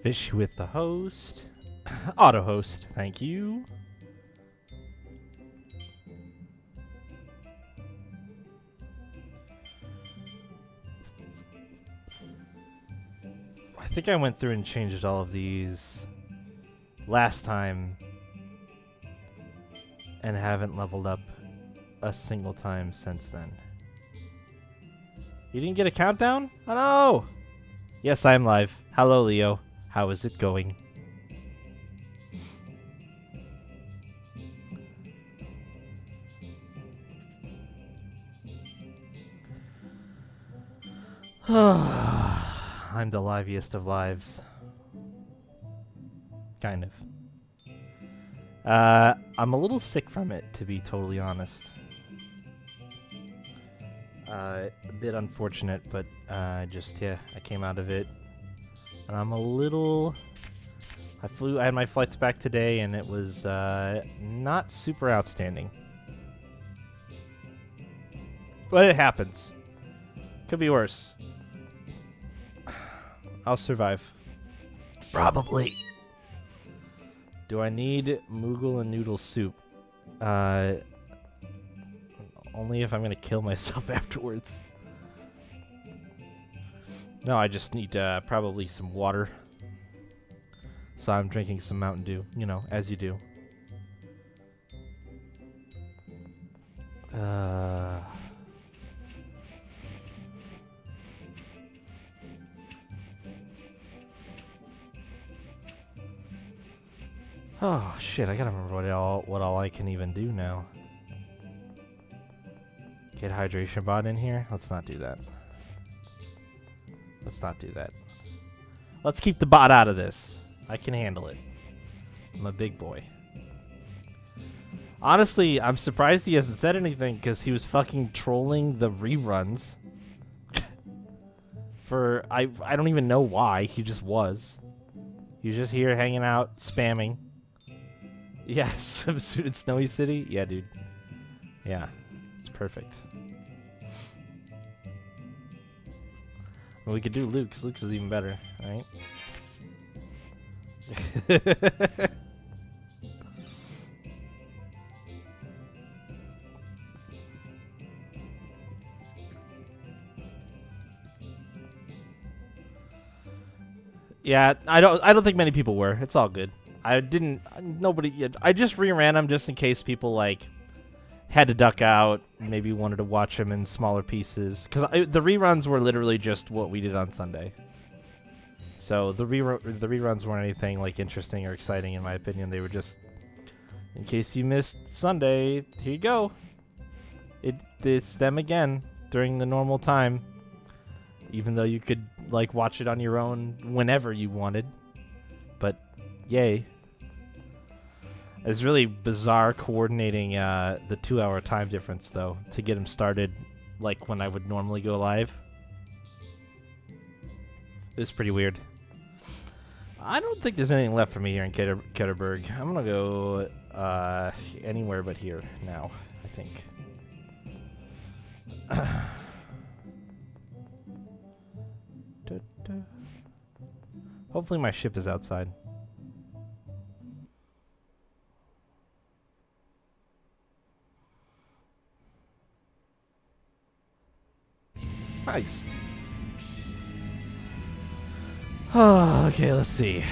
Fish with the host. Auto host, thank you. I think I went through and changed all of these last time and haven't leveled up a single time since then. You didn't get a countdown? Oh no! Yes, I'm live. Hello, Leo. How is it going? I'm the liveliest of lives. Kind of. I'm a little sick from it, to be totally honest. A bit unfortunate, but I came out of it. And I'm a little... I had my flights back today, and it was not super outstanding. But it happens. Could be worse. I'll survive. Probably. Do I need Moogle and noodle soup? Only if I'm gonna kill myself afterwards. No, I just need probably some water. So I'm drinking some Mountain Dew, you know, as you do. Oh shit! I gotta remember what all I can even do now. Get hydration bot in here. Let's not do that. Let's not do that. Let's keep the bot out of this. I can handle it. I'm a big boy. Honestly, I'm surprised he hasn't said anything because he was fucking trolling the reruns. I don't even know why. He just was. He was just here hanging out, spamming. Yeah, swimsuit in Snowy City? Yeah, dude. Yeah, it's perfect. Well, we could do Luke's. Luke's is even better, right? Yeah, I don't think many people were. It's all good. I just reran them just in case people like had to duck out, maybe wanted to watch them in smaller pieces. Because the reruns were literally just what we did on Sunday. So the reruns weren't anything like interesting or exciting in my opinion. They were just, in case you missed Sunday, here you go. It's them again during the normal time. Even though you could like watch it on your own whenever you wanted. But yay. It was really bizarre coordinating the 2-hour time difference, though, to get him started, like, when I would normally go live. It was pretty weird. I don't think there's anything left for me here in Ketterberg. I'm gonna go anywhere but here now, I think. Hopefully my ship is outside. Nice. Okay, let's see.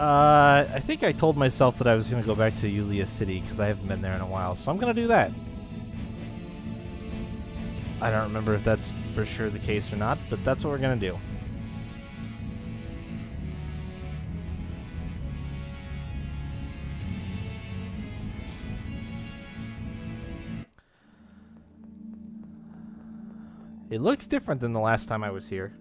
I think I told myself that I was going to go back to Yulia City because I haven't been there in a while, so I'm going to do that. I don't remember if that's for sure the case or not, but that's what we're going to do. It looks different than the last time I was here.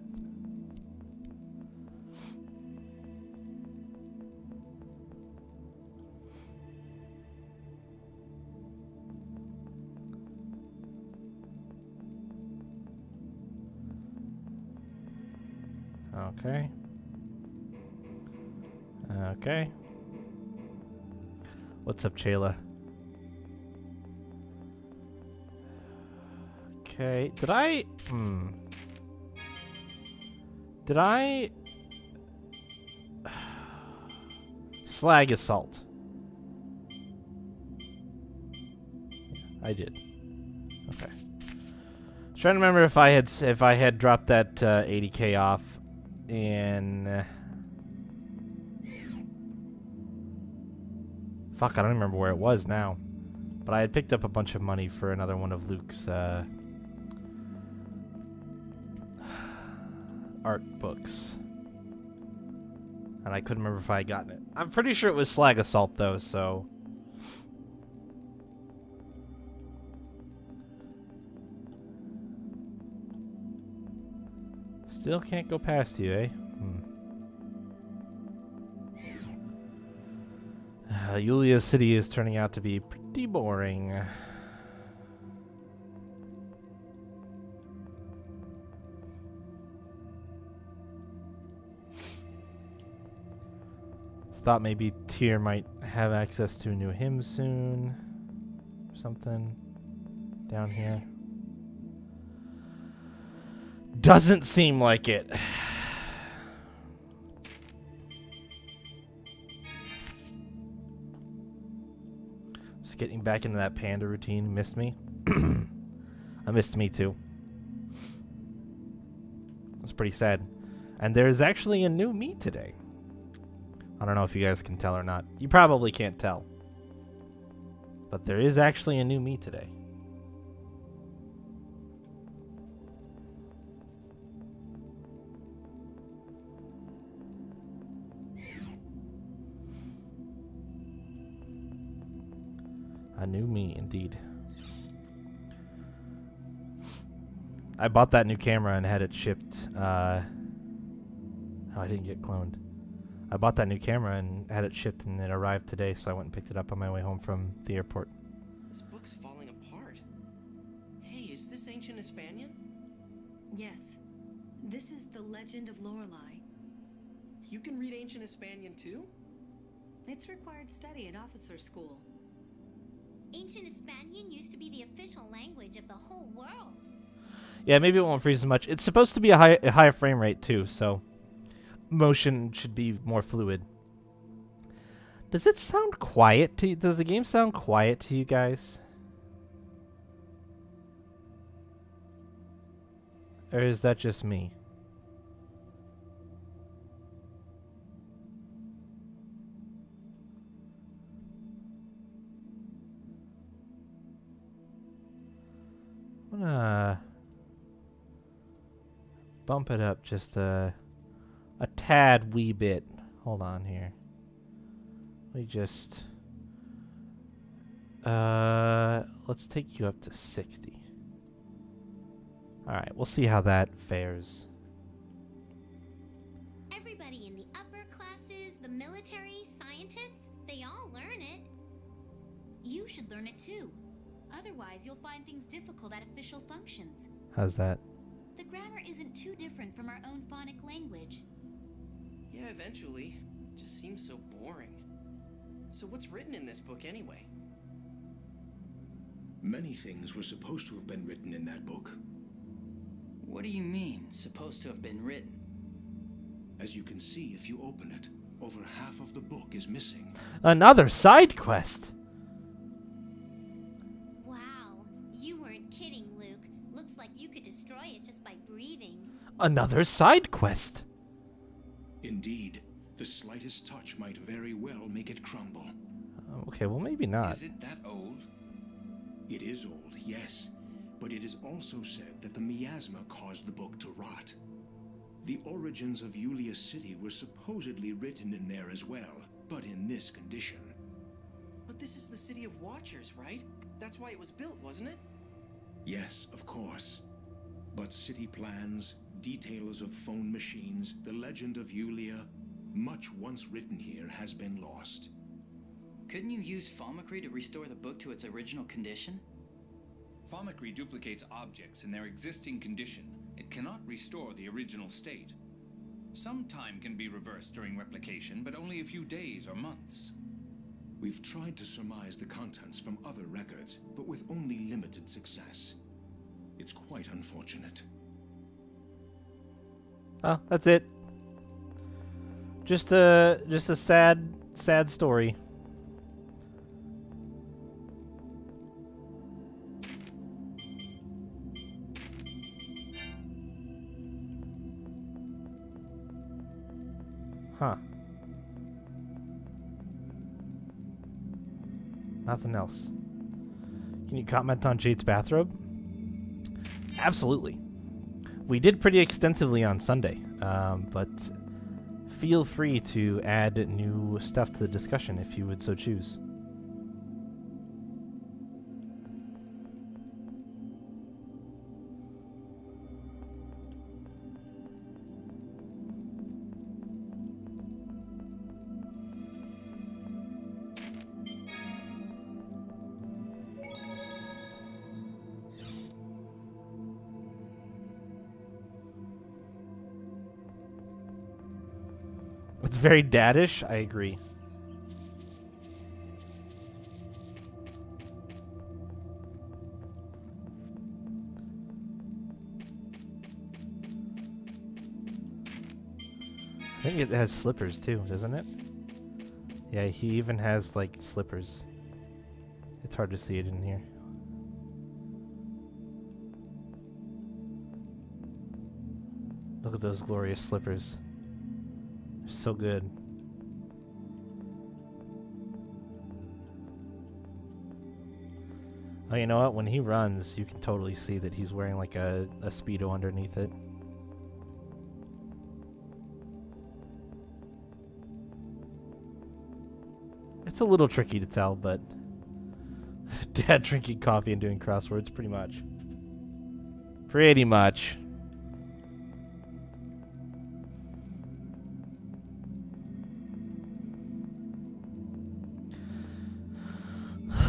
Okay. Okay. What's up, Chayla? Okay, did I... Did I... Slag assault. I did. Okay. Trying to remember if I had dropped that 80k off in... Fuck, I don't remember where it was now. But I had picked up a bunch of money for another one of Luke's art books. And I couldn't remember if I had gotten it. I'm pretty sure it was Slag Assault, though, so... Still can't go past you, eh? Yulia City is turning out to be pretty boring. Thought maybe Tyr might have access to a new hymn soon. Something down here. Doesn't seem like it. Just getting back into that panda routine. Missed me. I missed me too. It's pretty sad. And there's actually a new me today. I don't know if you guys can tell or not. You probably can't tell. But there is actually a new me today. A new me, indeed. I bought that new camera and had it shipped. Oh, I didn't get cloned. I bought that new camera and had it shipped, and it arrived today, so I went and picked it up on my way home from the airport. This book's falling apart. Hey, is this ancient Hispanian? Yes. This is the Legend of Lorelei. You can read ancient Hispanian too? It's required study at officer school. Ancient Hispanian used to be the official language of the whole world. Yeah, maybe it won't freeze as much. It's supposed to be a higher frame rate too, so motion should be more fluid. Does it sound quiet to you? Does the game sound quiet to you guys? Or is that just me? I'm gonna bump it up just a tad wee bit. Hold on here. We just let's take you up to 60. Alright, we'll see how that fares. Everybody in the upper classes, the military, scientists, they all learn it. You should learn it too. Otherwise, you'll find things difficult at official functions. How's that? The grammar isn't too different from our own phonic language. Yeah, eventually. Just seems so boring. So what's written in this book anyway? Many things were supposed to have been written in that book. What do you mean, supposed to have been written? As you can see if you open it, over half of the book is missing. Another side quest. Wow, you weren't kidding, Luke. Looks like you could destroy it just by breathing. Another side quest. Indeed, the slightest touch might very well make it crumble. Okay, well maybe not. Is it that old? It is old, yes, but it is also said that the miasma caused the book to rot. The origins of Yulia City were supposedly written in there as well, but in this condition. But this is the City of Watchers, right? That's why it was built, wasn't it? Yes, of course. But city plans, details of phone machines, the legend of Yulia, much once written here has been lost. Couldn't you use Thaumacrie to restore the book to its original condition? Thaumacrie duplicates objects in their existing condition. It cannot restore the original state. Some time can be reversed during replication, but only a few days or months. We've tried to surmise the contents from other records, but with only limited success. It's quite unfortunate. Oh, that's it. Just a sad story. Huh. Nothing else. Can you comment on Jade's bathrobe? Absolutely. We did pretty extensively on Sunday, but feel free to add new stuff to the discussion if you would so choose. It's very daddish, I agree. I think it has slippers too, doesn't it? Yeah, he even has like slippers. It's hard to see it in here. Look at those glorious slippers. So good. Oh, you know what? When he runs, you can totally see that he's wearing like a Speedo underneath it. It's a little tricky to tell, but Dad drinking coffee and doing crosswords, pretty much. Pretty much.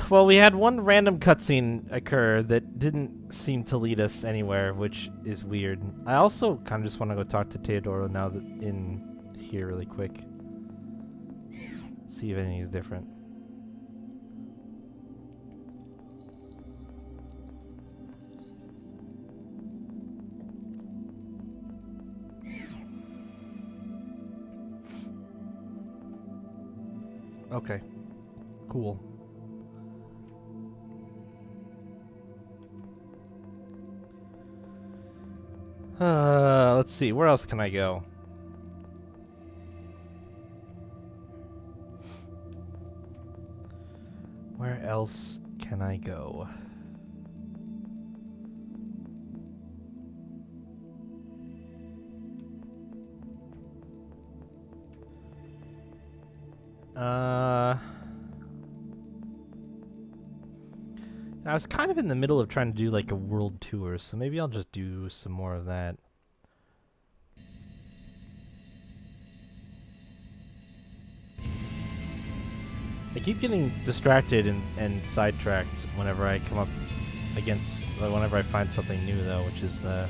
Well, we had one random cutscene occur that didn't seem to lead us anywhere, which is weird. I also kind of just want to go talk to Teodoro now that in here really quick. See if anything is different. Okay. Cool. Let's see. Where else can I go? Where else can I go? I was kind of in the middle of trying to do like a world tour, so maybe I'll just do some more of that. I keep getting distracted and sidetracked whenever I come up against, whenever I find something new though, which is the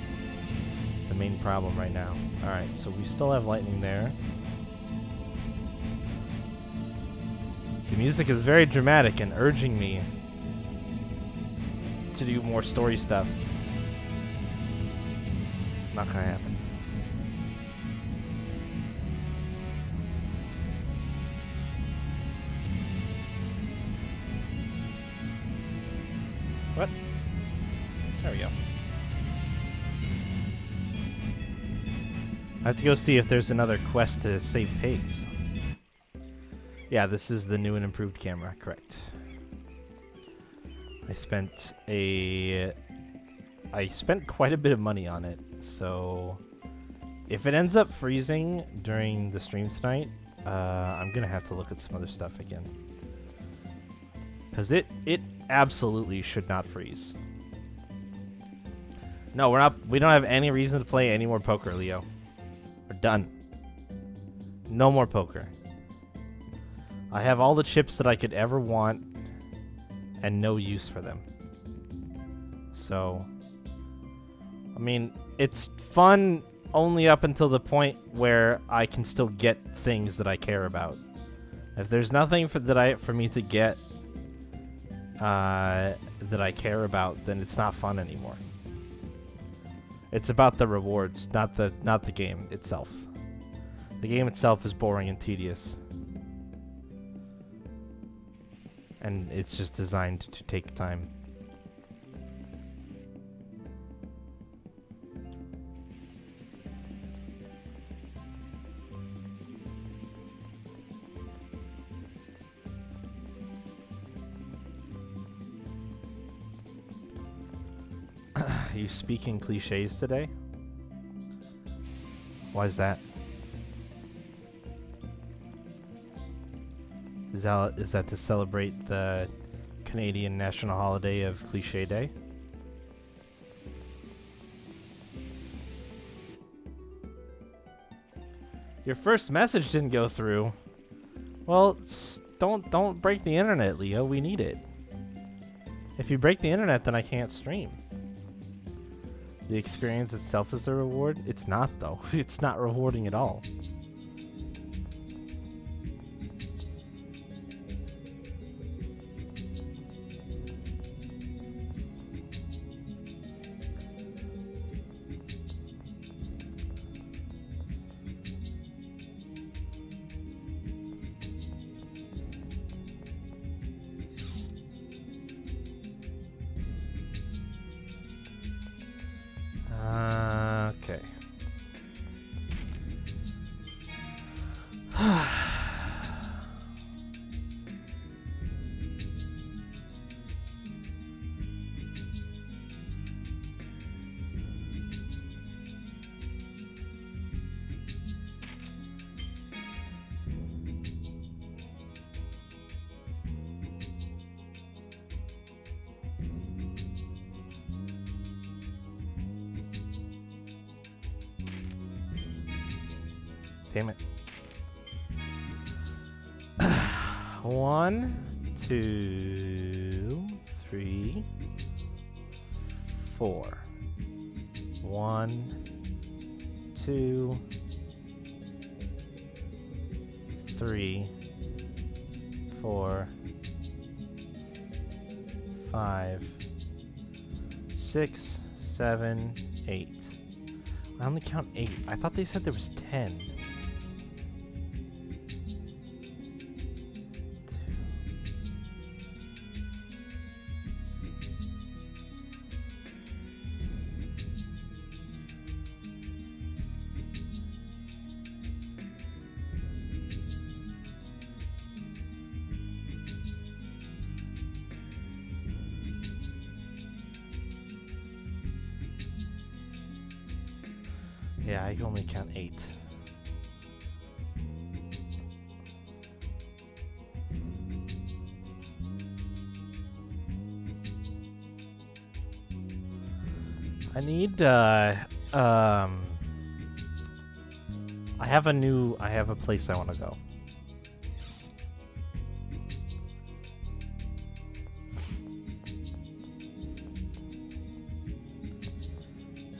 main problem right now. Alright, so we still have lightning there. The music is very dramatic and urging me to do more story stuff. Not gonna happen. What? There we go. I have to go see if there's another quest to save pigs. Yeah, this is the new and improved camera, correct. I spent quite a bit of money on it, so if it ends up freezing during the stream tonight, I'm gonna have to look at some other stuff again. Because it absolutely should not freeze. No, we don't have any reason to play any more poker, Leo. We're done. No more poker. I have all the chips that I could ever want and no use for them. So, I mean, it's fun only up until the point where I can still get things that I care about. If there's nothing for me to get that I care about, then it's not fun anymore. It's about the rewards, not the game itself. The game itself is boring and tedious. And it's just designed to take time. Are you speaking cliches today? Why is that? Is that to celebrate the Canadian national holiday of Cliche Day? Your first message didn't go through. Well, don't break the internet, Leo. We need it. If you break the internet, then I can't stream. The experience itself is the reward? It's not, though. It's not rewarding at all. Okay. Damn it. 1, 2, 3, 4. 1, 2, 3, 4, 5, 6, 7, 8. I only count 8. I thought they said there was 10. Yeah, I can only count 8. I need, I have a place I want to go.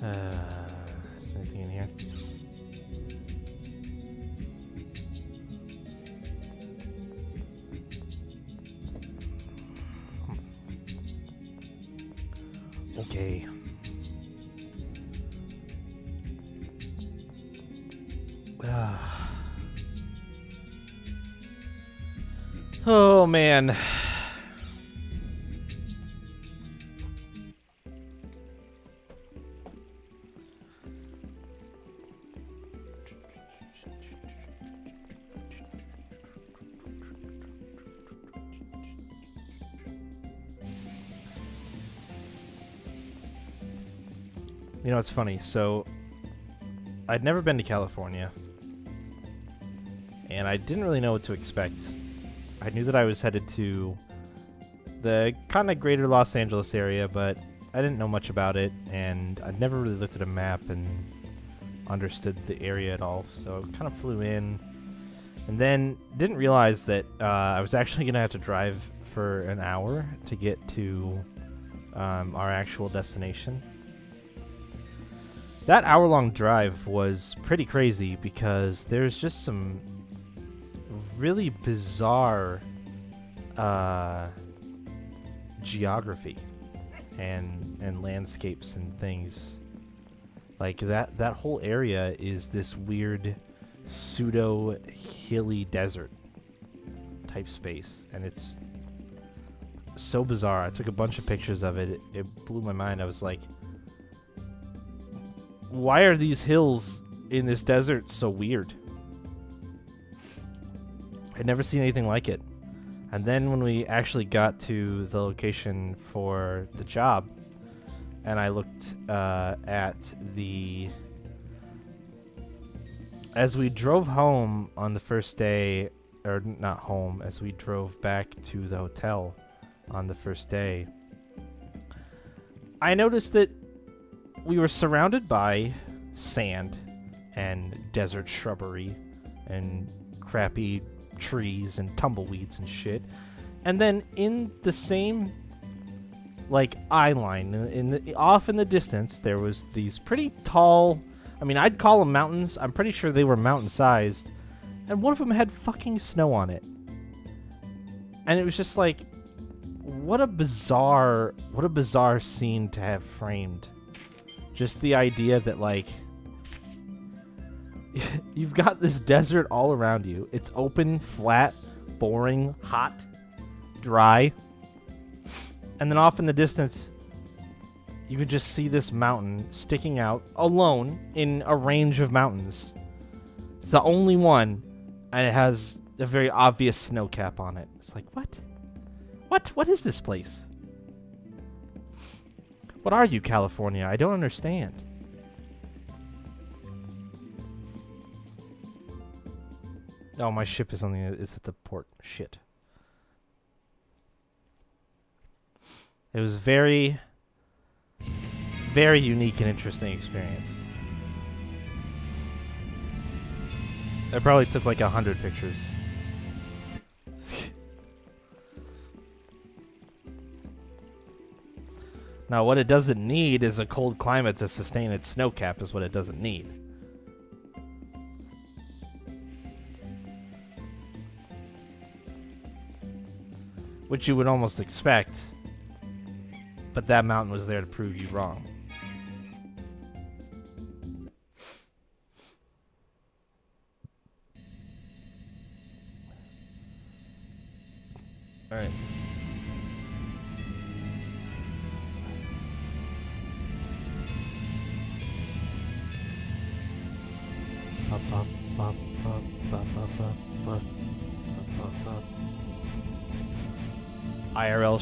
Is there anything in here? Okay. Oh man. You know, it's funny. So, I'd never been to California, and I didn't really know what to expect. I knew that I was headed to the kind of greater Los Angeles area, but I didn't know much about it, and I'd never really looked at a map and understood the area at all, so kind of flew in, and then didn't realize that I was actually going to have to drive for an hour to get to our actual destination. That hour-long drive was pretty crazy because there's just some really bizarre geography and landscapes and things Like that whole area is this weird pseudo hilly desert type space, and it's so bizarre. I took a bunch of pictures of it. It blew my mind. I was like, why are these hills in this desert so weird? I'd never seen anything like it. And then when we actually got to the location for the job, and I looked at the... As we drove home on the first day, or not home, as we drove back to the hotel on the first day, I noticed that we were surrounded by sand and desert shrubbery and crappy trees and tumbleweeds and shit. And then in the same like eye line off in the distance, there was these pretty tall, I mean, I'd call them mountains. I'm pretty sure they were mountain sized, and one of them had fucking snow on it. And it was just like, what a bizarre scene to have framed. Just the idea that, like, you've got this desert all around you. It's open, flat, boring, hot, dry. And then off in the distance, you could just see this mountain sticking out alone in a range of mountains. It's the only one, and it has a very obvious snow cap on it. It's like, what? What is this place? What are you, California? I don't understand. Oh, my ship is is at the port. Shit. It was very, very unique and interesting experience. I probably took like 100 pictures. Now, what it doesn't need is a cold climate to sustain its snow cap, is what it doesn't need. Which you would almost expect, but that mountain was there to prove you wrong. All right. IRL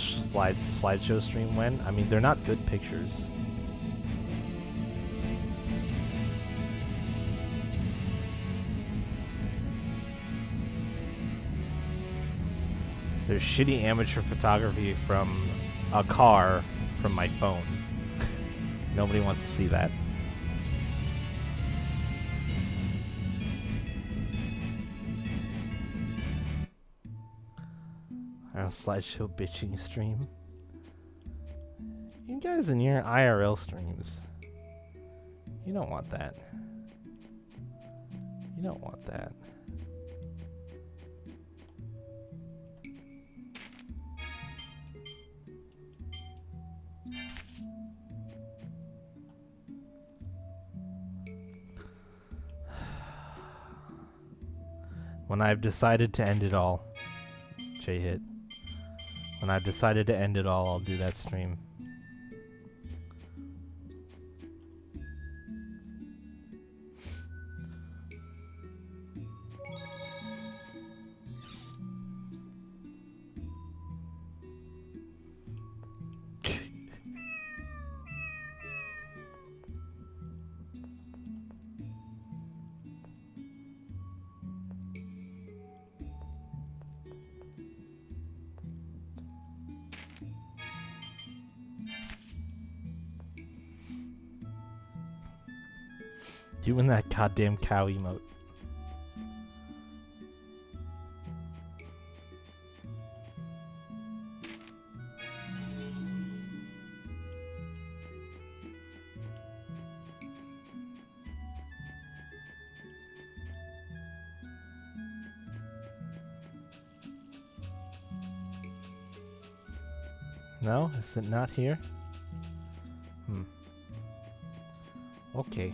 slideshow stream when? I mean, they're not good pictures. There's shitty amateur photography from a car from my phone. Nobody wants to see that. Slideshow bitching stream. You guys in your IRL streams, you don't want that. You don't want that. When I've decided to end it all, J-Hit. When I've decided to end it all, I'll do that stream. Doing that goddamn cow emote. No? Is it not here? okay.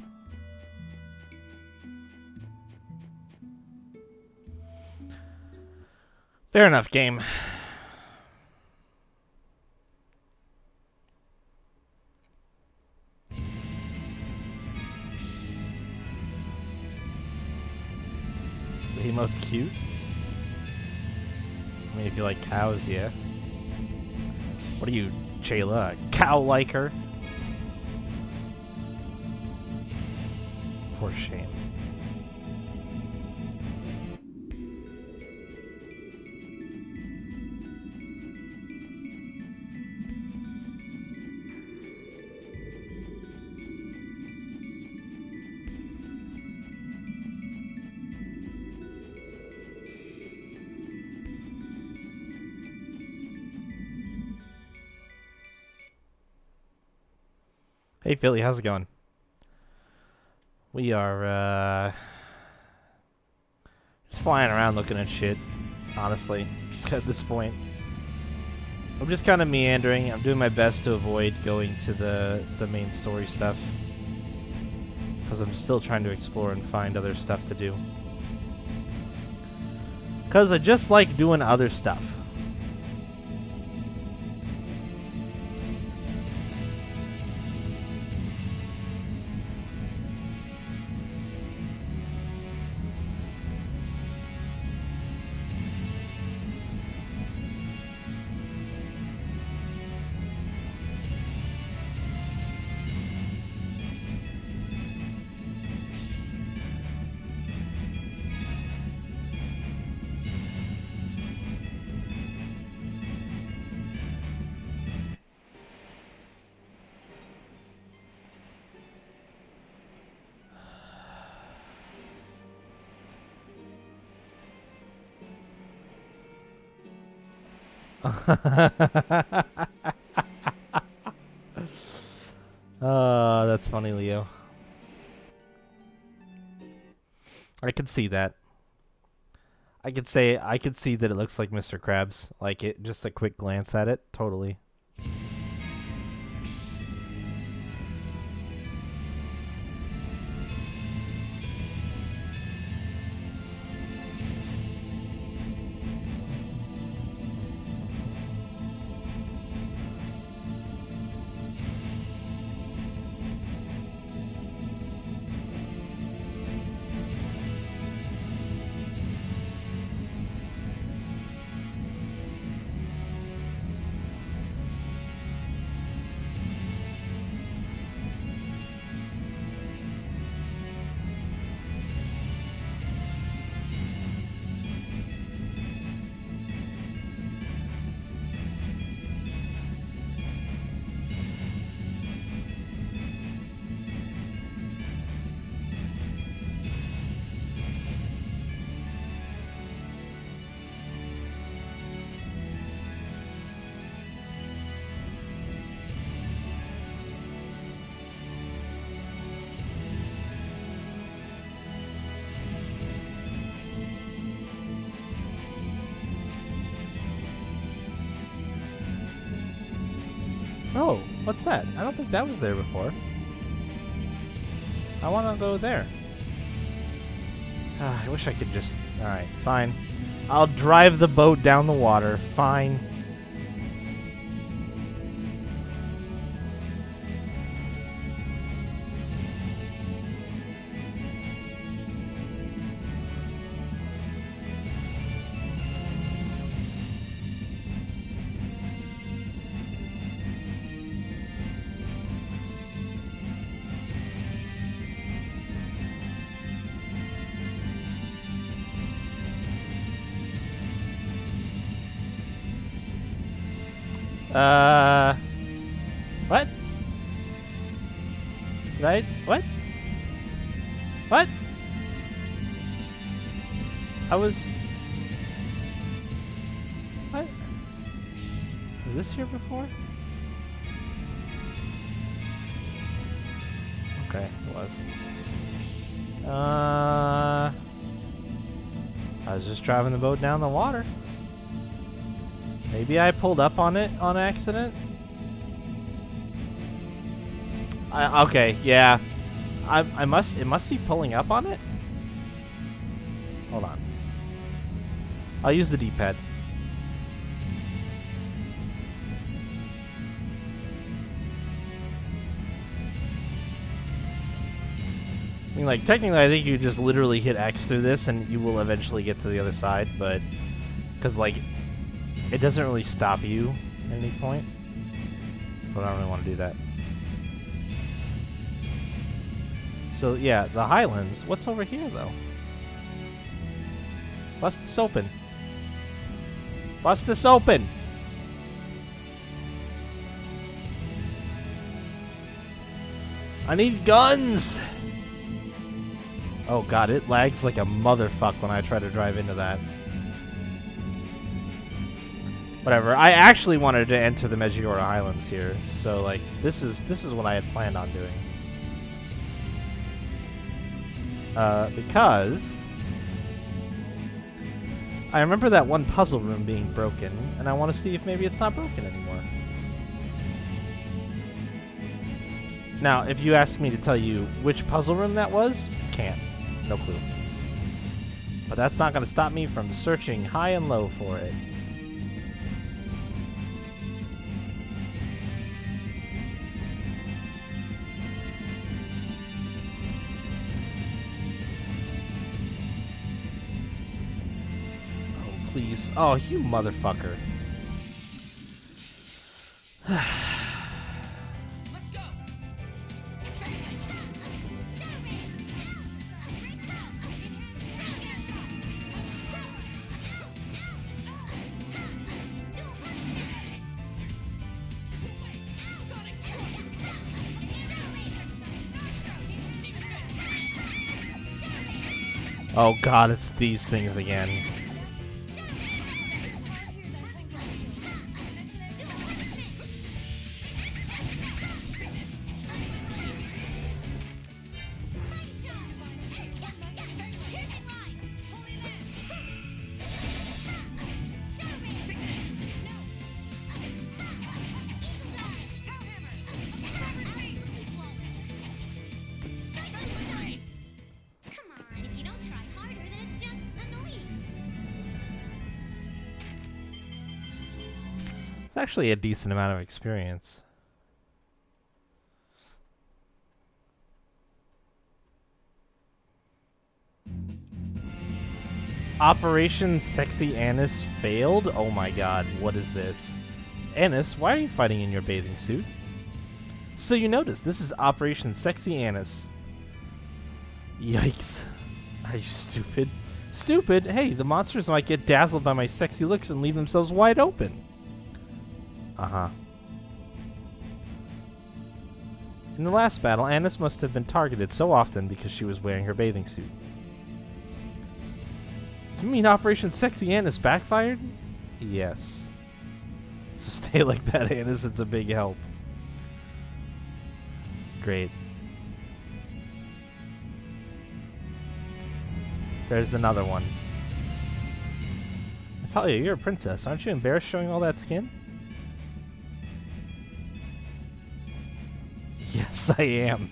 Fair enough, game. The emote's cute. I mean, if you like cows, yeah. What are you, Chayla? A cow liker? For shame. Hey Philly, how's it going? We are just flying around looking at shit, honestly, at this point. I'm just kind of meandering. I'm doing my best to avoid going to the main story stuff, because I'm still trying to explore and find other stuff to do. Because I just like doing other stuff. That's funny, Leo. I could see that. I could see that it looks like Mr. Krabs. Like it, just a quick glance at it, totally. Oh, what's that? I don't think that was there before. I want to go there. I wish I could just... Alright, fine. I'll drive the boat down the water. Fine. What? Did I? What? What? I was... What? Was this here before? Okay, it was. I was just driving the boat down the water. Maybe I pulled up on it on accident? Okay, yeah. It must be pulling up on it? Hold on. I'll use the D-pad. I mean, like, technically, I think you just literally hit X through this and you will eventually get to the other side, but... Because, like, it doesn't really stop you at any point. But I don't really want to do that. So, yeah, the Highlands. What's over here, though? Bust this open. Bust this open! I need guns! Oh god, it lags like a motherfuck when I try to drive into that. Whatever. I actually wanted to enter the Medjugorje Highlands here, so like this is what I had planned on doing. Because I remember that one puzzle room being broken, and I want to see if maybe it's not broken anymore. Now, if you ask me to tell you which puzzle room that was, can't. No clue. But that's not going to stop me from searching high and low for it. Oh, please. Oh, you motherfucker. Oh god, it's these things again. It's actually a decent amount of experience. Operation Sexy Anise failed? Oh my god, what is this? Anise, why are you fighting in your bathing suit? So you notice, this is Operation Sexy Anise. Yikes. Are you stupid? Stupid? Hey, the monsters might get dazzled by my sexy looks and leave themselves wide open. Uh-huh. In the last battle, Anise must have been targeted so often because she was wearing her bathing suit. You mean Operation Sexy Anise backfired? Yes. So stay like that, Anise. It's a big help. Great. There's another one. Natalia, you're a princess. Aren't you embarrassed showing all that skin? Yes, I am.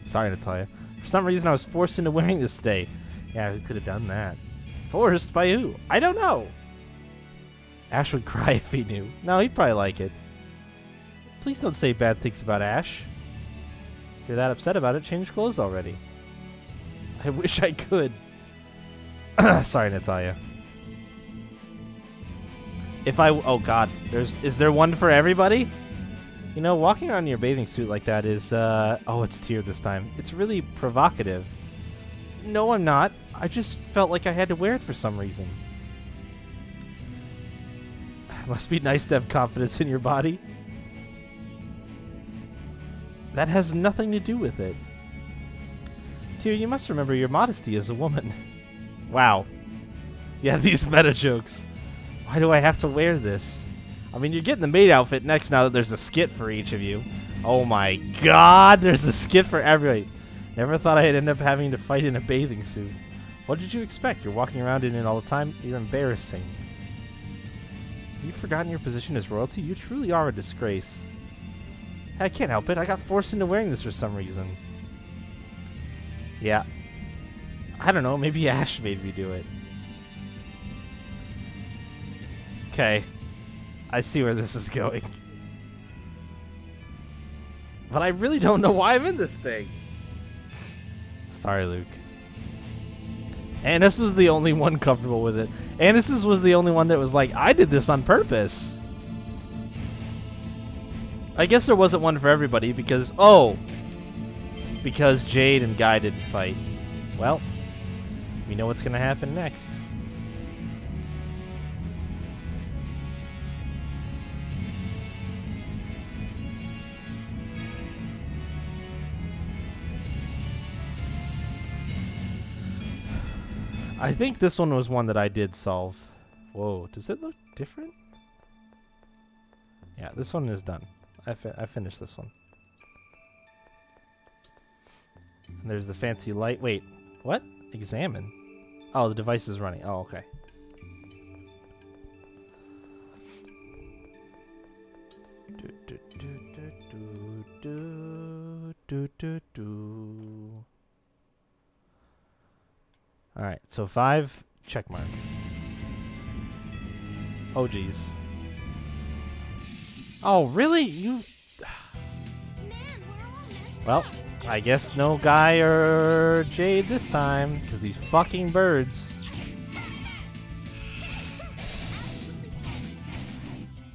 Sorry, Natalia. For some reason, I was forced into wearing this today. Yeah, who could have done that? Forced by who? I don't know. Ash would cry if he knew. No, he'd probably like it. Please don't say bad things about Ash. If you're that upset about it, change clothes already. I wish I could. Sorry, Natalia. If I... Oh, God. Is there one for everybody? You know, walking around in your bathing suit like that is, oh, it's tiered this time. It's really provocative. No, I'm not. I just felt like I had to wear it for some reason. Must be nice to have confidence in your body. That has nothing to do with it. Tyr, you must remember your modesty as a woman. Wow. Yeah, these meta jokes. Why do I have to wear this? I mean, you're getting the maid outfit next now that there's a skit for each of you. Oh my god, there's a skit for everybody. Never thought I'd end up having to fight in a bathing suit. What did you expect? You're walking around in it all the time? You're embarrassing. Have you forgotten your position as royalty? You truly are a disgrace. I can't help it. I got forced into wearing this for some reason. Yeah. I don't know, maybe Ash made me do it. Okay. I see where this is going. But I really don't know why I'm in this thing. Sorry, Luke. Annis was the only one comfortable with it. Annis was the only one that was like, I did this on purpose. I guess there wasn't one for everybody because, because Jade and Guy didn't fight. Well, we know what's going to happen next. I think this one was one that I did solve. Whoa, does it look different? Yeah, this one is done. I finished this one. And there's the fancy light. Wait, what? Examine. Oh, the device is running. Oh, okay. All right, so 5 check mark. Oh, geez. Oh, really? You? Well, I guess no Guy or Jade this time, because these fucking birds.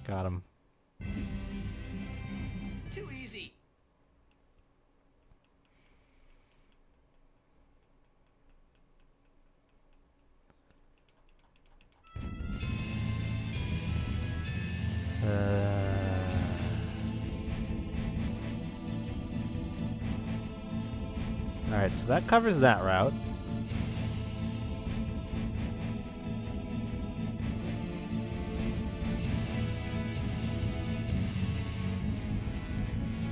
Got him. Too easy. Alright, so that covers that route.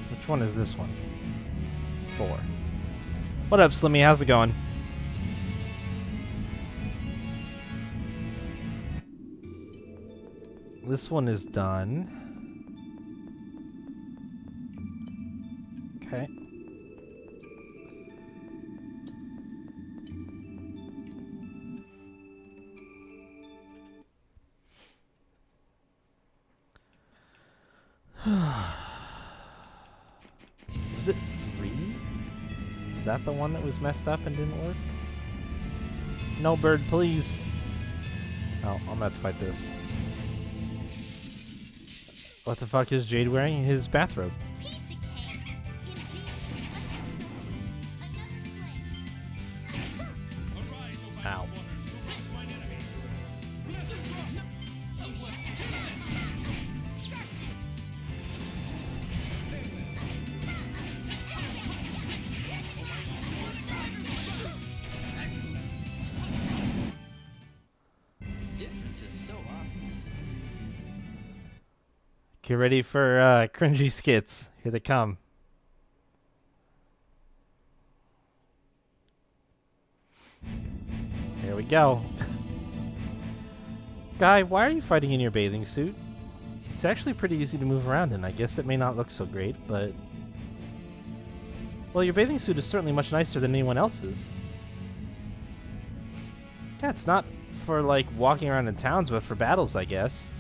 Which one is this one? 4. What up, Slimmy? How's it going? This one is done. Okay. Was it 3? Is that the one that was messed up and didn't work? No, bird, please. Oh, I'm gonna have to fight this. What the fuck is Jade wearing? His bathrobe. Piece of cake. Another slay. Ow. Difference is so obvious. Get ready for cringy skits. Here they come. Here we go. Guy, why are you fighting in your bathing suit? It's actually pretty easy to move around in. I guess it may not look so great, but... Well, your bathing suit is certainly much nicer than anyone else's. Yeah, it's not for, like, walking around in towns, but for battles, I guess.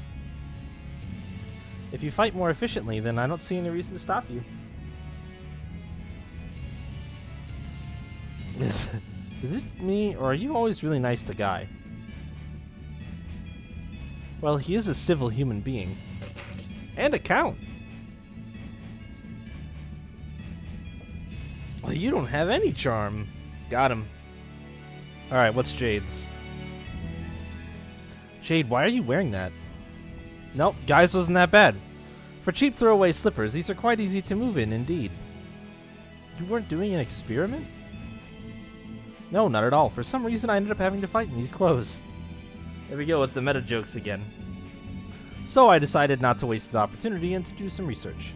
If you fight more efficiently, then I don't see any reason to stop you. Is it me, or are you always really nice to Guy? Well, he is a civil human being. And a count. Well, you don't have any charm. Got him. Alright, what's Jade's? Jade, why are you wearing that? Nope, Guy's wasn't that bad. For cheap throwaway slippers, these are quite easy to move in, indeed. You weren't doing an experiment? No, not at all. For some reason, I ended up having to fight in these clothes. There we go with the meta jokes again. So I decided not to waste the opportunity and to do some research.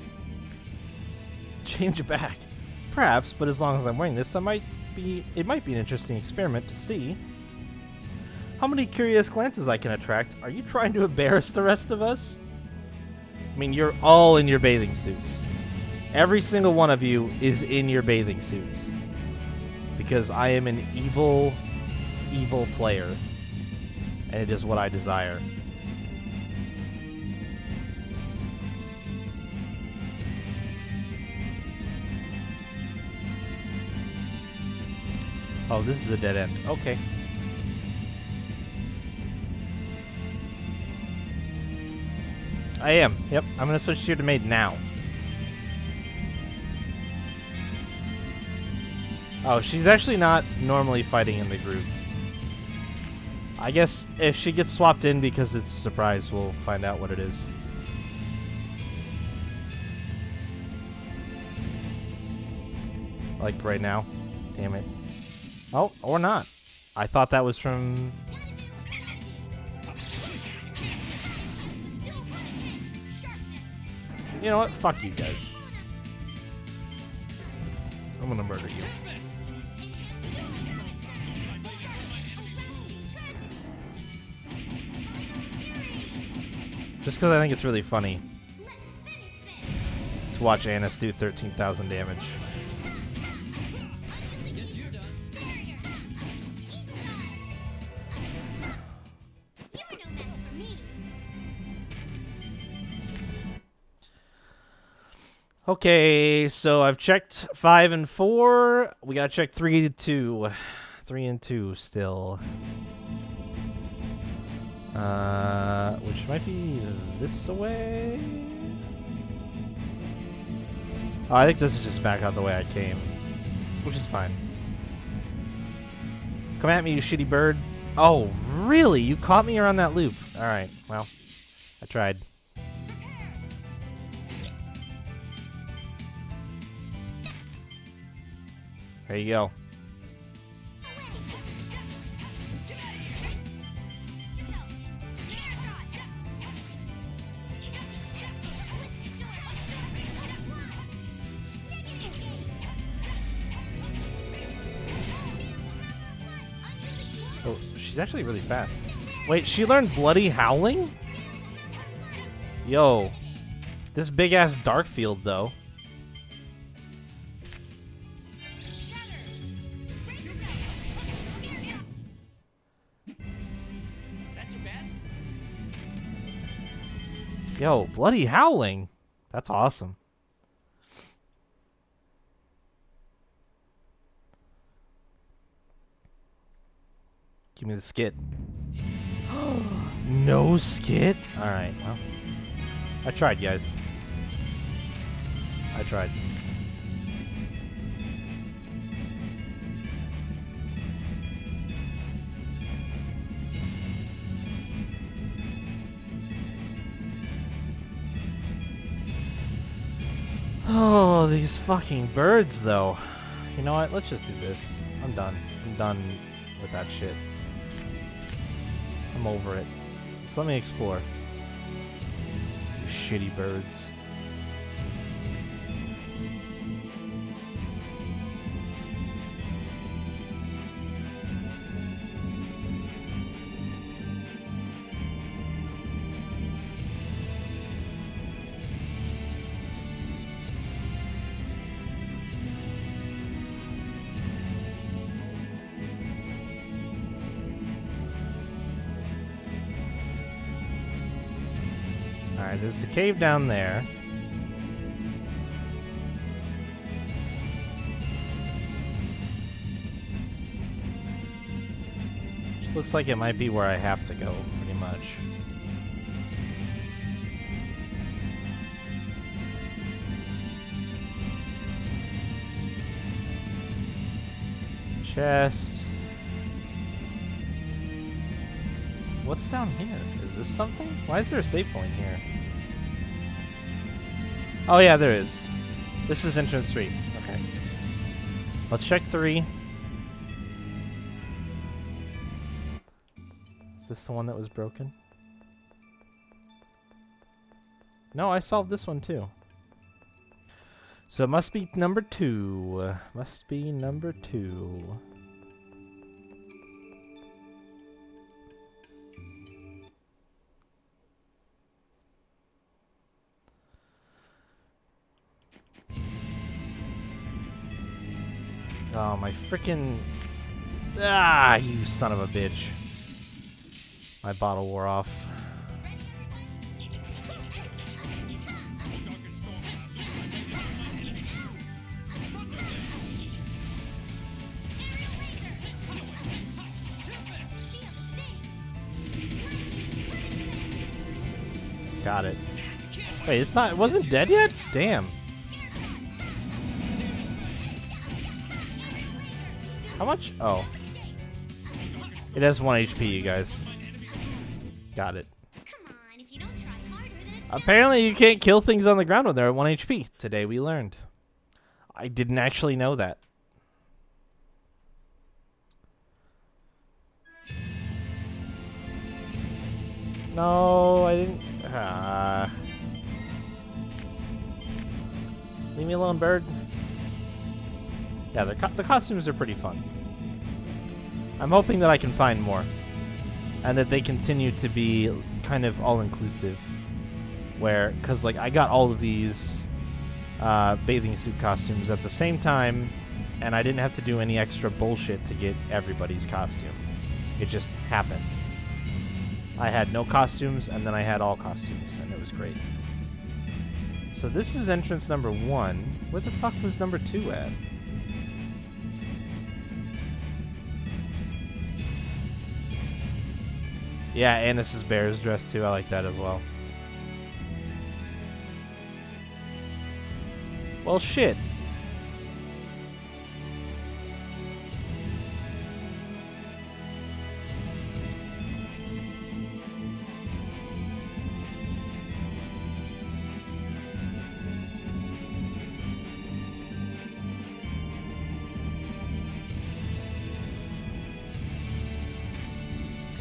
Change it back. Perhaps, but as long as I'm wearing this, it might be an interesting experiment to see how many curious glances I can attract. Are you trying to embarrass the rest of us? I mean, you're all in your bathing suits. Every single one of you is in your bathing suits. because I am an evil, evil player, and it is what I desire. Oh, this is a dead end. Okay. I am. Yep. I'm going to switch here to maid now. Oh, she's actually not normally fighting in the group. I guess if she gets swapped in because it's a surprise, we'll find out what it is. Like right now. Damn it. Oh, or not. I thought that was from... You know what? Fuck you guys. I'm gonna murder you. Just because I think it's really funny to watch Annis do 13,000 damage. Okay, so I've checked 5 and 4. We gotta check 3 and 2. 3 and 2 still. Which might be this away. Oh, I think this is just back out the way I came, which is fine. Come at me, you shitty bird. Oh, really? You caught me around that loop. All right. Well, I tried. There you go. Oh, she's actually really fast. Wait, she learned Bloody Howling? Yo. This big-ass Darkfield, though. Yo, Bloody Howling. That's awesome. Give me the skit. No skit? Alright, well. I tried, guys. I tried. Oh, these fucking birds, though. You know what? Let's just do this. I'm done. I'm done with that shit. I'm over it. Just let me explore. You shitty birds. Alright, there's the cave down there. Just looks like it might be where I have to go, pretty much. Chest. What's down here? Is this something? Why is there a save point here? Oh yeah, there is. This is entrance 3. Okay. Let's check 3. Is this the one that was broken? No, I solved this one too. So it must be number 2. Must be number 2. Oh, my freaking... Ah, you son of a bitch. My bottle wore off. Got it. Wait, it's not... It wasn't dead yet? Damn. How much? Oh. It has 1 HP, you guys. Got it. Come on, if you don't try harder, then it's Apparently you can't kill things on the ground when they're at 1 HP. Today we learned. I didn't actually know that. No, I didn't... Leave me alone, bird. Yeah, the costumes are pretty fun. I'm hoping that I can find more. And that they continue to be kind of all-inclusive. Because, like, I got all of these bathing suit costumes at the same time, and I didn't have to do any extra bullshit to get everybody's costume. It just happened. I had no costumes, and then I had all costumes, and it was great. So this is entrance number 1. Where the fuck was number 2 at? Yeah, Annis's bear's dress too. I like that as well. Well, shit.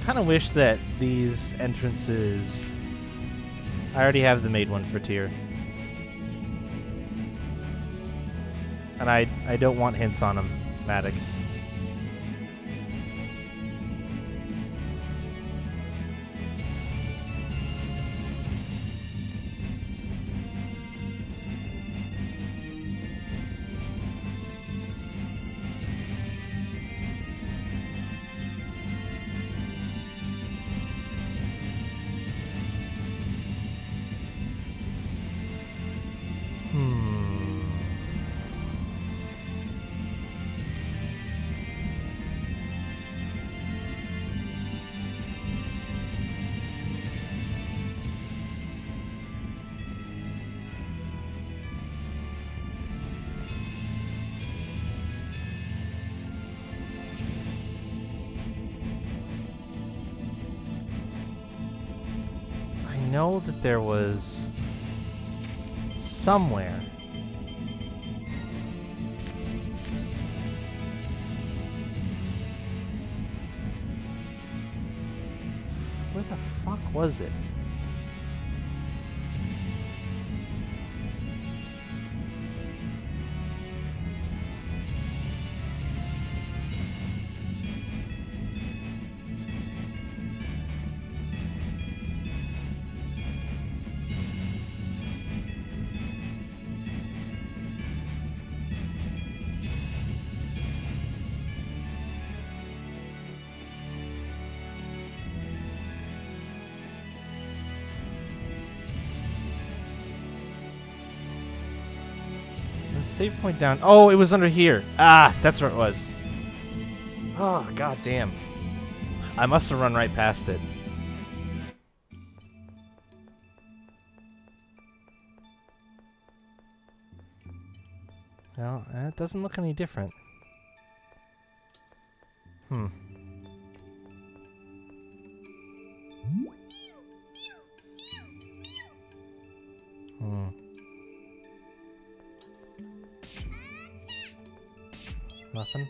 Kind of wish that these entrances... I already have the made one for Tyr. And I don't want hints on them, Maddox. I know that there was somewhere. Where the fuck was it? Save point down. Oh, it was under here. Ah, that's where it was. Oh, god damn. I must have run right past it. Well, it doesn't look any different. Hmm. Nothing.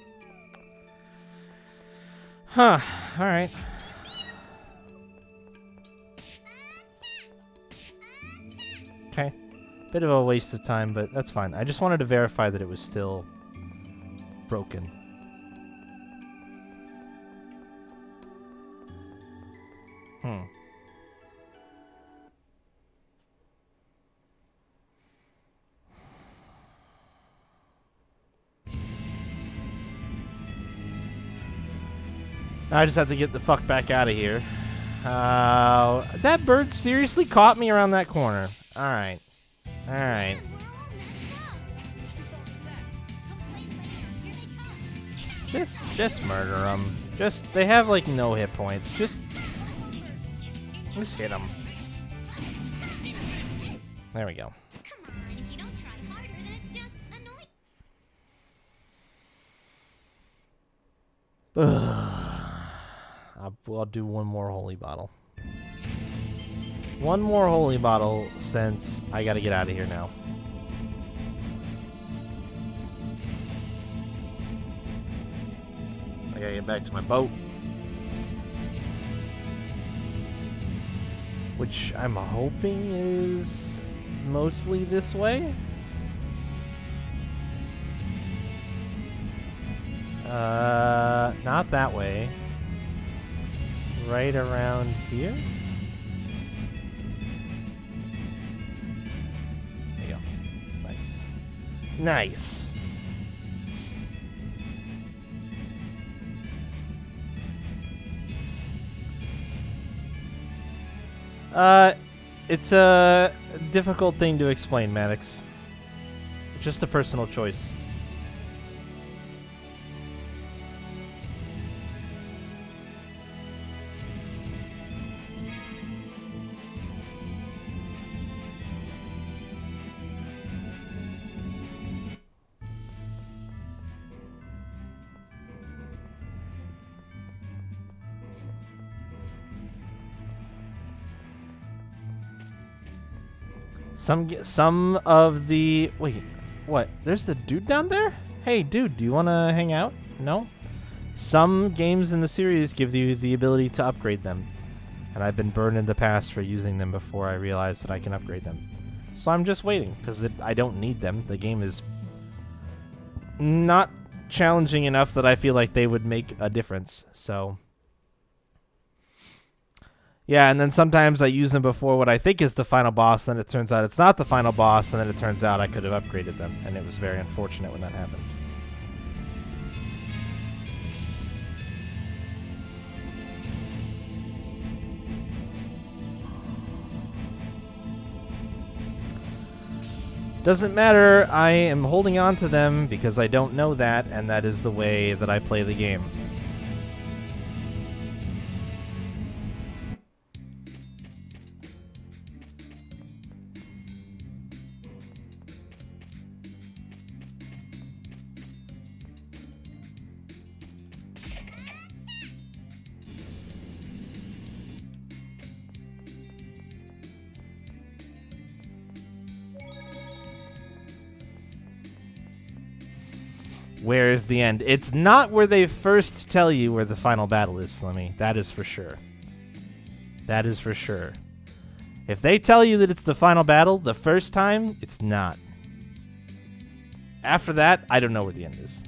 Huh. Alright. Okay. Bit of a waste of time, but that's fine. I just wanted to verify that it was still broken. I just have to get the fuck back out of here. That bird seriously caught me around that corner. Alright. Alright. Just murder them. They have like no hit points. Just hit them. There we go. Come on, if you don't try harder, then it's just annoying. I'll do one more holy bottle. One more holy bottle since I gotta get out of here now. I gotta get back to my boat. Which I'm hoping is mostly this way. Not that way. Right around here? There you go. Nice. Nice. It's a difficult thing to explain, Maddox. Just a personal choice. Some of the... Wait, what? There's the dude down there? Hey, dude, do you want to hang out? No? Some games in the series give you the ability to upgrade them. And I've been burned in the past for using them before I realized that I can upgrade them. So I'm just waiting, because I don't need them. The game is not challenging enough that I feel like they would make a difference. So... yeah, and then sometimes I use them before what I think is the final boss, and it turns out it's not the final boss, and then it turns out I could have upgraded them, and it was very unfortunate when that happened. Doesn't matter, I am holding on to them because I don't know that, and that is the way that I play the game. Where is the end? It's not where they first tell you where the final battle is, Slimmy. That is for sure. That is for sure. If they tell you that it's the final battle the first time, it's not. After that, I don't know where the end is.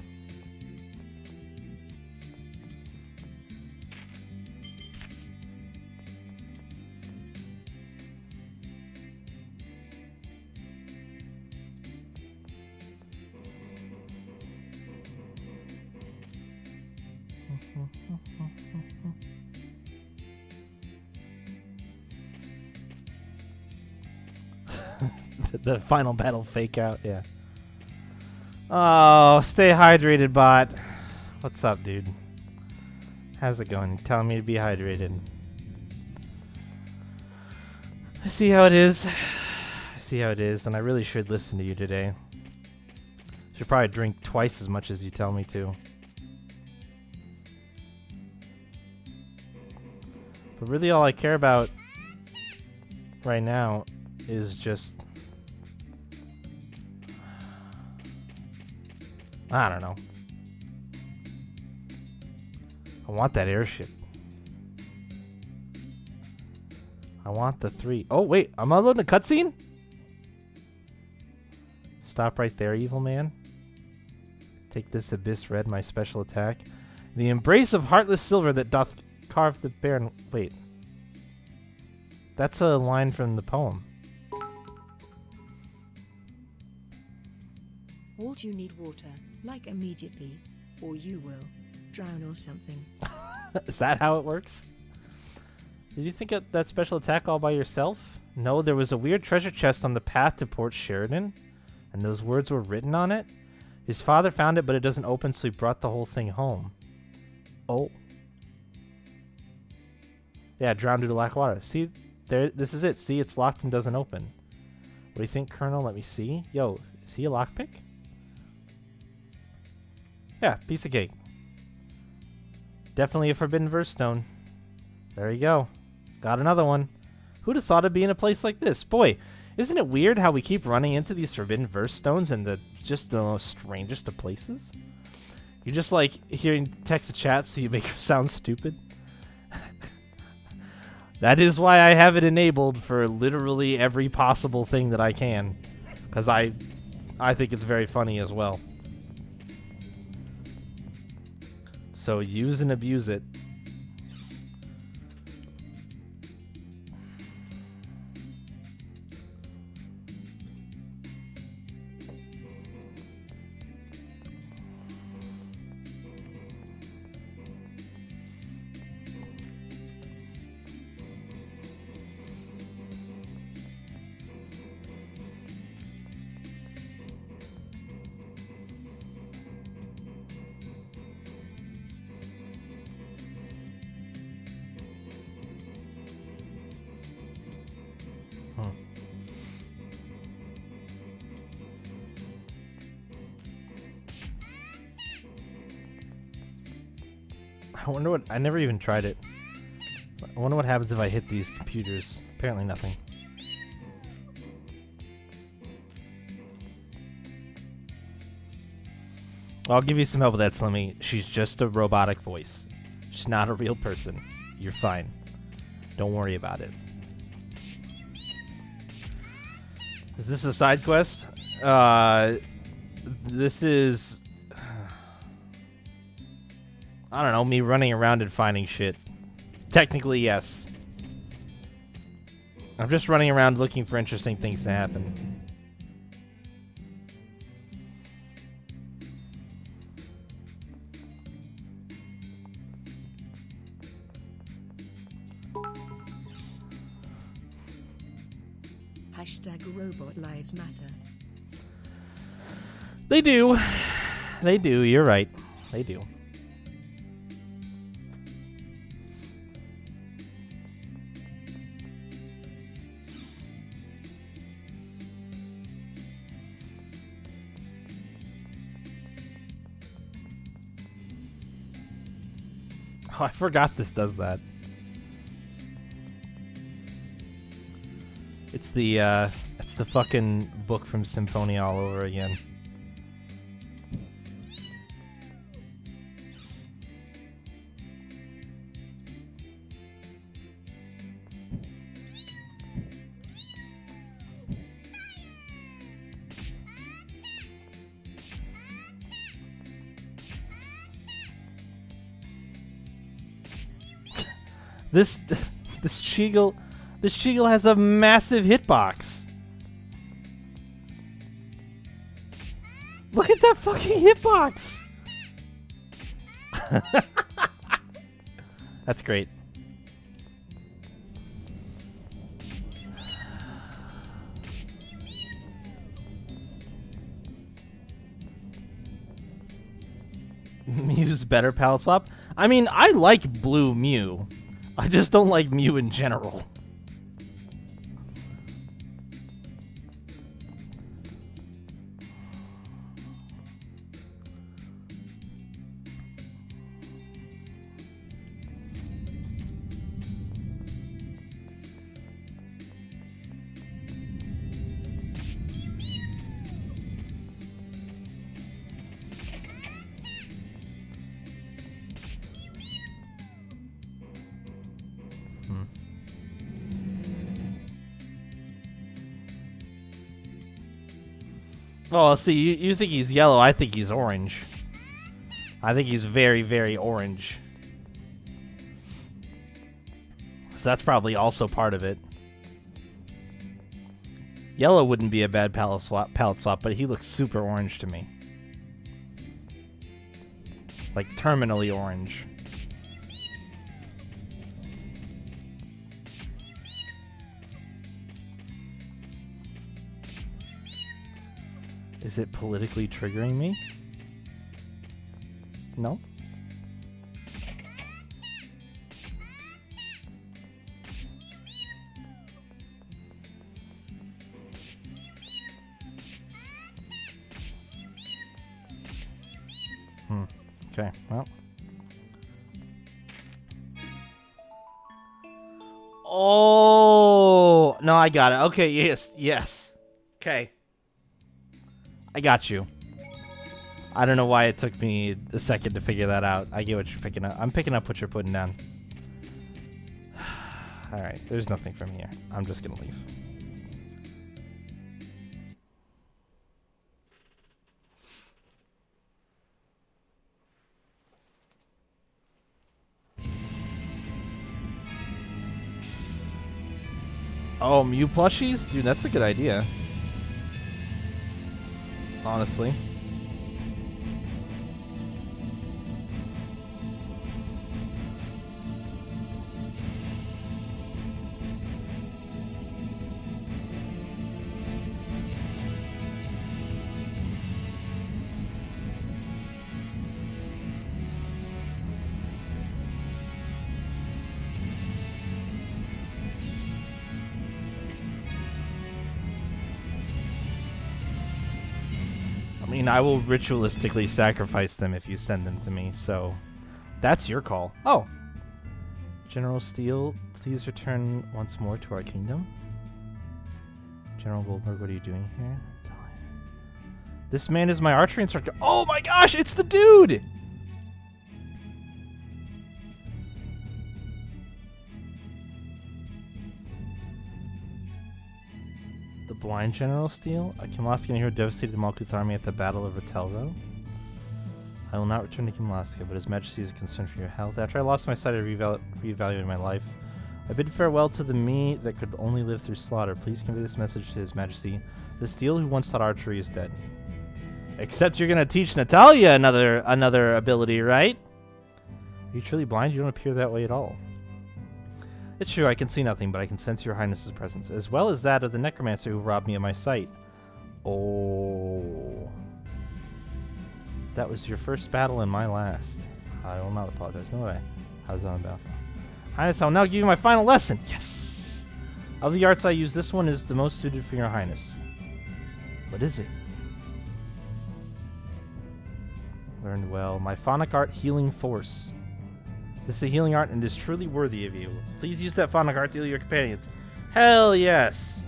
The final battle fake out, yeah. Oh, stay hydrated, bot. What's up, dude? How's it going? Telling me to be hydrated. I see how it is. I see how it is, and I really should listen to you today. Should probably drink twice as much as you tell me to. But really all I care about right now is just... I don't know. I want that airship. I want the 3. Oh, wait. I'm unloading the cutscene? Stop right there, evil man. Take this Abyss Red, my special attack. The embrace of heartless silver that doth carve the baron... Wait. That's a line from the poem. Walt, you need water, like immediately, or you will drown or something. Is that how it works? Did you think of that special attack all by yourself? No, there was a weird treasure chest on the path to Port Sheridan, and those words were written on it. His father found it, but it doesn't open, so he brought the whole thing home. Oh. Yeah, drowned due to lack of water. See, there. This is it. See, it's locked and doesn't open. What do you think, Colonel? Let me see. Yo, is he a lockpick? Yeah, piece of cake. Definitely a Forbidden Verse stone. There you go. Got another one. Who'd have thought it'd be in a place like this? Boy, isn't it weird how we keep running into these Forbidden Verse stones in the most strangest of places? You're just like hearing text to chat so you make her sound stupid. That is why I have it enabled for literally every possible thing that I can. Because I think it's very funny as well. So use and abuse it. I wonder what... I never even tried it. I wonder what happens if I hit these computers. Apparently nothing. I'll give you some help with that, Slimmy. She's just a robotic voice. She's not a real person. You're fine. Don't worry about it. Is this a side quest? This is... I don't know, me running around and finding shit. Technically, yes. I'm just running around looking for interesting things to happen. #Robot Lives Matter. They do. They do, you're right. They do. Oh, I forgot this does that. It's the fucking book from Symphonia all over again. This Cheegle has a massive hitbox. Look at that fucking hitbox. That's great. Mew's better palette swap. I mean, I like blue Mew. I just don't like Mew in general. Oh, see, you think he's yellow. I think he's orange. I think he's very, very orange. So that's probably also part of it. Yellow wouldn't be a bad palette swap, but he looks super orange to me. Like terminally orange. Is it politically triggering me? No? Okay, well. Oh, no, I got it. Okay, yes. Okay. I got you. I don't know why it took me a second to figure that out. I get what you're picking up. I'm picking up what you're putting down. Alright, there's nothing from here. I'm just gonna leave. Oh, Mew plushies? Dude, that's a good idea. Honestly. I mean, I will ritualistically sacrifice them if you send them to me, so that's your call. Oh. General Steel, please return once more to our kingdom. General Goldberg, what are you doing here? This man is my archery instructor. Oh my gosh, it's the dude! The blind General Steel? Kimlasca and Hero devastated the Malkuth army at the Battle of Vitelro. I will not return to Kimlasca, but His Majesty is concerned for your health. After I lost my sight, I reevaluated my life. I bid farewell to the me that could only live through slaughter. Please convey this message to His Majesty. The Steel who once taught archery is dead. Except you're gonna teach Natalia another ability, right? Are you truly blind? You don't appear that way at all. It's true, I can see nothing, but I can sense your highness's presence, as well as that of the necromancer who robbed me of my sight. Oh. That was your first battle and my last. I will not apologize. No way. How's it on the battlefield? Highness, I will now give you my final lesson. Yes! Of the arts I use, this one is the most suited for your highness. What is it? Learned well. My phonic art, Healing Force. This is a healing art and is truly worthy of you. Please use that phonic art to heal your companions. Hell yes!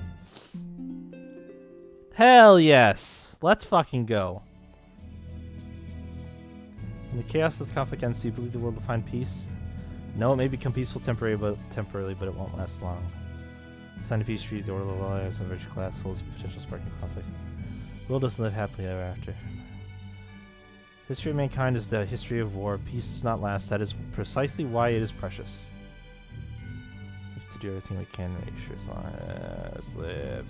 Hell yes! Let's fucking go. In the chaos of this conflict ends, do you believe the world will find peace? No, it may become peaceful temporarily, but it won't last long. Sign of peace treaty, the Order of the Alliance of Virtue class holds a potential sparking conflict. The world doesn't live happily ever after. History of mankind is the history of war. Peace does not last. That is precisely why it is precious. We have to do everything we can to make sure as long as live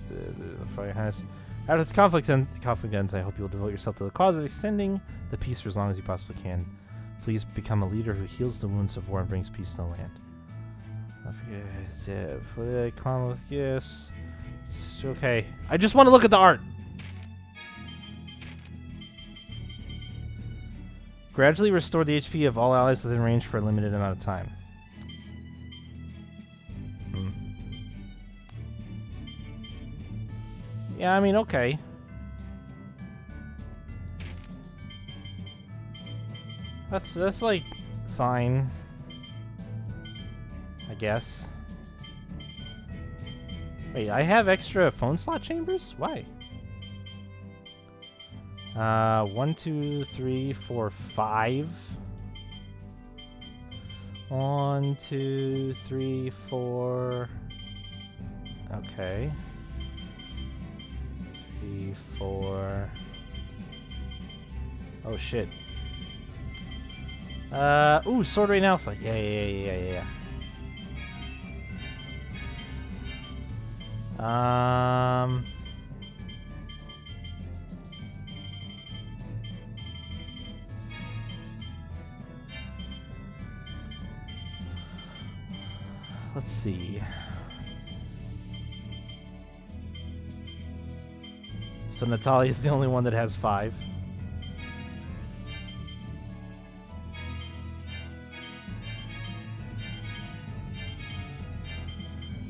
for your highness. After this conflict ends, I hope you will devote yourself to the cause of extending the peace for as long as you possibly can. Please become a leader who heals the wounds of war and brings peace to the land. For the conflict, yes. Okay. I just want to look at the art. Gradually restore the HP of all allies within range for a limited amount of time. Yeah, I mean, okay. That's like fine. I guess. Wait, I have extra phone slot chambers? Why? 1, 2, 3, 4, 5. 1, 2, 3, 4. Okay. 3, 4. Oh shit. Ooh, Sword Rain Alpha. Yeah. Let's see. So Natalia's the only one that has 5.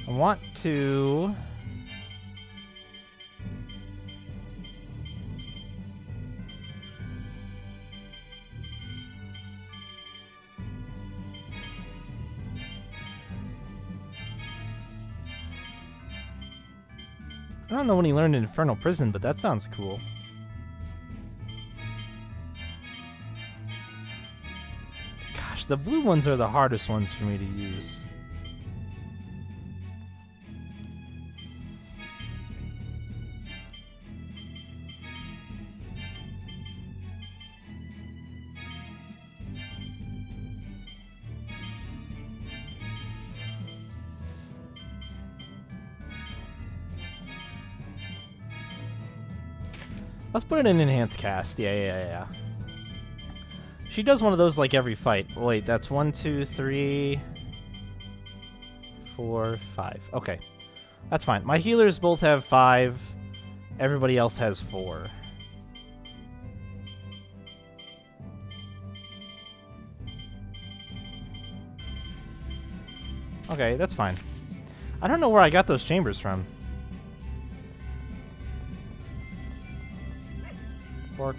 I want to... I don't know when he learned Infernal Prison, but that sounds cool. Gosh, the blue ones are the hardest ones for me to use. Let's put it in enhanced cast. Yeah. She does one of those like every fight. Wait, that's 1, 2, 3, 4, 5. Okay, that's fine. My healers both have 5. Everybody else has 4. Okay, that's fine. I don't know where I got those chambers from. Pork.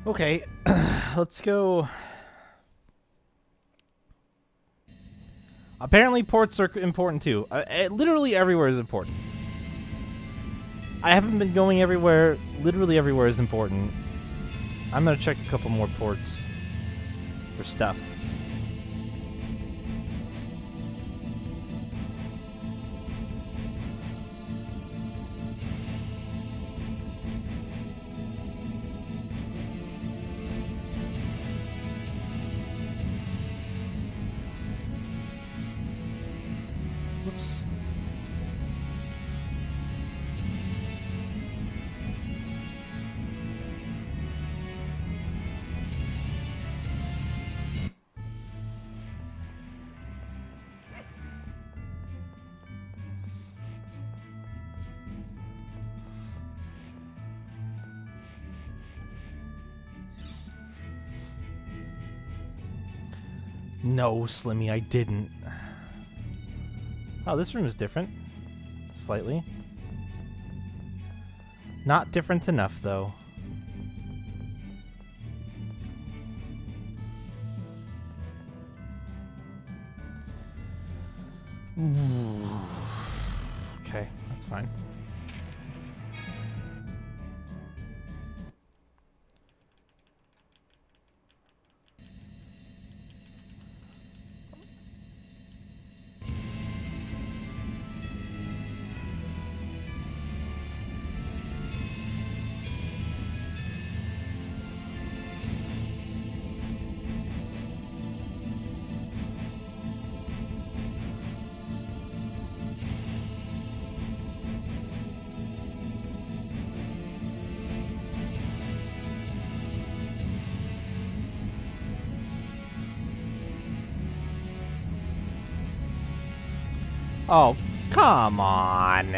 Okay, let's go. Apparently ports are important too. Literally everywhere is important. I haven't been going everywhere. Literally everywhere is important. I'm gonna check a couple more ports for stuff. Whoops. No, Slimmy, I didn't. Oh, this room is different. Slightly. Not different enough, though. Okay, that's fine. Oh, come on.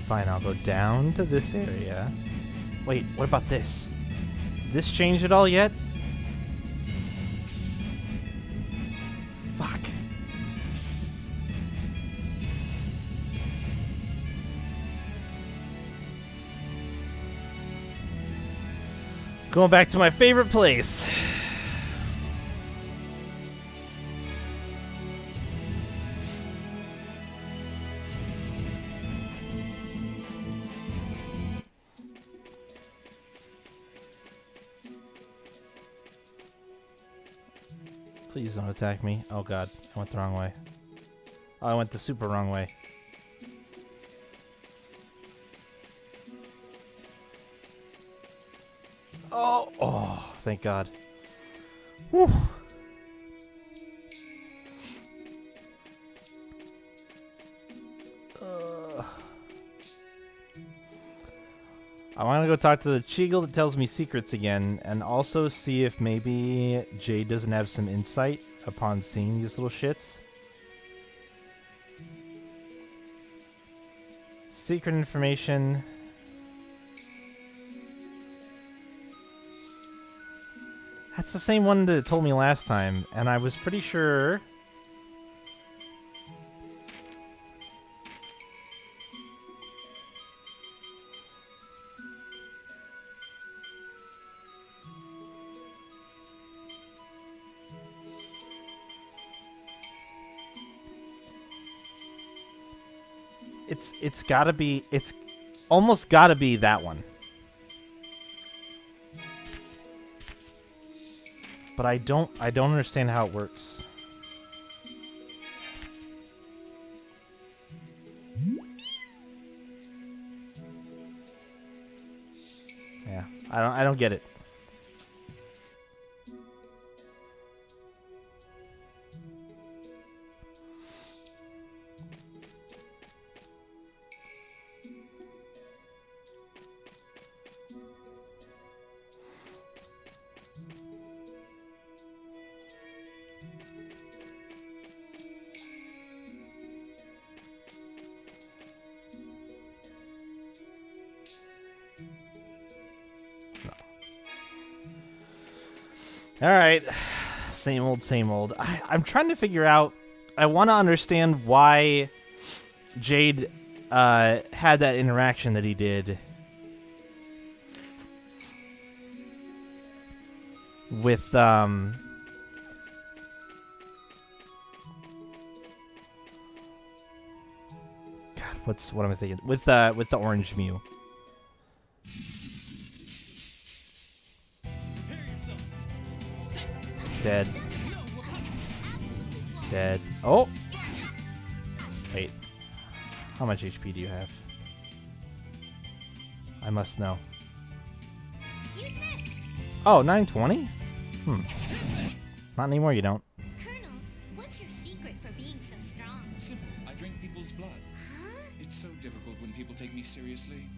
Fine, I'll go down to this area. Wait, what about this? Did this change at all yet? Fuck. Going back to my favorite place. Please don't attack me. Oh god, I went the wrong way. Oh, I went the super wrong way. Oh, thank god. Whew. I want to go talk to the Cheagle that tells me secrets again, and also see if maybe Jade doesn't have some insight upon seeing these little shits. Secret information. That's the same one that it told me last time, and I was pretty sure... It's gotta be, it's almost gotta be that one. But I don't understand how it works. Yeah, I don't get it. Alright, same old, same old. I'm trying to figure out, I want to understand why Jade had that interaction that he did with, God, what am I thinking? With the Orange Mew. Dead. Dead. Oh! Wait. How much HP do you have? I must know. Oh, 920? Not anymore, you don't. Colonel, what's your secret for being so strong? Simple. I drink people's blood. Huh? It's so difficult when people take me seriously.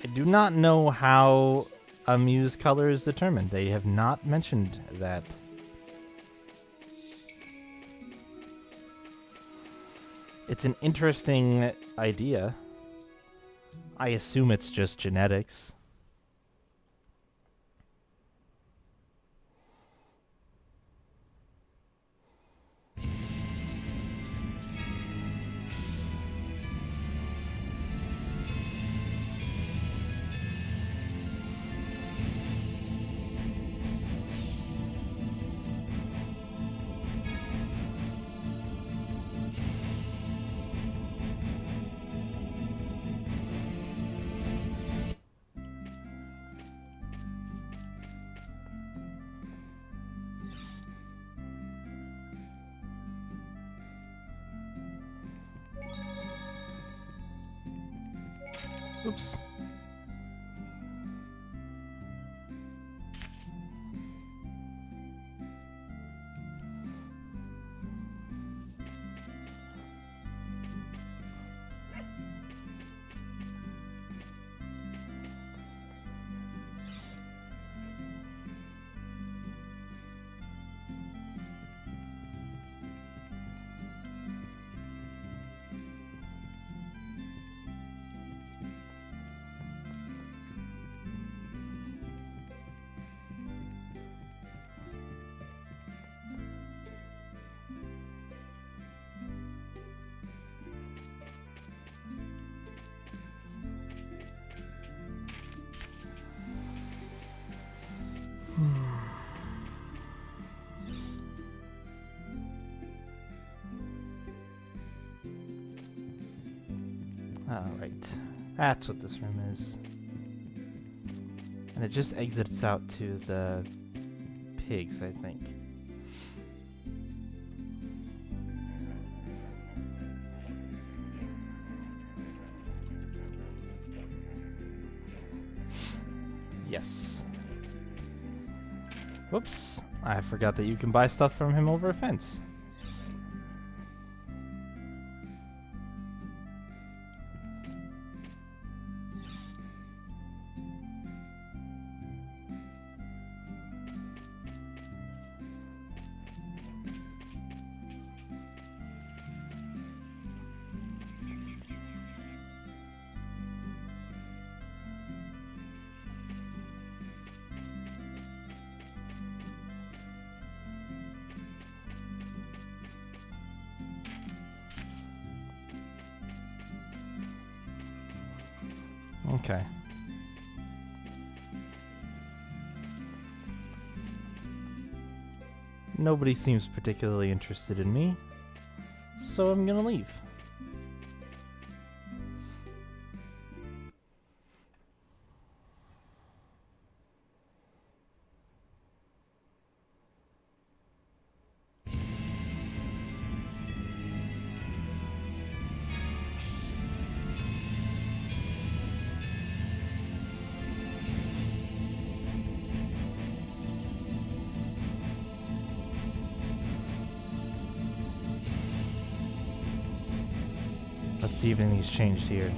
I do not know how a Mew's color is determined. They have not mentioned that. It's an interesting idea. I assume it's just genetics. Oops. Alright. That's what this room is. And it just exits out to the pigs, I think. Yes. Whoops. I forgot that you can buy stuff from him over a fence. Okay. Nobody seems particularly interested in me, so I'm gonna leave. Let's see if anything's changed here.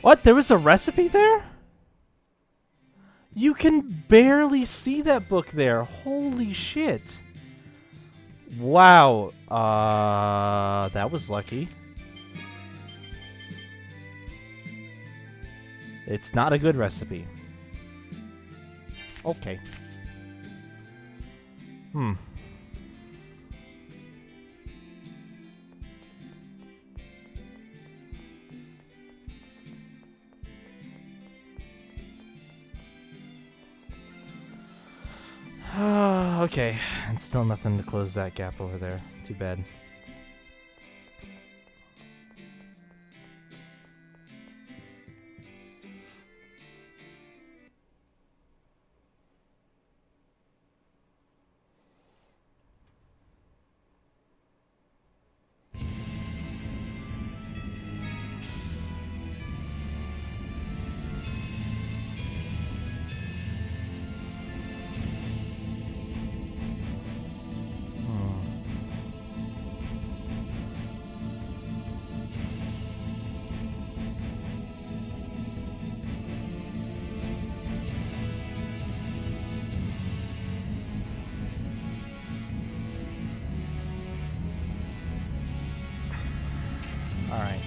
What? There was a recipe there? You can barely see that book there. Holy shit. Wow. That was lucky. It's not a good recipe. Okay. Okay, and still nothing to close that gap over there. Too bad. Alright.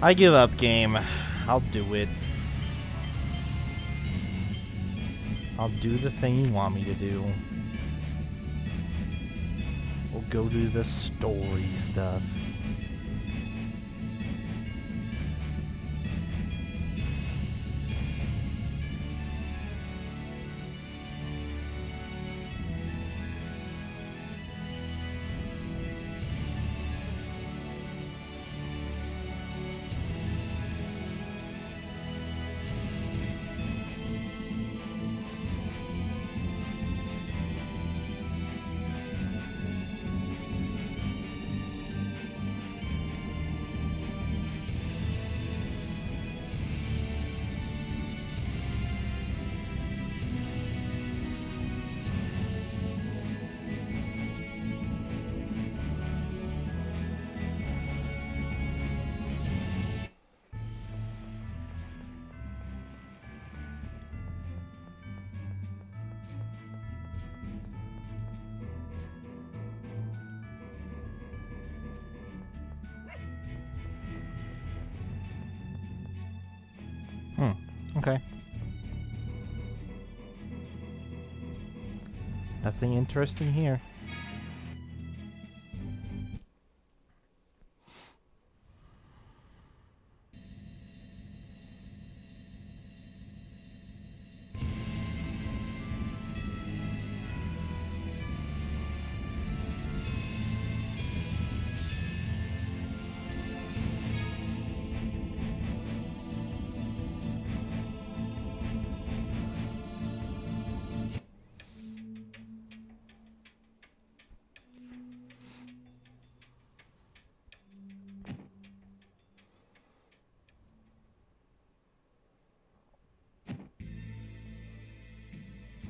I give up, game. I'll do it. I'll do the thing you want me to do. We'll go do the story stuff. Okay. Nothing interesting here.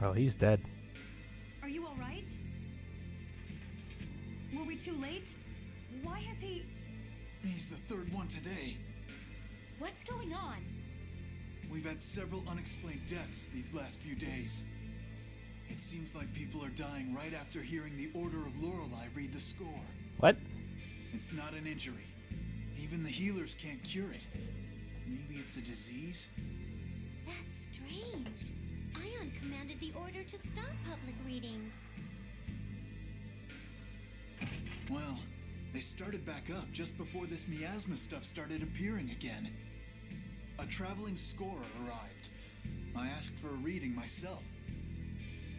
Oh, he's dead. Are you all right? Were we too late? Why has he... He's the third one today. What's going on? We've had several unexplained deaths these last few days. It seems like people are dying right after hearing the Order of Lorelei read the score. What? It's not an injury. Even the healers can't cure it. Maybe it's a disease? That's strange. Ion commanded the order to stop public readings. Well, they started back up just before this miasma stuff started appearing again. A traveling scorer arrived. I asked for a reading myself.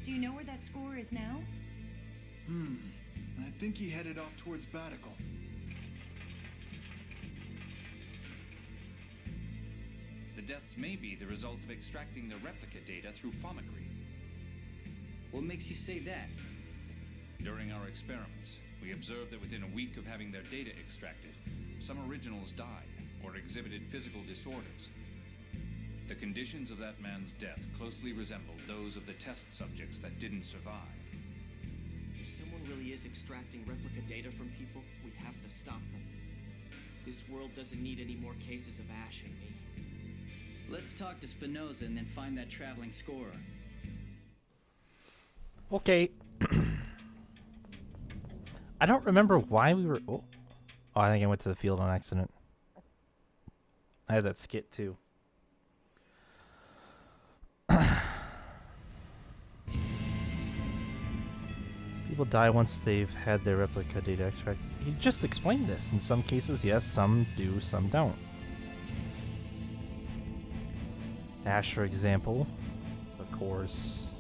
Do you know where that scorer is now? I think he headed off towards Batical. The deaths may be the result of extracting the replica data through Fomicry. What makes you say that? During our experiments, we observed that within a week of having their data extracted, some originals died or exhibited physical disorders. The conditions of that man's death closely resembled those of the test subjects that didn't survive. If someone really is extracting replica data from people, we have to stop them. This world doesn't need any more cases of Ash and me. Let's talk to Spinoza and then find that traveling scorer. Okay. I don't remember why we were... Oh, I think I went to the field on accident. I had that skit too. People die once they've had their replica data extracted. He just explained this. In some cases, yes, some do, some don't. Ash, for example, of course.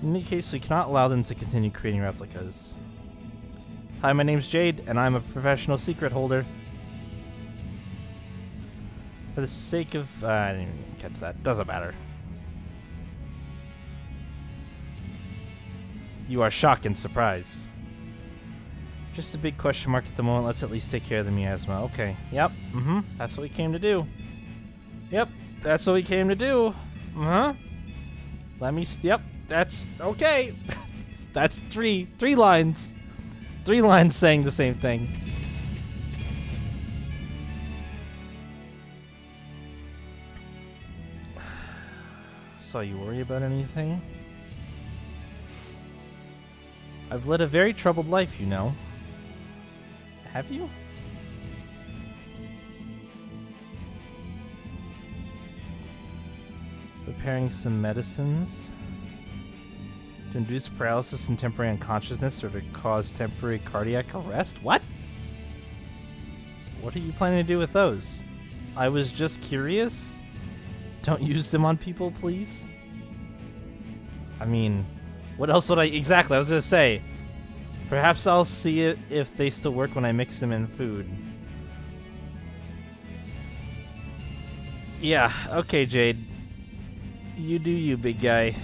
In any case, we cannot allow them to continue creating replicas. Hi, my name's Jade, and I'm a professional secret holder. For the sake of... I didn't even catch that. Doesn't matter. You are shocked and surprised. Just a big question mark at the moment. Let's at least take care of the miasma. Okay. Yep. That's what we came to do. Yep. That's what we came to do. Let me... Yep. That's... Okay. That's three lines. 3 lines saying the same thing. Saw you worry about anything? I've led a very troubled life, you know. Have you? Preparing some medicines to induce paralysis and temporary unconsciousness or to cause temporary cardiac arrest? What? What are you planning to do with those? I was just curious. Don't use them on people, please. I mean, what else would I... Exactly, I was going to say. Perhaps I'll see it if they still work when I mix them in food. Yeah, okay, Jade. You do you, big guy.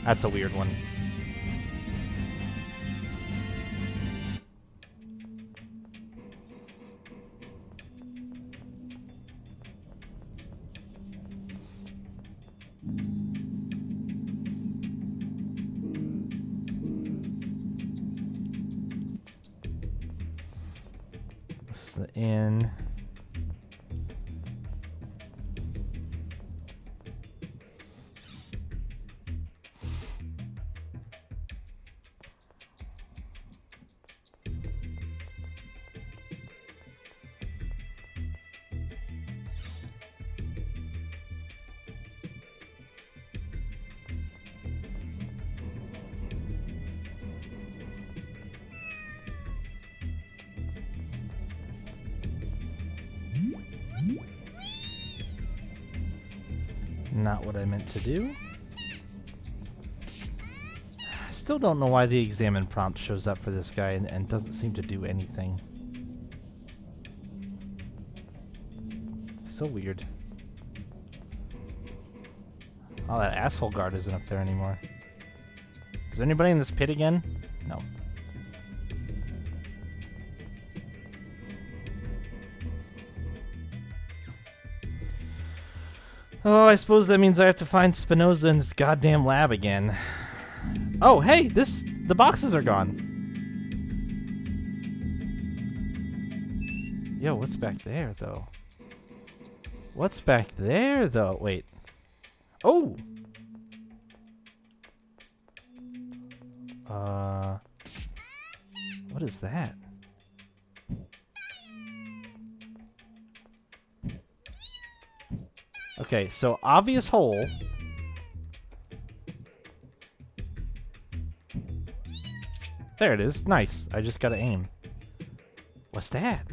That's a weird one. This is the inn. not what I meant to do. Still don't know why the examine prompt shows up for this guy and doesn't seem to do anything. So weird. Oh, that asshole guard isn't up there anymore. Is there anybody in this pit again? No. Oh, I suppose that means I have to find Spinoza in this goddamn lab again. Oh, hey, the boxes are gone. Yo, what's back there, though? What's back there, though? Wait. Oh! What is that? Okay, so obvious hole. There it is. Nice. I just gotta aim. What's that?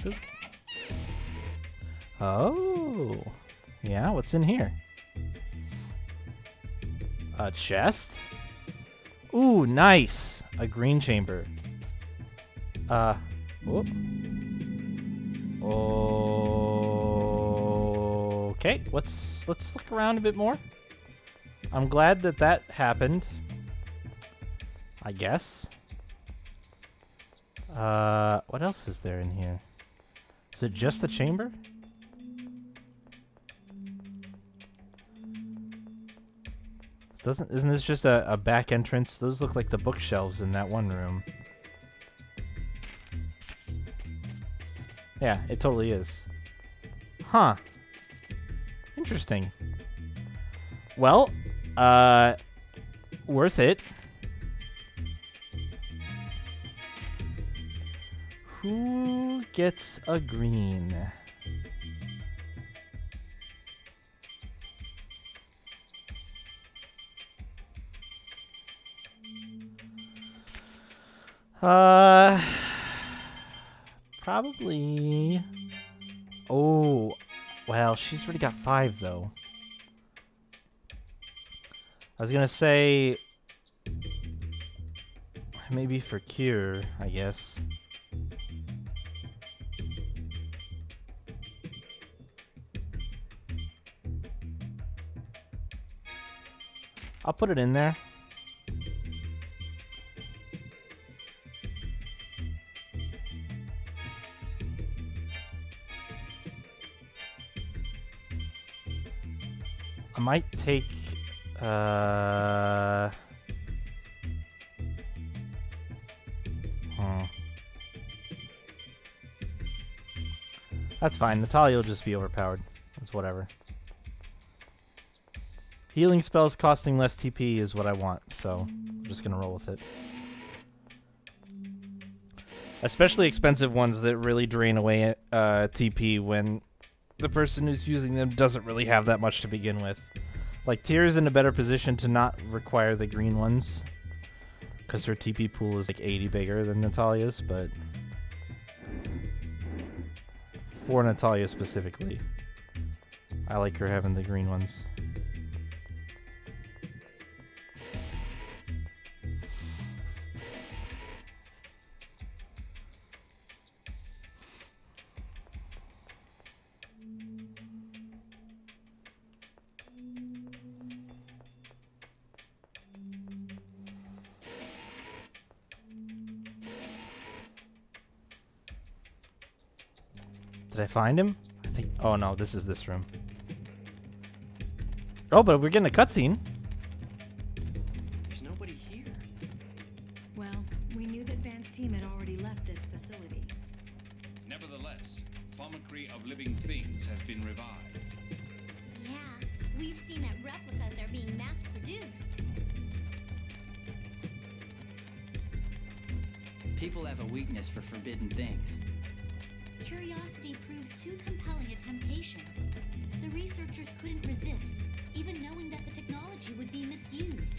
Oop. Oh. Yeah, what's in here? A chest? Ooh, nice. A green chamber. Whoop. Okay, let's look around a bit more. I'm glad that happened. I guess. What else is there in here? Is it just the chamber? Isn't this just a back entrance? Those look like the bookshelves in that one room. Yeah, it totally is. Huh. Interesting. Well, worth it. Who gets a green? Probably. Oh, well, she's already got 5 though. I was gonna say maybe for cure, I guess. I'll put it in there. I might take That's fine. Natalia will just be overpowered. It's whatever. Healing spells costing less TP is what I want, so I'm just gonna roll with it. Especially expensive ones that really drain away TP when the person who's using them doesn't really have that much to begin with. Like, Tyr's in a better position to not require the green ones, because her TP pool is like 80 bigger than Natalia's, but for Natalia specifically, I like her having the green ones. Did I find him? I think. Oh no, this is this room. Oh, but we're getting a cutscene. There's nobody here. Well, we knew that Van's team had already left this facility. Nevertheless, Pharmacy of Living Things has been revived. Yeah, we've seen that replicas are being mass-produced. People have a weakness for forbidden things. Curiosity proves too compelling a temptation. The researchers couldn't resist, even knowing that the technology would be misused.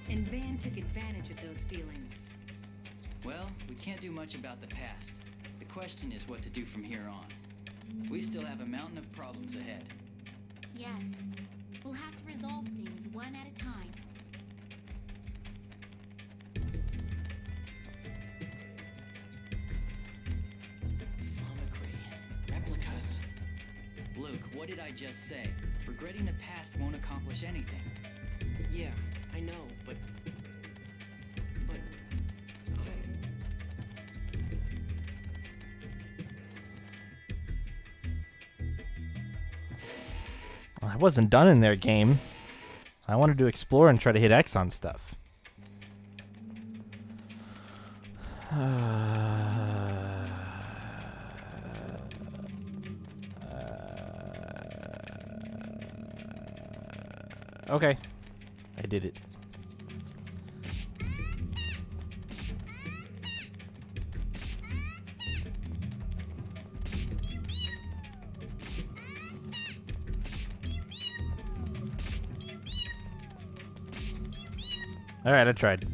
And Van took advantage of those feelings. Well, we can't do much about the past. The question is what to do from here on. We still have a mountain of problems ahead. Yes. We'll have to resolve things one at a time. Fomicry. Replicas. Luke, what did I just say? Regretting the past won't accomplish anything. Yeah, I know, but I wasn't done in their game. I wanted to explore and try to hit X on stuff. Okay. I did it. Alright, I tried.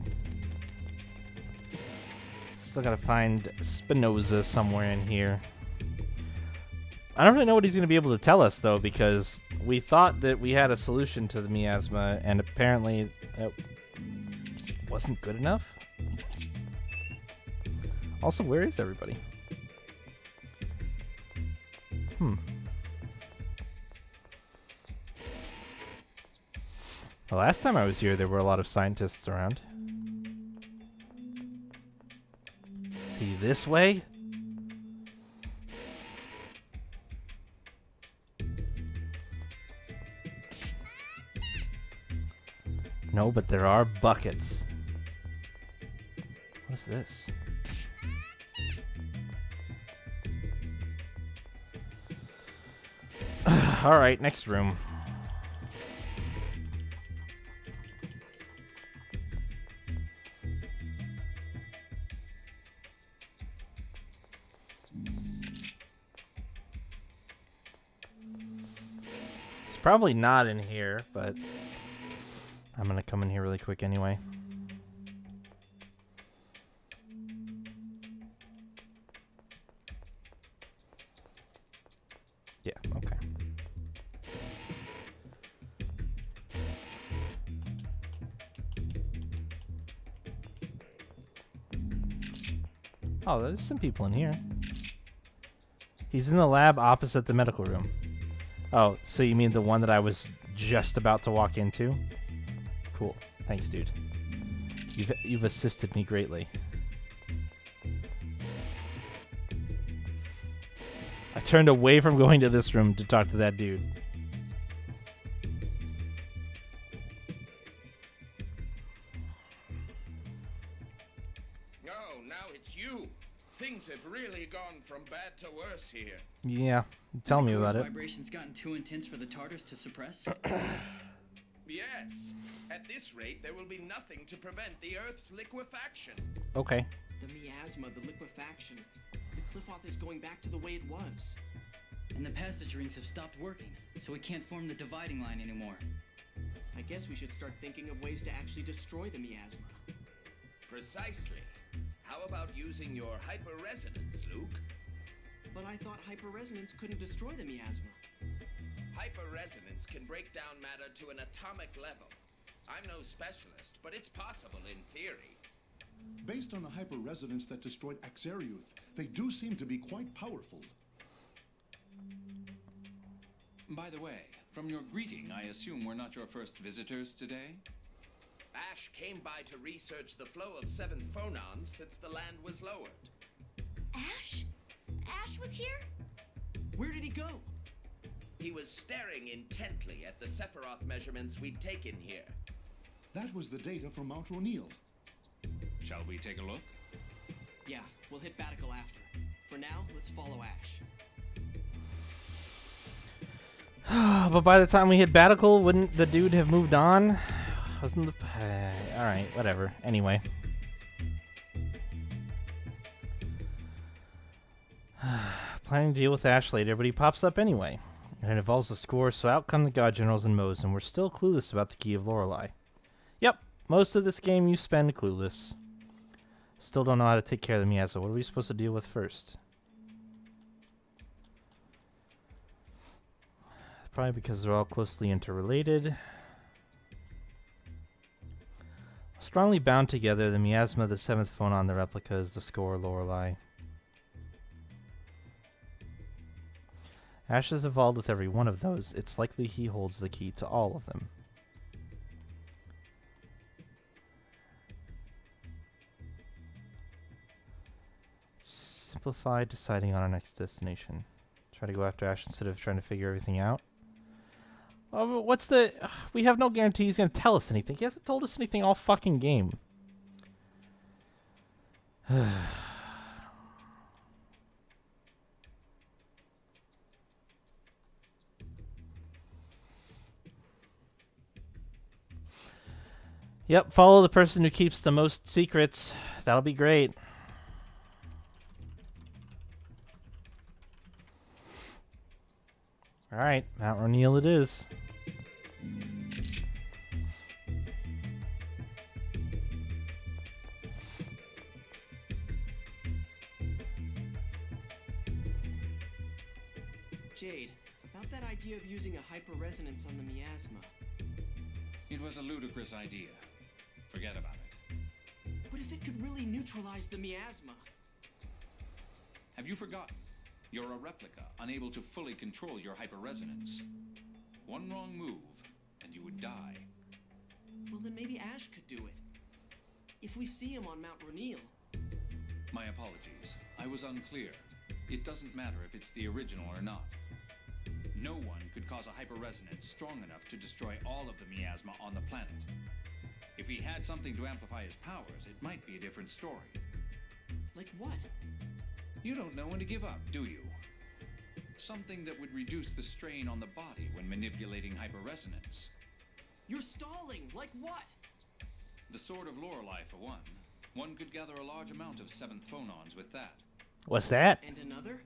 Still gotta find Spinoza somewhere in here. I don't really know what he's gonna be able to tell us, though, because we thought that we had a solution to the miasma, and apparently it wasn't good enough. Also, where is everybody? The last time I was here, there were a lot of scientists around. See, this way? No, but there are buckets. What is this? Alright, next room. It's probably not in here, but I'm gonna come in here really quick anyway. Yeah, okay. Oh, there's some people in here. He's in the lab opposite the medical room. Oh, so you mean the one that I was just about to walk into? Cool. Thanks, dude. You've assisted me greatly. I turned away from going to this room to talk to that dude. Oh, now it's you. Things have really gone from bad to worse here. Yeah, tell me about it. Vibrations gotten too intense for the Tartars to suppress? Yes. At this rate, there will be nothing to prevent the Earth's liquefaction. Okay. The miasma, the liquefaction. The Qliphoth is going back to the way it was. And the passage rings have stopped working, so we can't form the dividing line anymore. I guess we should start thinking of ways to actually destroy the miasma. Precisely. How about using your hyperresonance, Luke? But I thought hyperresonance couldn't destroy the miasma. Hyperresonance can break down matter to an atomic level. I'm no specialist, but it's possible in theory. Based on the hyperresonance that destroyed Axariuth, they do seem to be quite powerful. By the way, from your greeting, I assume we're not your first visitors today? Ash came by to research the flow of 7th phonons since the land was lowered. Ash? Ash was here? Where did he go? He was staring intently at the Sephiroth measurements we'd taken here. That was the data from Mount O'Neill. Shall we take a look? Yeah, we'll hit Batical after. For now, let's follow Ash. But by the time we hit Batical, wouldn't the dude have moved on? Wasn't the... Alright, whatever. Anyway. Planning to deal with Ash later, but he pops up anyway. And it involves the score, so out come the God Generals and Moze, and we're still clueless about the Key of Lorelei. Yep, most of this game you spend clueless. Still don't know how to take care of the miasma. What are we supposed to deal with first? Probably because they're all closely interrelated. Strongly bound together, the miasma, the seventh phonon, the replicas, the score, Lorelei. Ash has evolved with every one of those. It's likely he holds the key to all of them. Simplify deciding on our next destination. Try to go after Ash instead of trying to figure everything out. Oh, what's the... we have no guarantee he's going to tell us anything. He hasn't told us anything all fucking game. Yep, follow the person who keeps the most secrets. That'll be great. Alright, Mount Roneal it is. Jade, about that idea of using a hyperresonance on the miasma. It was a ludicrous idea. Forget about it. But if it could really neutralize the miasma... Have you forgotten? You're a replica, unable to fully control your hyperresonance. One wrong move, and you would die. Well, then maybe Ash could do it. If we see him on Mount Roneal. My apologies. I was unclear. It doesn't matter if it's the original or not. No one could cause a hyperresonance strong enough to destroy all of the miasma on the planet. If he had something to amplify his powers, it might be a different story. Like what? You don't know when to give up, do you? Something that would reduce the strain on the body when manipulating hyperresonance. You're stalling! Like what? The Sword of Lorelei, for one. One could gather a large amount of seventh phonons with that. What's that? And another?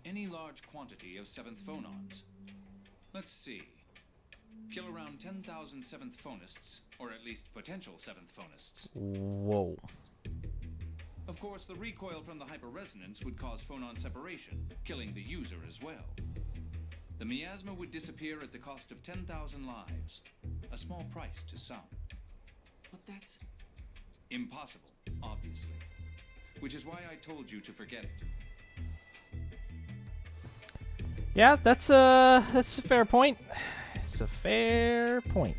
Any large quantity of seventh phonons. Let's see. Kill around 10,000 seventh phonists, or at least potential seventh phonists. Whoa. Of course, the recoil from the hyperresonance would cause phonon separation, killing the user as well. The miasma would disappear at the cost of 10,000 lives. A small price to some. But that's... impossible, obviously. Which is why I told you to forget it. Yeah, that's a fair point. It's a fair point.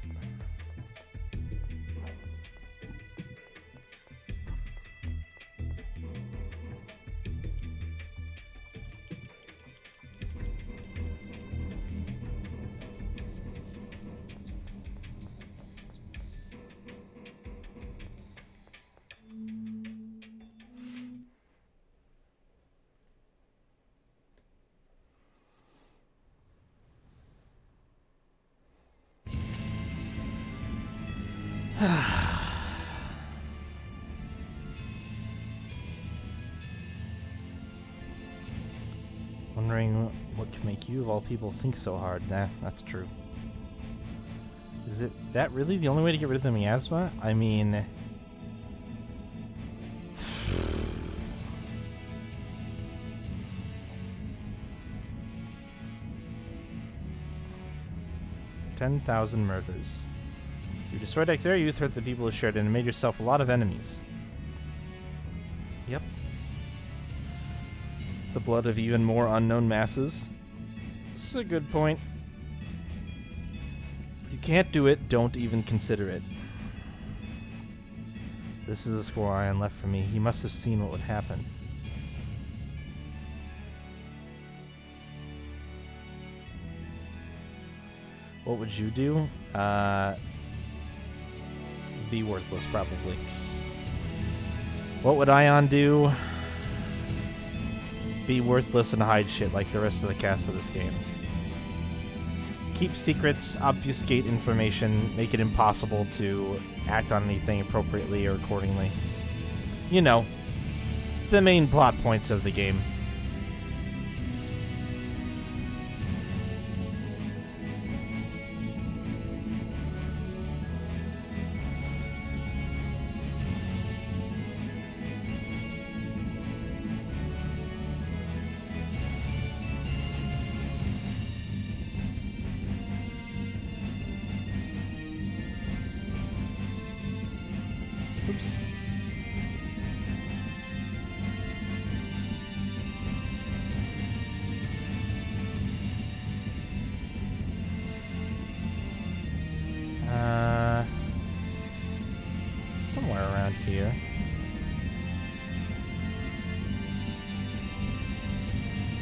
Wondering what could make you, of all people, think so hard. Nah, that's true. Is it that really the only way to get rid of the miasma? I mean... $10,000 murders. You destroyed Exariuth, hurt the people who shared it, and made yourself a lot of enemies. Yep. The blood of even more unknown masses. It's a good point. If you can't do it, don't even consider it. This is a score Ion left for me. He must have seen what would happen. What would you do? Be worthless, probably. What would Ion do? Be worthless and hide shit like the rest of the cast of this game. Keep secrets, obfuscate information, make it impossible to act on anything appropriately or accordingly. You know, the main plot points of the game.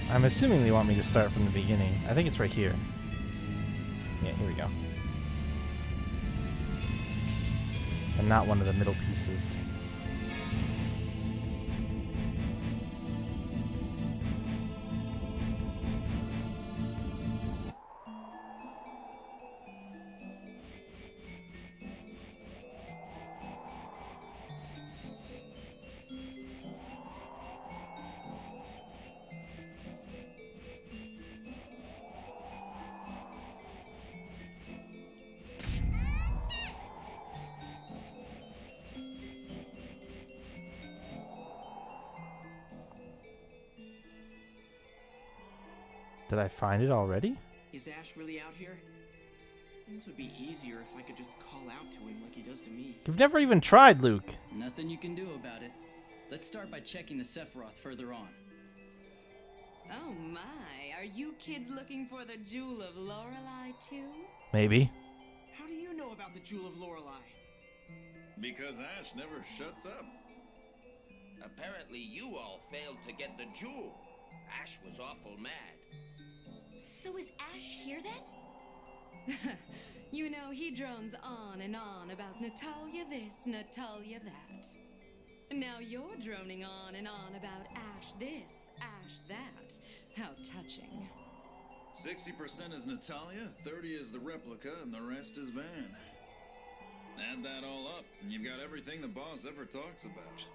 I'm assuming they want me to start from the beginning. I think it's right here. Yeah, here we go. And not one of the middle pieces. Did I find it already? Is Ash really out here? Things would be easier if I could just call out to him like he does to me. You've never even tried, Luke. Nothing you can do about it. Let's start by checking the Sephiroth further on. Oh my, are you kids looking for the Jewel of Lorelei too? Maybe. How do you know about the Jewel of Lorelei? Because Ash never shuts up. Apparently you all failed to get the jewel. Ash was awful mad. So is Ash here then? You know, he drones on and on about Natalia this, Natalia that. Now you're droning on and on about Ash this, Ash that. How touching. 60% is Natalia, 30 is the replica, and the rest is Van. Add that all up, and you've got everything the boss ever talks about.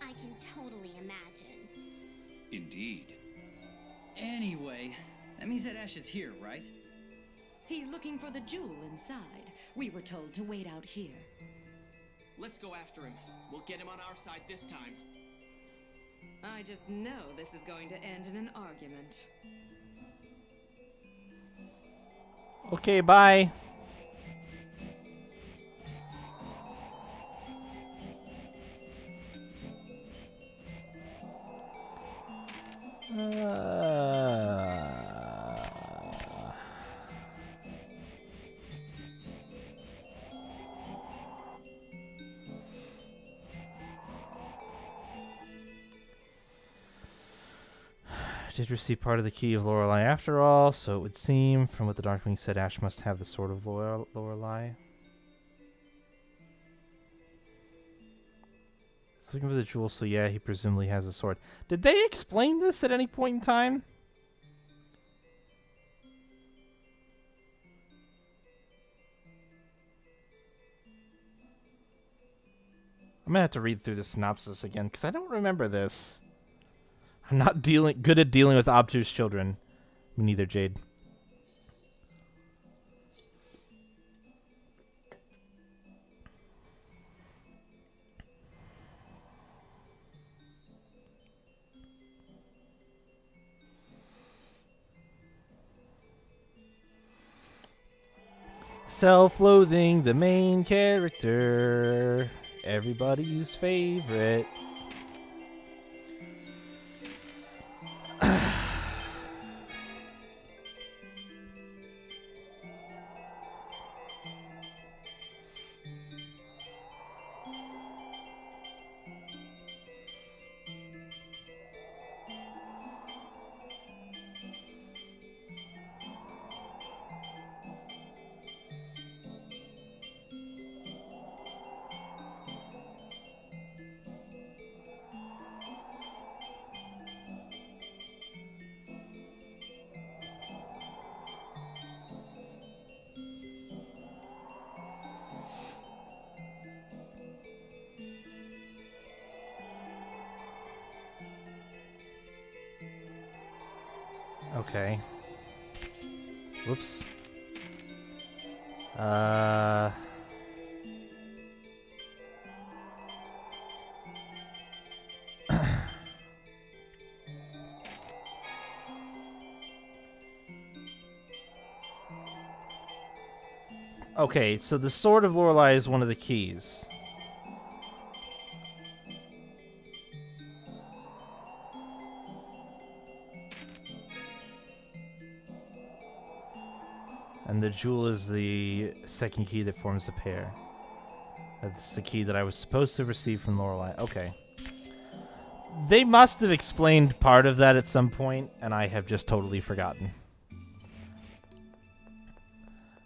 I can totally imagine. Indeed. Anyway, that means that Ash is here, right? He's looking for the jewel inside. We were told to wait out here. Let's go after him. We'll get him on our side this time. I just know this is going to end in an argument. Okay, bye. Did receive part of the key of Lorelei after all, so it would seem, from what the Darkwing said, Ash must have the sword of Lorelei. He's looking for the jewel, so yeah, he presumably has a sword. Did they explain this at any point in time? I'm gonna have to read through the synopsis again, because I don't remember this. I'm not good at dealing with obtuse children. Me neither, Jade. Self-loathing, the main character. Everybody's favorite. Okay. Whoops. Okay, so the Sword of Lorelei is one of the keys. And the jewel is the second key that forms the pair. That's the key that I was supposed to receive from Lorelei. Okay. They must have explained part of that at some point, and I have just totally forgotten.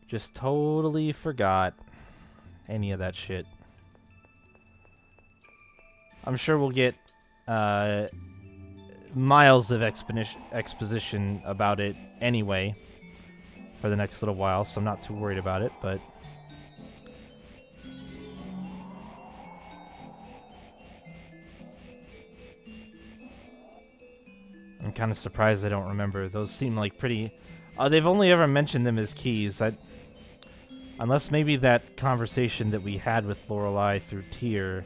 Just totally forgot any of that shit. I'm sure we'll get miles of exposition about it anyway for the next little while, so I'm not too worried about it, but... I'm kind of surprised I don't remember. Those seem like pretty... they've only ever mentioned them as keys. Unless maybe that conversation that we had with Lorelei through Tyr,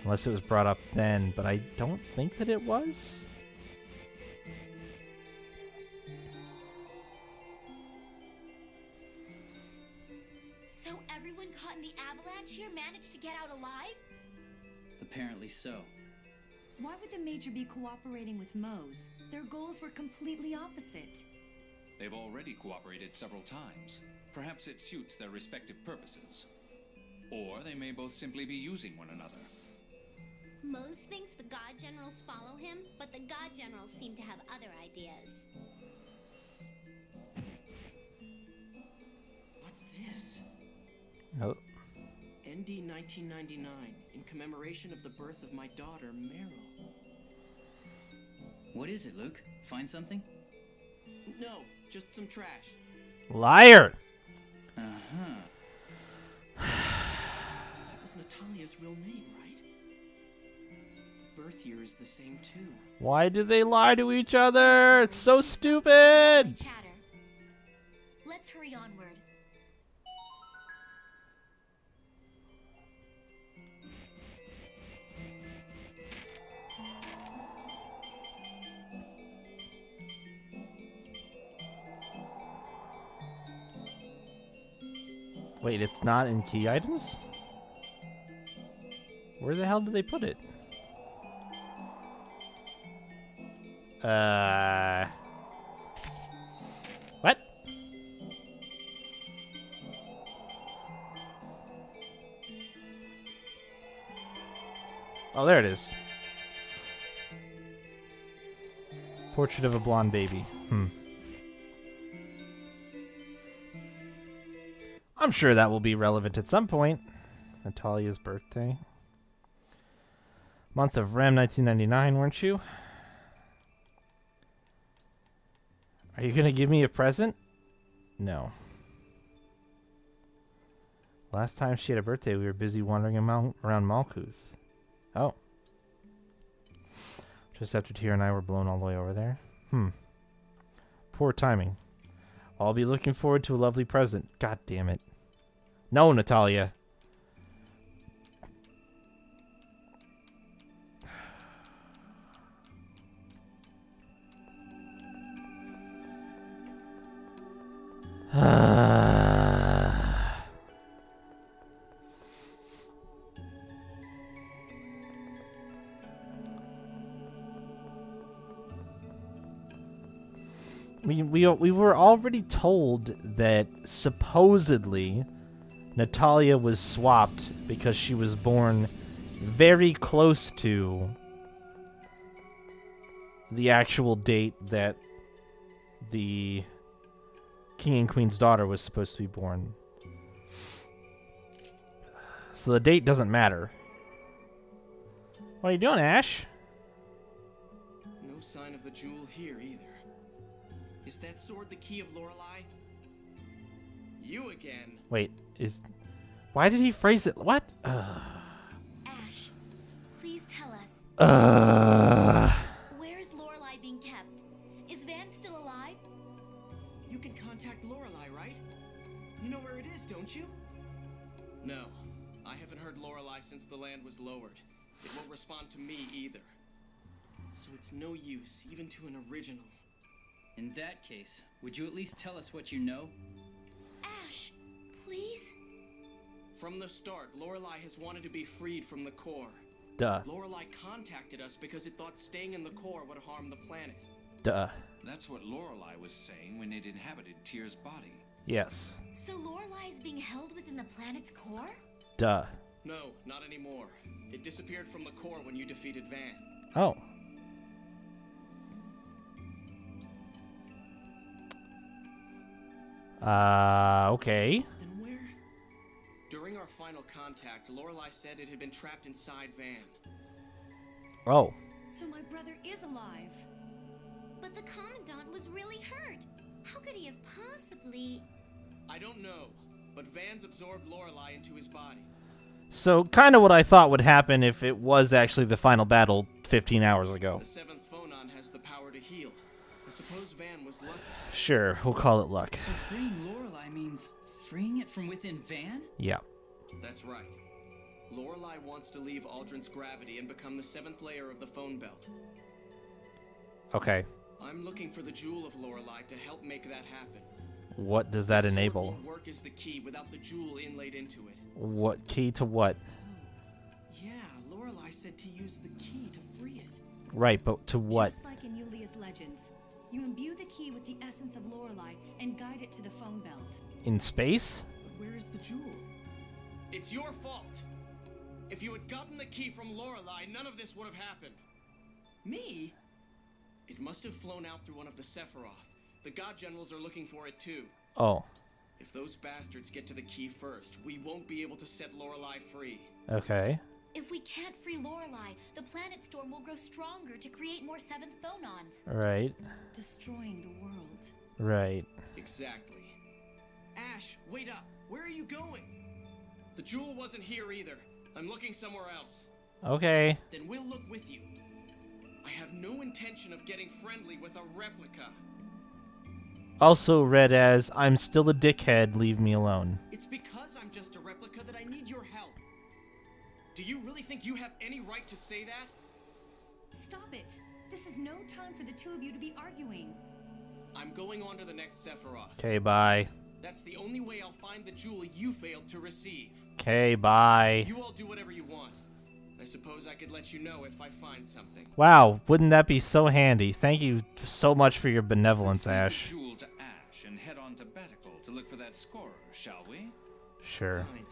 unless it was brought up then, but I don't think that it was. So everyone caught in the avalanche here managed to get out alive? Apparently so. Why would the Major be cooperating with Mose? Their goals were completely opposite. They've already cooperated several times. Perhaps it suits their respective purposes. Or they may both simply be using one another. Mose thinks the God Generals follow him, but the God Generals seem to have other ideas. What's this? Oh. ND 1999, in commemoration of the birth of my daughter, Meryl. What is it, Luke? Find something? No, just some trash. Liar! Uh-huh. That was Natalia's real name, right? The birth year is the same, too. Why do they lie to each other? It's so stupid! Chatter. Let's hurry onward. Wait, it's not in key items? Where the hell did they put it? What? Oh, there it is. Portrait of a blonde baby. I'm sure that will be relevant at some point. Natalia's birthday. Month of Rem 1999, weren't you? Are you going to give me a present? No. Last time she had a birthday, we were busy wandering around Malkuth. Oh. Just after Tyr and I were blown all the way over there. Poor timing. I'll be looking forward to a lovely present. God damn it. No, Natalia. We were already told that supposedly Natalia was swapped because she was born very close to the actual date that the King and Queen's daughter was supposed to be born. So the date doesn't matter. What are you doing, Ash? No sign of the jewel here either. Is that sword the key of Lorelei? You again. Wait, why did he phrase it? What? Ash, please tell us. Where is Lorelei being kept? Is Van still alive? You can contact Lorelei, right? You know where it is, don't you? No, I haven't heard Lorelei since the land was lowered. It won't respond to me either. So it's no use, even to an original. In that case, would you at least tell us what you know? Ash, please? From the start, Lorelei has wanted to be freed from the core. Duh. Lorelei contacted us because it thought staying in the core would harm the planet. Duh. That's what Lorelei was saying when it inhabited Tyr's body. Yes. So Lorelei is being held within the planet's core? Duh. No, not anymore. It disappeared from the core when you defeated Van. Oh. Okay. Then where? During our final contact, Lorelei said it had been trapped inside Van. Oh. So my brother is alive. But the Commandant was really hurt. How could he have possibly... I don't know, but Van's absorbed Lorelei into his body. So, kind of what I thought would happen if it was actually the final battle 15 hours ago. The seventh phonon has the power to heal. I suppose Van was lucky. Sure, we'll call it luck. So freeing Lorelei means freeing it from within Van? Yeah. That's right. Lorelei wants to leave Aldrin's gravity and become the seventh layer of the phone belt. Okay. I'm looking for the jewel of Lorelei to help make that happen. What does that enable? Sword won't work as the key without the jewel inlaid into it. What key to what? Yeah, Lorelei said to use the key to free it. Right, but to what? Just like in Julia's Legends, you imbue the key with the essence of Lorelei and guide it to the phone belt. In space? But where is the jewel? It's your fault. If you had gotten the key from Lorelei, none of this would have happened. Me? It must have flown out through one of the Sephiroth. The God Generals are looking for it too. Oh. If those bastards get to the key first, we won't be able to set Lorelei free. Okay. If we can't free Lorelei, the planet storm will grow stronger to create more seventh phonons. Right. Destroying the world. Right. Exactly. Ash, wait up. Where are you going? The jewel wasn't here either. I'm looking somewhere else. Okay. Then we'll look with you. I have no intention of getting friendly with a replica. Also read as, I'm still a dickhead, leave me alone. It's because I'm just a replica that I need your help. Do you really think you have any right to say that? Stop it. This is no time for the two of you to be arguing. I'm going on to the next Sephiroth. Okay, bye. That's the only way I'll find the jewel you failed to receive. Okay, bye. You all do whatever you want. I suppose I could let you know if I find something. Wow, wouldn't that be so handy? Thank you so much for your benevolence, Ash. The jewel to Ash and head on to Betical to look for that scorer, shall we? Sure. Fine.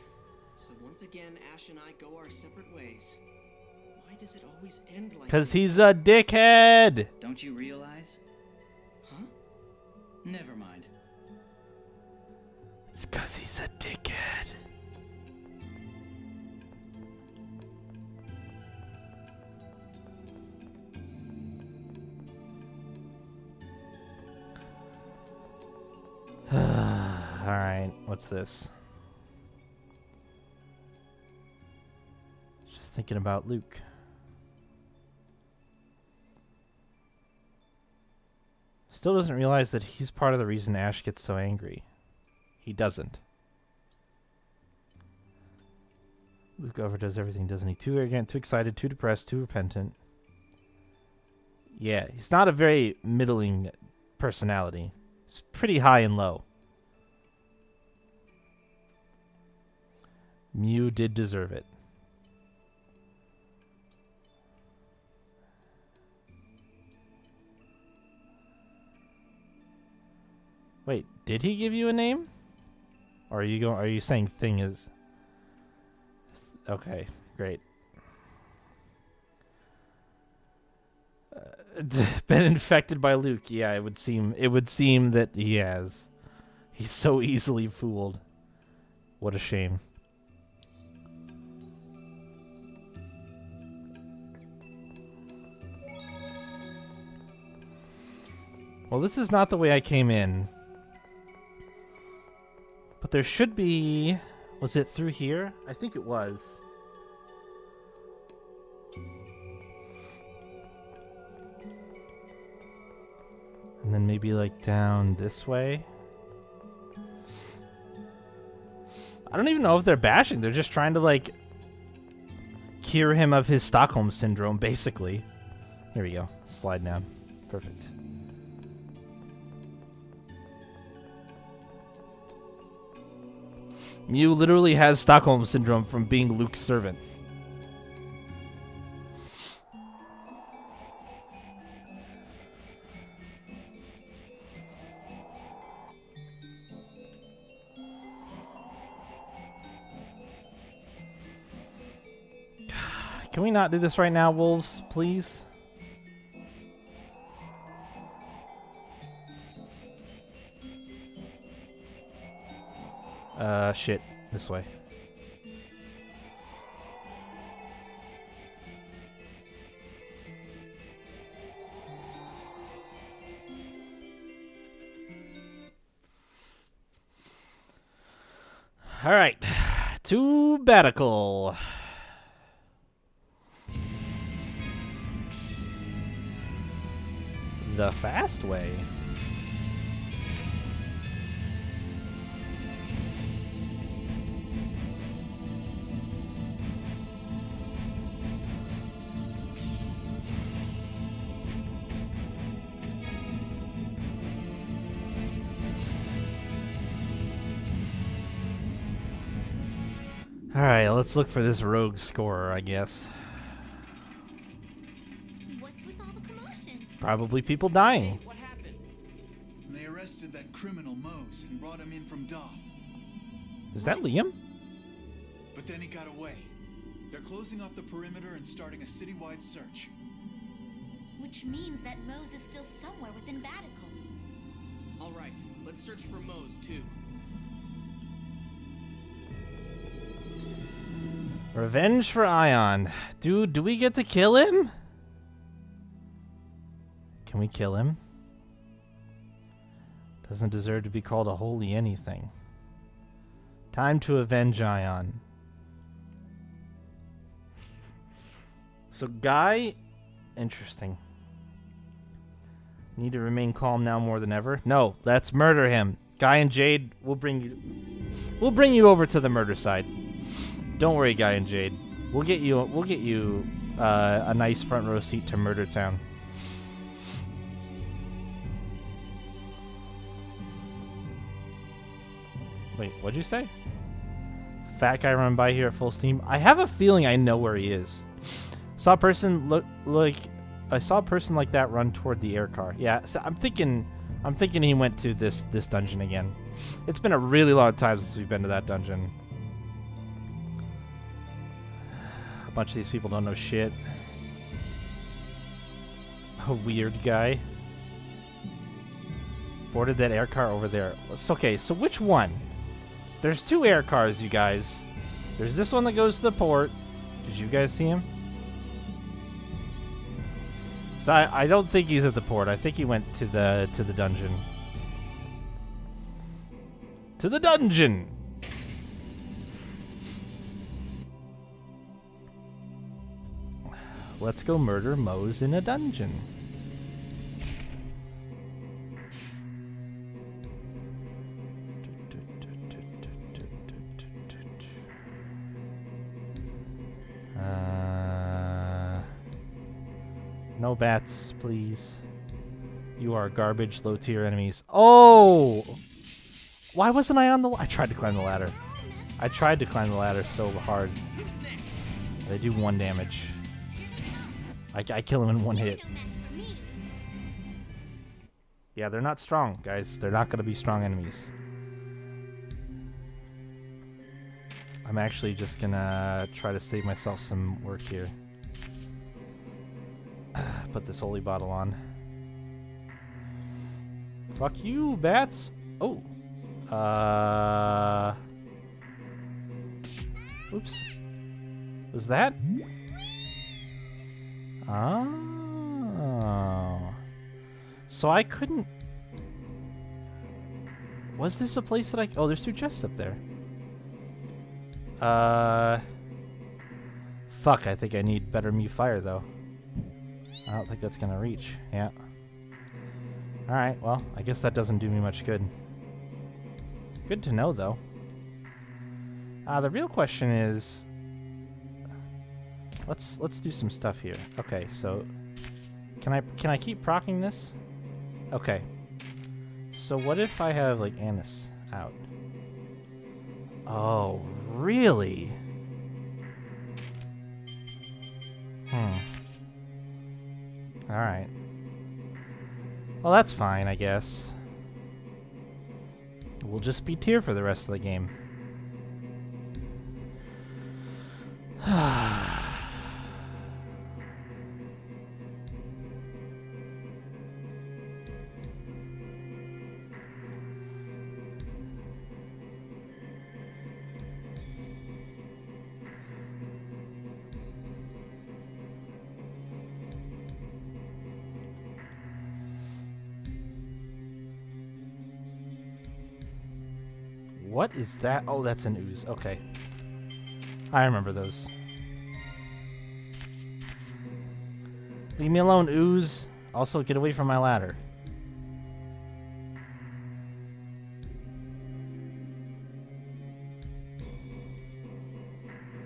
So once again, Ash and I go our separate ways. Why does it always end like Because this? he's a dickhead! Don't you realize? Huh? Never mind. It's because he's a dickhead. Alright, what's this? Just thinking about Luke. Still doesn't realize that he's part of the reason Ash gets so angry. He doesn't. Luke overdoes everything, doesn't he? Too arrogant, too excited, too depressed, too repentant. Yeah, he's not a very middling personality. He's pretty high and low. Mew did deserve it. Wait, did he give you a name? Or are you saying thing is okay, great. Been infected by Luke. Yeah, it would seem that he has. He's so easily fooled. What a shame. Well, this is not the way I came in. But there should be... Was it through here? I think it was. And then maybe like down this way. I don't even know if they're bashing. They're just trying to like cure him of his Stockholm syndrome, basically. Here we go. Slide down. Perfect. Mew literally has Stockholm syndrome from being Luke's servant. Can we not do this right now, wolves, please? Shit. This way. All right. To Batical. The fast way. Alright, let's look for this rogue scorer, I guess. What's with all the commotion? Probably people dying. What happened? They arrested that criminal Mose and brought him in from Doth. Is that Liam? But then he got away. They're closing off the perimeter and starting a citywide search. Which means that Mose is still somewhere within Batical. All right, let's search for Mose too. Revenge for Ion. Dude, do we get to kill him? Can we kill him? Doesn't deserve to be called a holy anything. Time to avenge Ion. So Guy... Interesting. Need to remain calm now more than ever? No, let's murder him. Guy and Jade, we'll bring you over to the murder side. Don't worry, Guy and Jade. We'll get you a nice front row seat to Murder Town. Wait, what'd you say? Fat guy running by here at full steam. I have a feeling I know where he is. Saw a person I saw a person like that run toward the air car. Yeah, so I'm thinking he went to this dungeon again. It's been a really long time since we've been to that dungeon. A bunch of these people don't know shit. A weird guy. Boarded that air car over there. Okay, so which one? There's two air cars, you guys. There's this one that goes to the port. Did you guys see him? So I don't think he's at the port. I think he went to the dungeon. To the dungeon! Let's go murder Mose in a dungeon. No bats, please. You are garbage, low-tier enemies. Oh! Why wasn't I on the... I tried to climb the ladder. I tried to climb the ladder so hard. They do 1 damage. I kill him in 1 hit. Yeah, they're not strong, guys. They're not going to be strong enemies. I'm actually just going to try to save myself some work here. Put this holy bottle on. Fuck you, bats! Oh! Oops. Was that? Oh. So I couldn't... Was this a place that I... Oh, there's 2 chests up there. Fuck, I think I need better mute fire, though. I don't think that's gonna reach. Yeah. Alright, well, I guess that doesn't do me much good. Good to know, though. The real question is... Let's do some stuff here. Okay, so... Can I keep proccing this? Okay. So what if I have, like, Anise out? Oh, really? Alright. Well, that's fine, I guess. We'll just be Tyr for the rest of the game. What is that? Oh, that's an ooze. Okay. I remember those. Leave me alone, ooze. Also, get away from my ladder.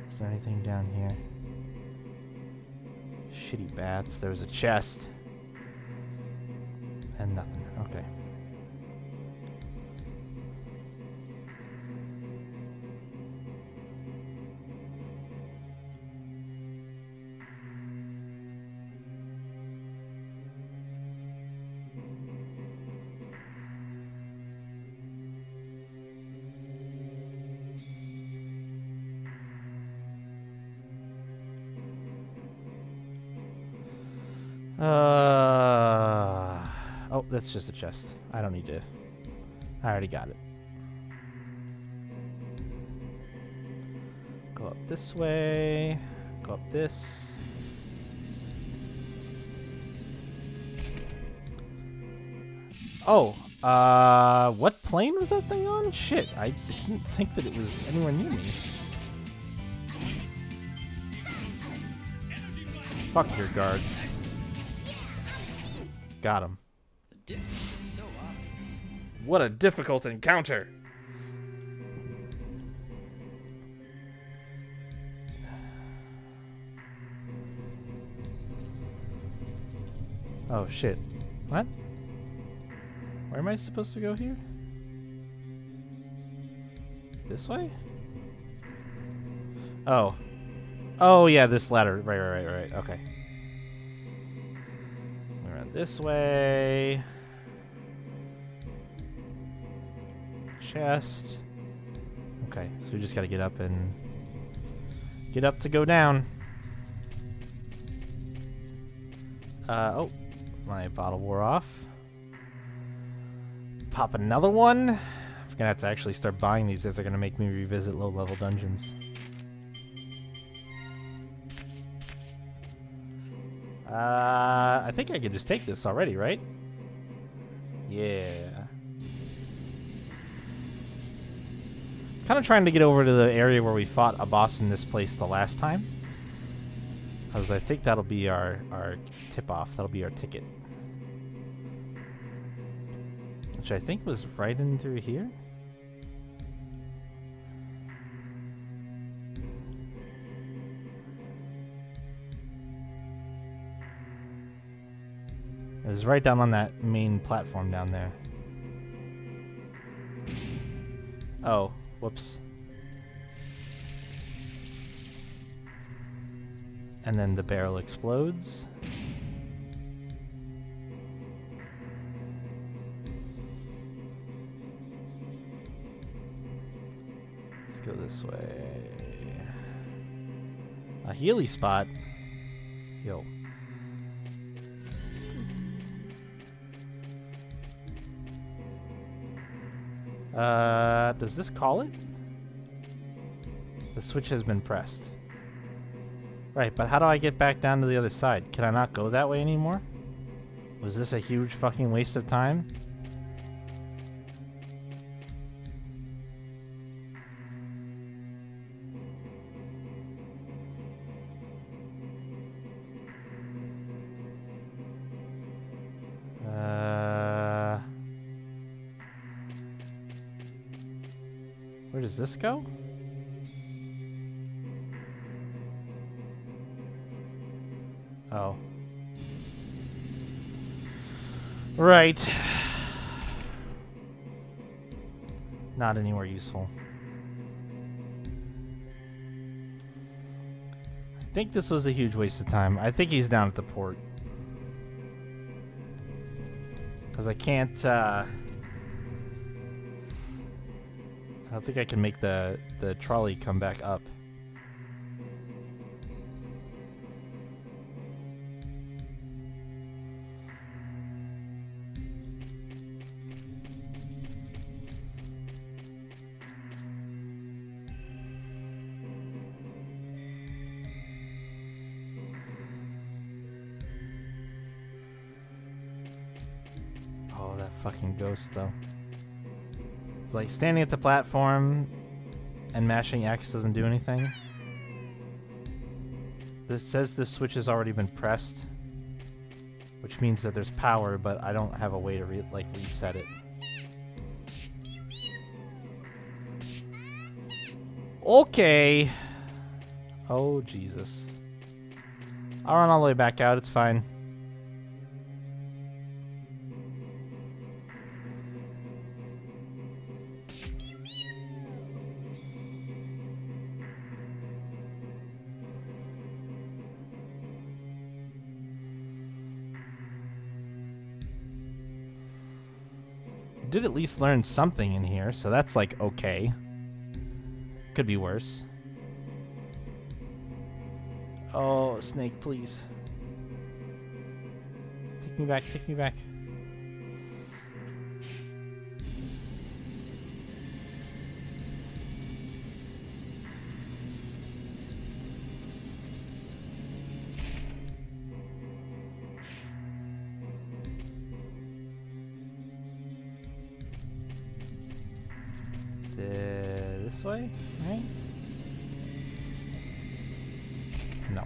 Is there anything down here? Shitty bats. There's a chest. And nothing. Okay. Oh, that's just a chest. I don't need to. I already got it. Go up this way. Go up this. Oh, what plane was that thing on? Shit, I didn't think that it was anywhere near me. Fuck your guard. Got him. The difference is so obvious. What a difficult encounter. Oh shit. What? Where am I supposed to go here? This way? Oh. Oh yeah, this ladder. Right. Okay. Around this way. Chest. Okay, so we just gotta get up and get up to go down. Oh, my bottle wore off. Pop another one. I'm gonna have to actually start buying these if they're gonna make me revisit low-level dungeons. I think I could just take this already, right? Yeah. Kind of trying to get over to the area where we fought a boss in this place the last time. Because I think that'll be our tip-off. That'll be our ticket. Which I think was right in through here. It was right down on that main platform down there. Oh, whoops. And then the barrel explodes. Let's go this way. A Healy spot. Yo. Does this call it? The switch has been pressed. Right, but how do I get back down to the other side? Can I not go that way anymore? Was this a huge fucking waste of time? Where does this go? Oh. Right. Not anywhere useful. I think this was a huge waste of time. I think he's down at the port. Because I can't, I don't think I can make the trolley come back up. Oh, that fucking ghost, though. It's like standing at the platform and mashing X doesn't do anything. This says this switch has already been pressed, which means that there's power, but I don't have a way to reset it. Okay. Oh, Jesus. I'll run all the way back out. It's fine. Did at least learn something in here, so that's like okay. Could be worse. Oh, Snake, please. Take me back, take me back. This way, right? No.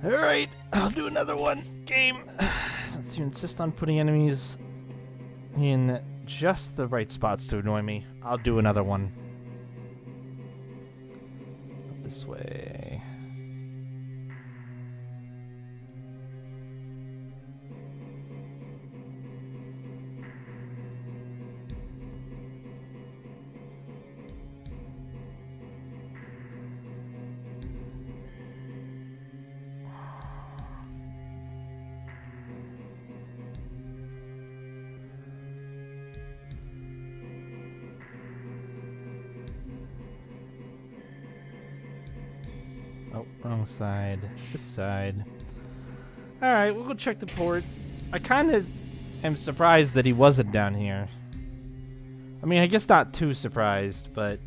Alright, I'll do another one. Game. Since you insist on putting enemies in just the right spots to annoy me, I'll do another one. Up this way. Oh, wrong side. This side. Alright, we'll go check the port. I kind of am surprised that he wasn't down here. I mean, I guess not too surprised, but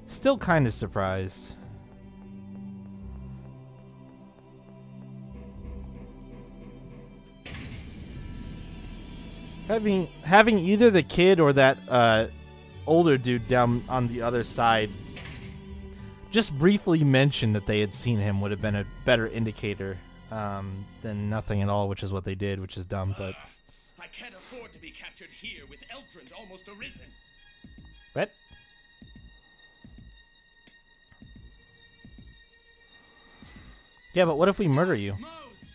still kind of surprised. Having either the kid or that older dude down on the other side just briefly mention that they had seen him would have been a better indicator than nothing at all, which is what they did, which is dumb, but... I can't afford to be captured here with Eldrand almost arisen. What? Yeah, but what if we murder you?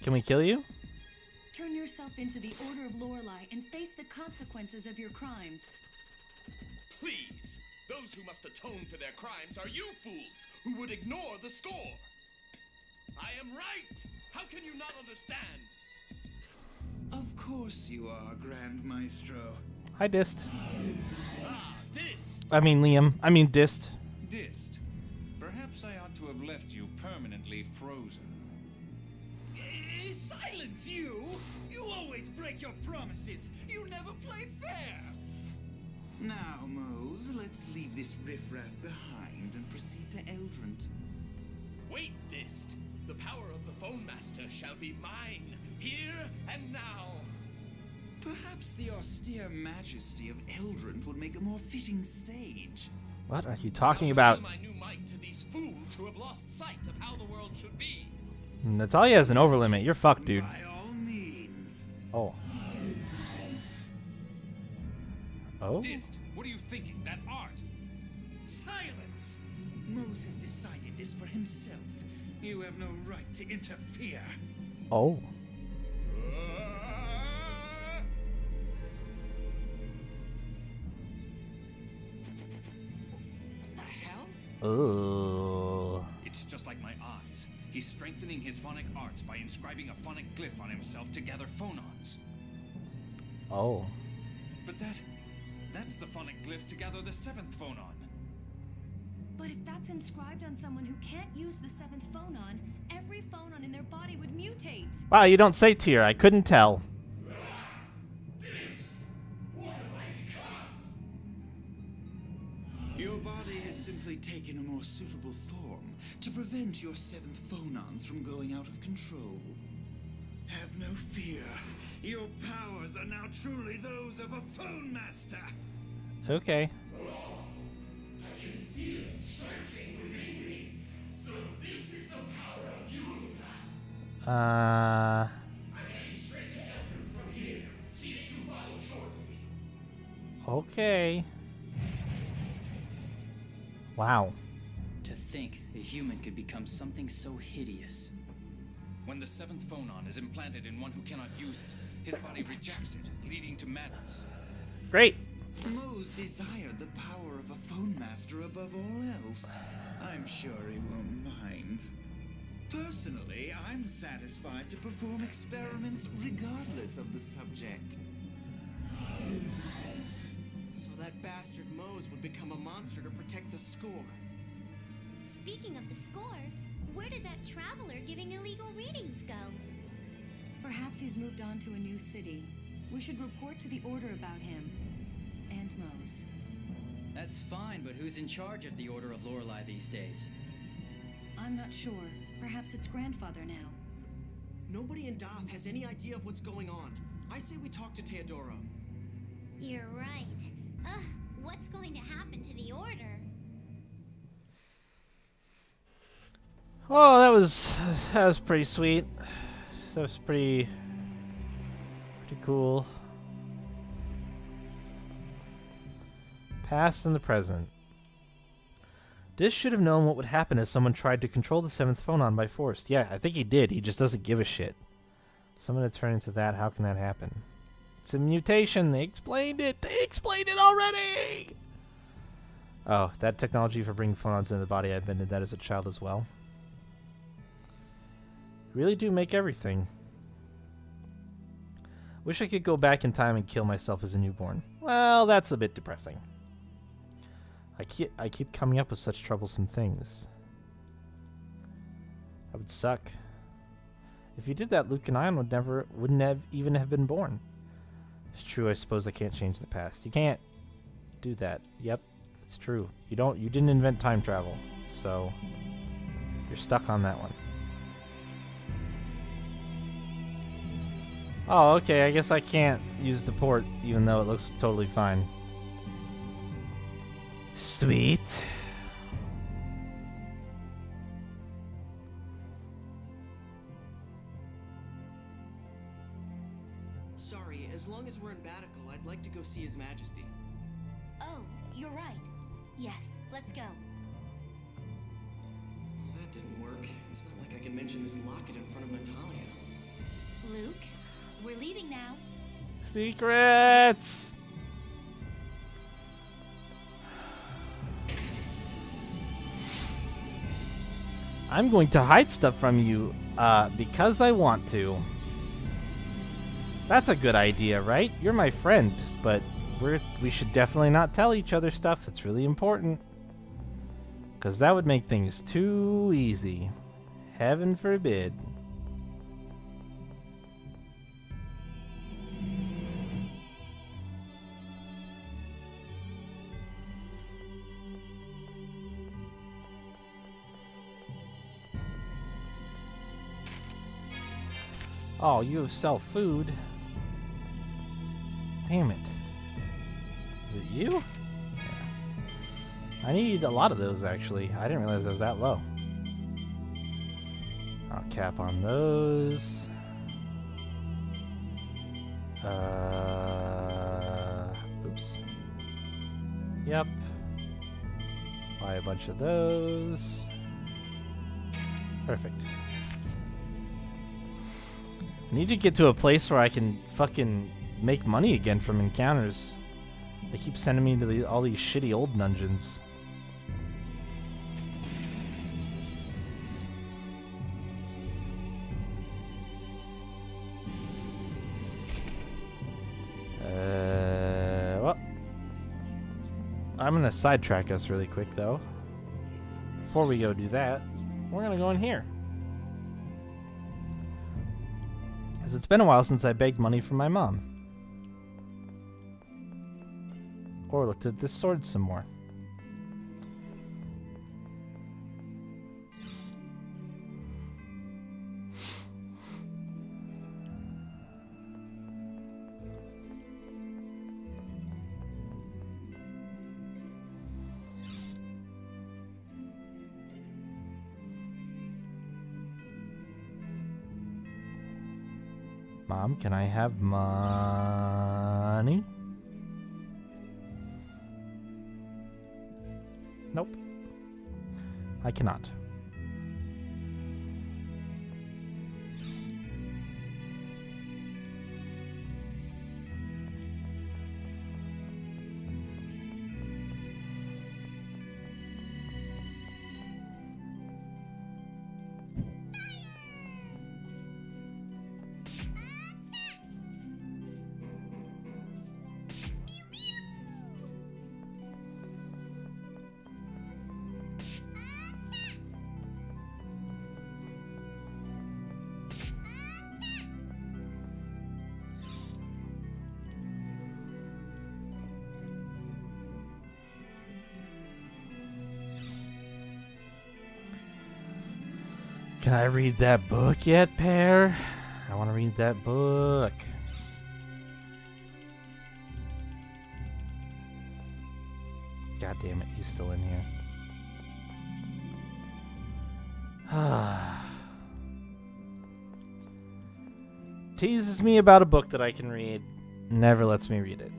Can we kill you? Turn yourself into the Order of Lorelei and face the consequences of your crimes. Please! Those who must atone for their crimes are you fools who would ignore the score! I am right! How can you not understand? Of course you are, Grand Maestro. Hi, Dist. Ah, Dist! I mean Liam. I mean Dist. Dist, perhaps I ought to have left you permanently frozen. Silence, you! You always break your promises! You never play fair! Now, Mose, let's leave this riffraff behind and proceed to Eldrand. Wait, Dist! The power of the Phone Master shall be mine, here and now! Perhaps the austere majesty of Eldrand would make a more fitting stage. What are you talking about? My new might to these fools who have lost sight of how the world should be. Natalia has an overlimit. You're fucked, dude. By all means. Oh. Oh? Dist, what are you thinking? That art? Silence! Mose has decided this for himself. You have no right to interfere. Oh. The hell? Oh. It's just like my eyes. He's strengthening his phonic arts by inscribing a phonic glyph on himself to gather phonons. Oh. But that's the phonic glyph to gather the 7th phonon. But if that's inscribed on someone who can't use the 7th phonon, every phonon in their body would mutate. Wow, you don't say, Tyr. I couldn't tell. Your body has simply taken a more suitable form to prevent your 7th phonons from going out of control. Have no fear. Your powers are now truly those of a phone master. Okay. I can feel it surging within me. So this is the power of Yulia. I'm heading straight to Eldrin from here. See that you follow shortly. Okay. Wow. To think a human could become something so hideous. When the 7th phonon is implanted in one who cannot use it, his body rejects it, leading to madness. Great. Mose desired the power of a phone master above all else. I'm sure he won't mind. Personally, I'm satisfied to perform experiments regardless of the subject. So that bastard Mose would become a monster to protect the score. Speaking of the score, where did that traveler giving illegal readings go? Perhaps he's moved on to a new city. We should report to the Order about him. And Mose. That's fine, but who's in charge of the Order of Lorelei these days? I'm not sure. Perhaps it's grandfather now. Nobody in Doth has any idea of what's going on. I say we talk to Teodoro. You're right. What's going to happen to the Order? Oh, that was pretty sweet. That was pretty cool. Past and the present. Dish should have known what would happen if someone tried to control the 7th phonon by force. Yeah, I think he did. He just doesn't give a shit. Someone to turn into that, how can that happen? It's a mutation. They explained it. They explained it already! Oh, that technology for bringing phonons into the body, I invented that as a child as well. Really do make everything. Wish I could go back in time and kill myself as a newborn. Well, that's a bit depressing. I keep coming up with such troublesome things. That would suck. If you did that, Luke and Ion wouldn't even have been born. It's true, I suppose I can't change the past. You can't do that. Yep, it's true. You didn't invent time travel, so you're stuck on that one. Oh, okay, I guess I can't use the port, even though it looks totally fine. Sweet. Sorry, as long as we're in Batical, I'd like to go see His Majesty. Oh, you're right. Yes, let's go. Well, that didn't work. It's not like I can mention this locket in front of Natalia. Luke, we're leaving now. Secrets! I'm going to hide stuff from you, because I want to. That's a good idea, right? You're my friend, but we should definitely not tell each other stuff that's really important. Because that would make things too easy. Heaven forbid. Oh, you sell food. Damn it. Is it you? Yeah. I need a lot of those, actually. I didn't realize I was that low. I'll cap on those. Oops. Yep. Buy a bunch of those. Perfect. I need to get to a place where I can fucking make money again from encounters. They keep sending me to all these shitty old dungeons. Well, I'm gonna sidetrack us really quick though. before we go do that, we're gonna go in here. As it's been a while since I begged money from my mom. Or looked at this sword some more. Mom, can I have money? Nope. I cannot. Can I read that book yet, Pear? I want to read that book. God damn it, he's still in here. Teases me about a book that I can read, never lets me read it.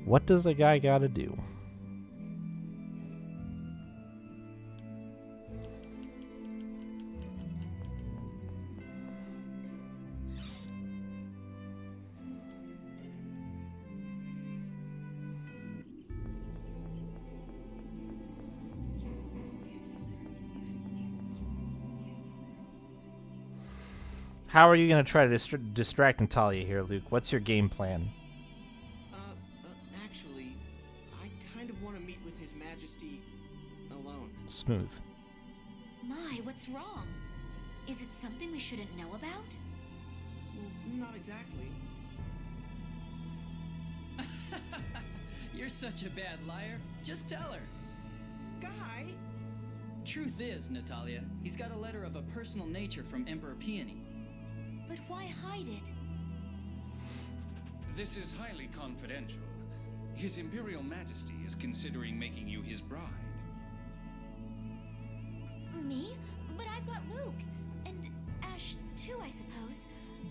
What does a guy gotta do? How are you going to try to distract Natalia here, Luke? What's your game plan? Actually, I kind of want to meet with His Majesty alone. Smooth. My, what's wrong? Is it something we shouldn't know about? Well, not exactly. You're such a bad liar. Just tell her. Guy! Truth is, Natalia, he's got a letter of a personal nature from Emperor Peony. But why hide it? This is highly confidential. His Imperial Majesty is considering making you his bride. Me? But I've got Luke. And Ash, too, I suppose.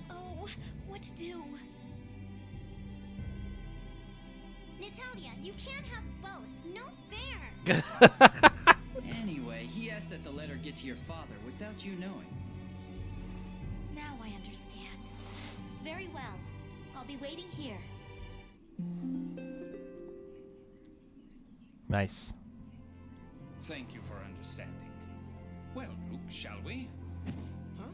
Oh, what to do? Natalia, you can't have both. No fair. Anyway, he asked that the letter get to your father without you knowing. Now I understand. Very well. I'll be waiting here. Nice. Thank you for understanding. Well, Luke, shall we? Huh?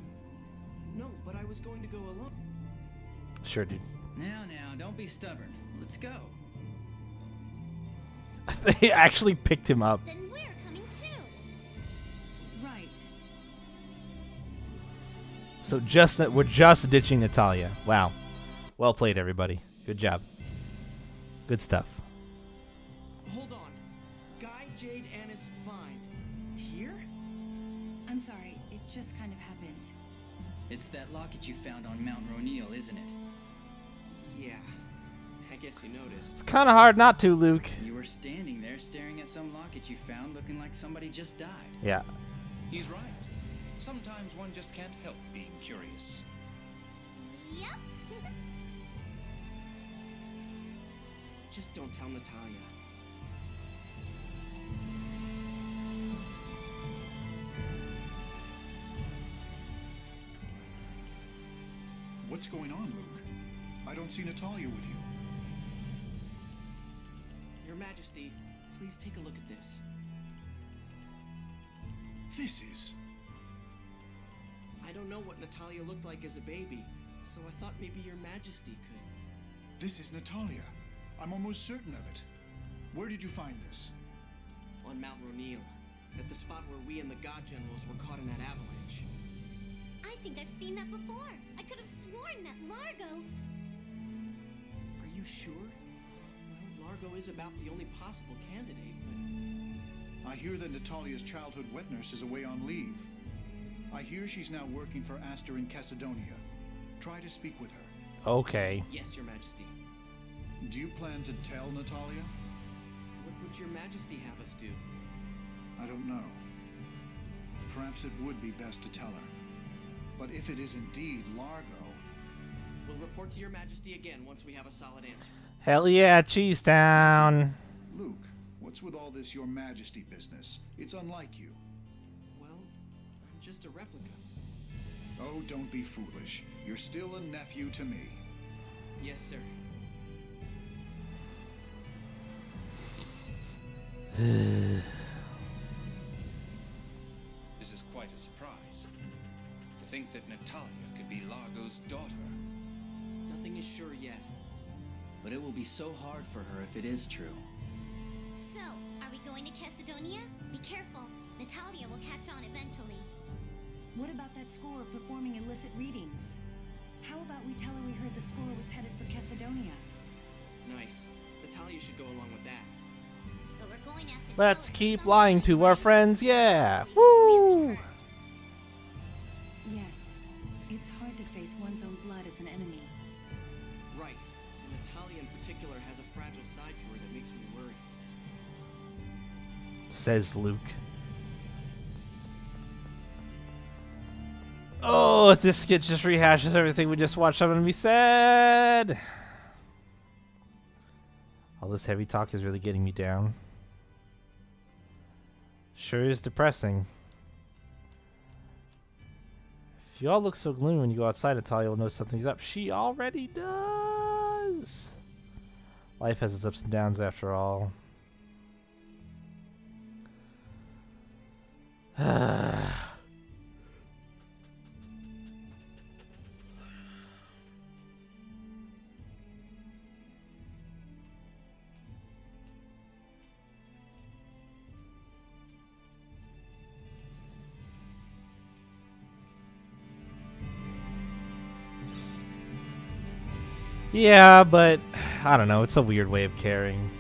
No, but I was going to go alone. Sure, dude. Now, don't be stubborn. Let's go. They actually picked him up. Then we're coming too. Right. So we're just ditching Natalia. Wow. Well played, everybody. Good job. Good stuff. Hold on. Guy, Jade, Annis, fine. Tyr? I'm sorry, it just kind of happened. It's that locket you found on Mount Roneal, isn't it? Yeah. I guess you noticed. It's kind of hard not to, Luke. You were standing there staring at some locket you found looking like somebody just died. Yeah. He's right. Sometimes one just can't help being curious. Yep. Just don't tell Natalia. What's going on, Luke? I don't see Natalia with you. Your Majesty, please take a look at this. This is... I don't know what Natalia looked like as a baby, so I thought maybe Your Majesty could. This is Natalia. I'm almost certain of it. Where did you find this? on Mount Ronil, at the spot where we and the God Generals were caught in that avalanche. I think I've seen that before. I could have sworn that Largo... Are you sure? Well, Largo is about the only possible candidate, but... I hear that Natalia's childhood wet nurse is away on leave. I hear she's now working for Aster in Cassidonia. Try to speak with her. Okay. Yes, Your Majesty. Do you plan to tell Natalia? What would Your Majesty have us do? I don't know. Perhaps it would be best to tell her. But if it is indeed Largo... We'll report to Your Majesty again once we have a solid answer. Hell yeah, Cheese Town. Luke, what's with all this Your Majesty business? It's unlike you. Well, I'm just a replica. Oh, don't be foolish. You're still a nephew to me. Yes, sir. This is quite a surprise. To think that Natalia could be Largo's daughter. Nothing is sure yet. But it will be so hard for her if it is true. So, are we going to Cassidonia? Be careful. Natalia will catch on eventually. What about that scorer performing illicit readings? How about we tell her we heard the scorer was headed for Cassidonia? Nice. Natalia should go along with that. But we're going to have to Let's keep lying to our friends, yeah! Woo! Yes. It's hard to face one's own blood as an enemy. Right. And Natalia in particular has a fragile side to her that makes me worry. Says Luke. Oh, if this skit just rehashes everything we just watched, I'm gonna be sad. All this heavy talk is really getting me down. Sure is depressing. If you all look so gloomy when you go outside, Natalia will know something's up. She already does. Life has its ups and downs after all. Yeah, but I don't know. It's a weird way of caring.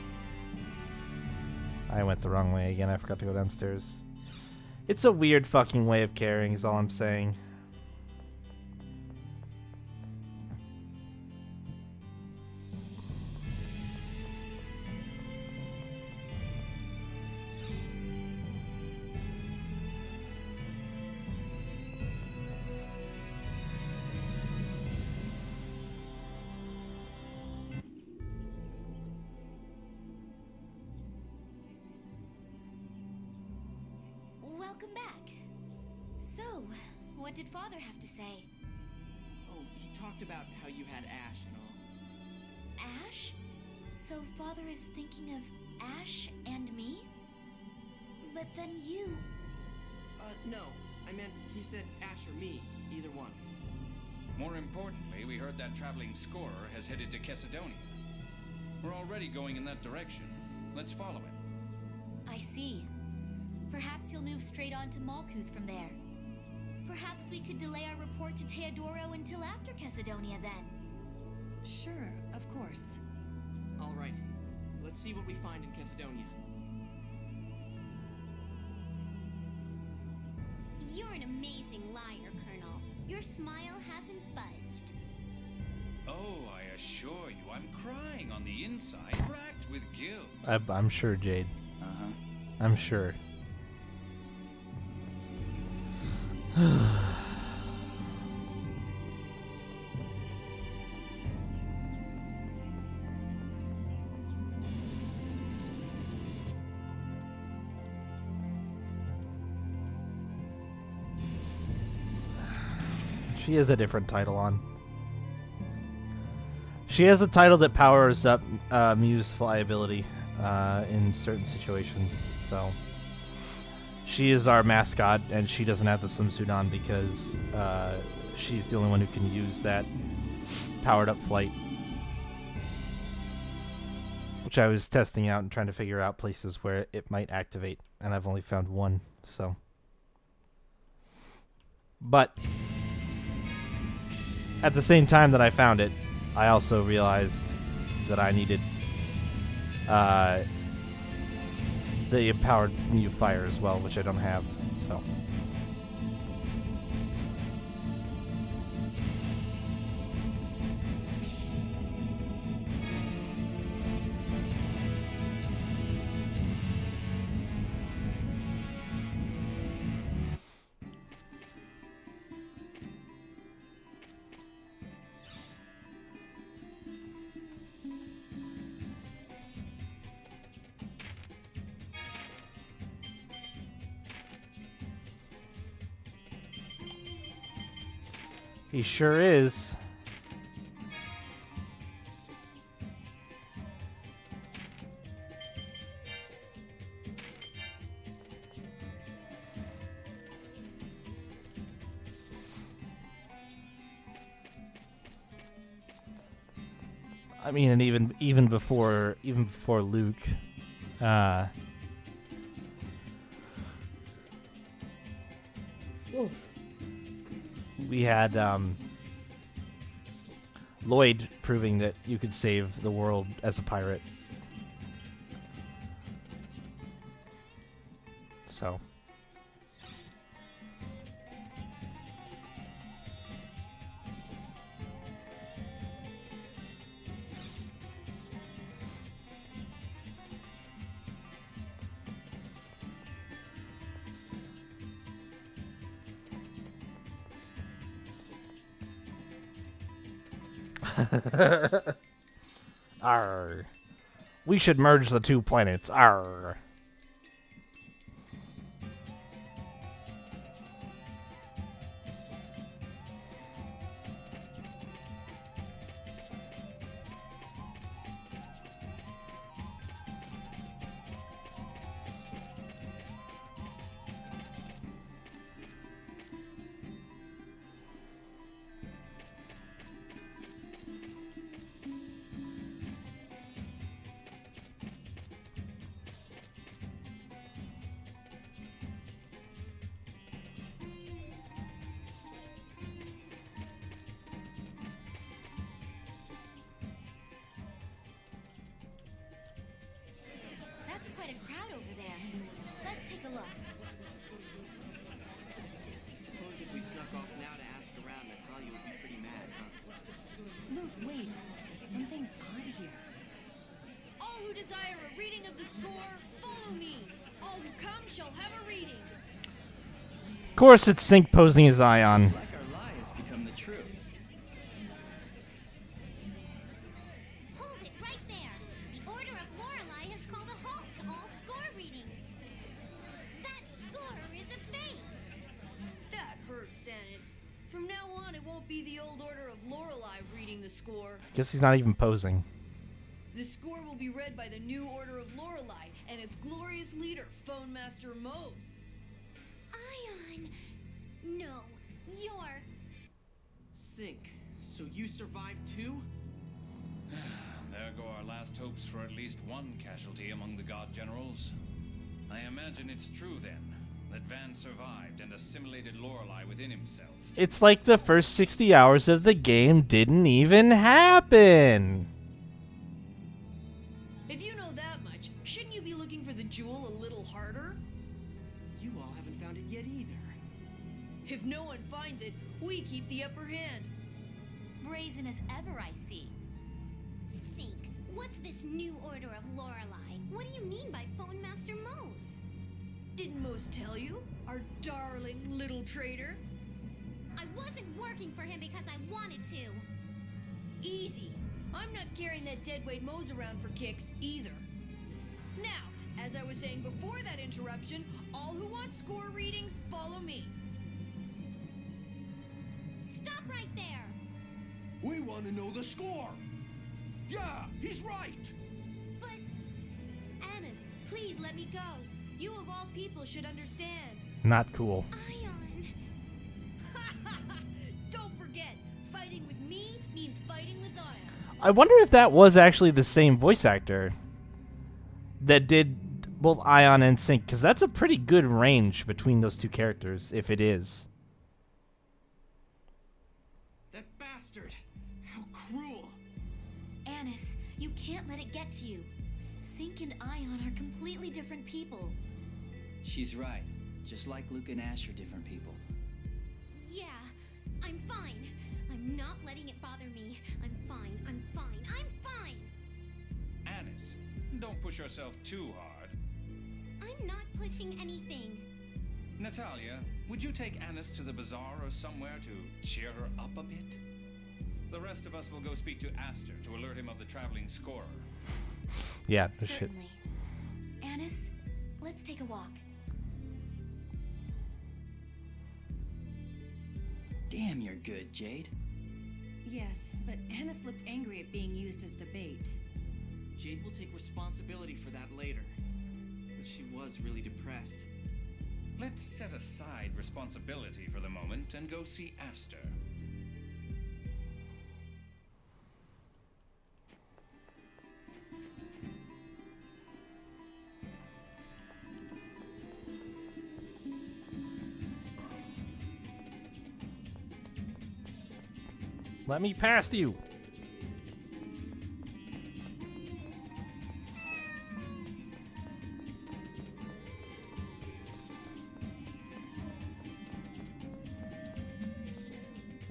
I went the wrong way again. I forgot to go downstairs. It's a weird fucking way of caring is all I'm saying. Welcome back. So, what did Father have to say? Oh, he talked about how you had Ash and all. Ash? So Father is thinking of Ash and me? But then you... No. I meant he said Ash or me. Either one. More importantly, we heard that traveling scorer has headed to Cassidonia. We're already going in that direction. Let's follow him. I see. Perhaps he'll move straight on to Malkuth from there. Perhaps we could delay our report to Teodoro until after Cassidonia then. Sure, of course. All right. Let's see what we find in Cassidonia. You're an amazing liar, Colonel. Your smile hasn't budged. Oh, I assure you, I'm crying on the inside, racked with guilt. I'm sure, Jade. Uh-huh. I'm sure. She has a different title on. She has a title that powers up Mew's flyability in certain situations, so... She is our mascot, and she doesn't have the swimsuit on because she's the only one who can use that powered-up flight. which I was testing out and trying to figure out places where it might activate, and I've only found one, so. But at the same time that I found it, I also realized that I needed the empowered new fire as well, which I don't have, so. He sure is. I mean, and even before Luke, we had Lloyd proving that you could save the world as a pirate. So. Arr. We should merge the two planets. Arr. Quite a crowd over there. Let's take a look. Suppose if we snuck off now to ask around, Natalia would be pretty mad, huh? Luke, wait. Something's odd here. All who desire a reading of the score, follow me. All who come shall have a reading. Of course, it's Sync posing his eye on. Like our lie has become the truth. Hold it right there. The Order of Lorelei has called a halt to all score readings. That score is a fake. That hurts, Anis. From now on, it won't be the old Order of Lorelei reading the score. Guess he's not even posing. The score will be read by the new Order of Lorelei and its glorious leader, Phone Master Mose. Ion! No, you're... Sync, so you survived too? There go our last hopes for at least one casualty among the God Generals. I imagine it's true then, that Van survived and assimilated Lorelei within himself. It's like the first 60 hours of the game didn't even happen. If you know that much, shouldn't you be looking for the jewel a little harder? You all haven't found it yet either. If no one finds it, we keep the upper hand. Brazen as ever, I see. Sync, what's this new Order of Lorelei? What do you mean by Phone Master Mose? Didn't Mose tell you? Our darling little traitor? I wasn't working for him because I wanted to. Easy. I'm not carrying that deadweight Mose around for kicks either. Now, as I was saying before that interruption, all who want score readings, follow me. Stop right there! We want to know the score! Yeah, he's right! But... Anis, please let me go. You of all people should understand. Not cool. Ion... Don't forget, fighting with me means fighting with Ion. I wonder if that was actually the same voice actor. that did both Ion and Sync, because that's a pretty good range between those two characters, if it is. That bastard! How cruel! Annis, you can't let it get to you. Sync and Ion are completely different people. She's right. Just like Luke and Ash are different people. Yeah, I'm fine. I'm not letting it bother me. I'm fine. I'm fine. I'm fine. Annis, don't push yourself too hard. I'm not pushing anything. Natalia, would you take Annis to the bazaar or somewhere to cheer her up a bit? The rest of us will go speak to Aster to alert him of the traveling scorer. Yeah, no shit. Certainly. Annis, let's take a walk. Damn, you're good, Jade. Yes, but Annis looked angry at being used as the bait. Jade will take responsibility for that later. But she was really depressed. Let's set aside responsibility for the moment and go see Aster. Let me past you.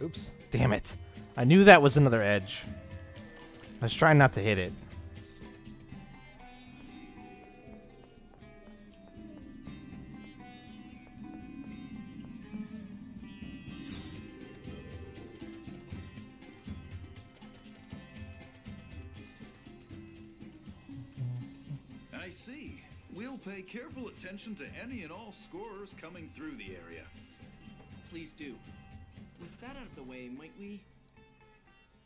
Oops. Damn it. I knew that was another edge. I was trying not to hit it. I see. We'll pay careful attention to any and all scorers coming through the area. Please do. With that out of the way, might we?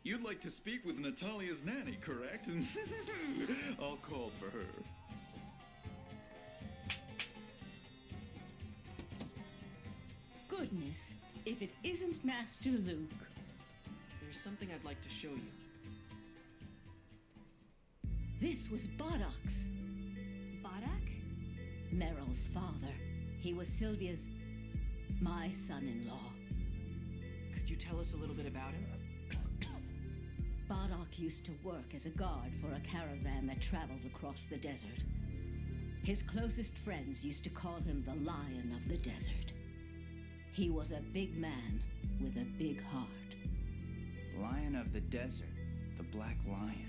You'd like to speak with Natalia's nanny, correct? I'll call for her. Goodness, if it isn't Master Luke. There's something I'd like to show you. This was Bodok's. Bodok? Meryl's father. He was Sylvia's... my son-in-law. Could you tell us a little bit about him? Bodok used to work as a guard for a caravan that traveled across the desert. His closest friends used to call him the Lion of the Desert. He was a big man with a big heart. Lion of the Desert, the Black Lion,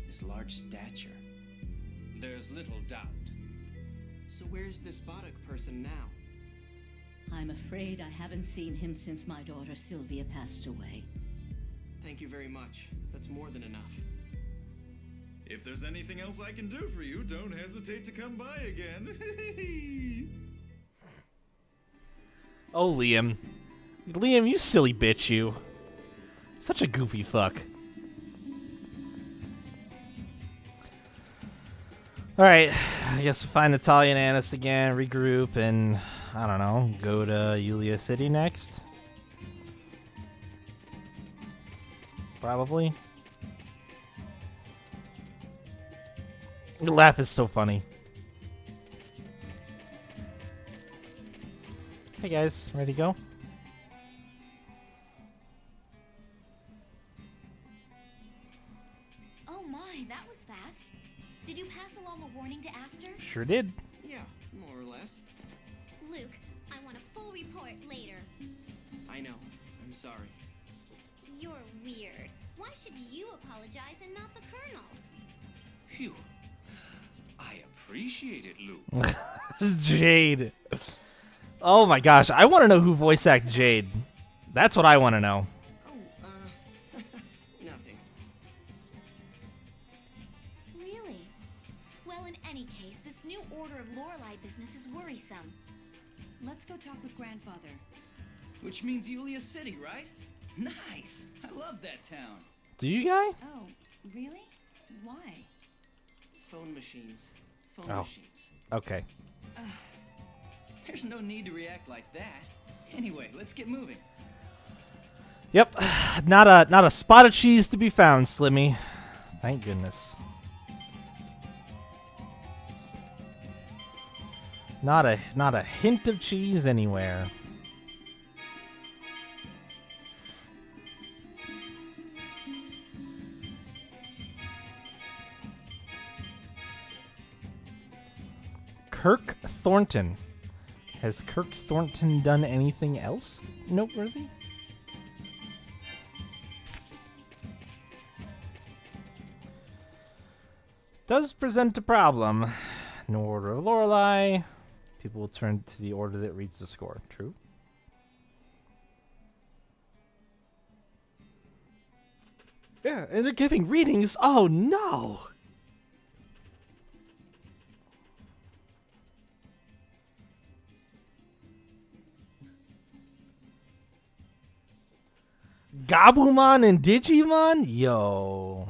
his large stature. There's little doubt. So where's this Bodok person now? I'm afraid I haven't seen him since my daughter Sylvia passed away. Thank you very much. That's more than enough. If there's anything else I can do for you, don't hesitate to come by again. Oh, Liam. Liam, you silly bitch, you. Such a goofy fuck. Alright, I guess we'll find Natalia and Annis again, regroup, and, I don't know, go to Yulia City next? Probably. Your laugh is so funny. Hey guys, ready to go? Oh my, that was fast. Did you pass along a warning to Aster? Sure did. Yeah, more or less. Luke, I want a full report later. I know. I'm sorry. You're weird. Why should you apologize and not the Colonel? Phew. I appreciate it, Luke. Jade. Oh my gosh, I want to know who voice acted Jade. That's what I want to know. Nothing. Really? Well, in any case, this new Order of Lorelei business is worrisome. Let's go talk with Grandfather. Which means Yulia City, right? Nice! I love that town. Do you, guy? Oh, really? Why? Phone machines. Phone Oh. machines. Okay. There's no need to react like that. Anyway, let's get moving. Yep, not a spot of cheese to be found, Slimmy. Thank goodness. Not a hint of cheese anywhere. Kirk Thornton. Has Kirk Thornton done anything else noteworthy? Does present a problem. No order of Lorelei. People will turn to the order that reads the score. True. Yeah, and they're giving readings. Oh no! Gabumon and Digimon? Yo.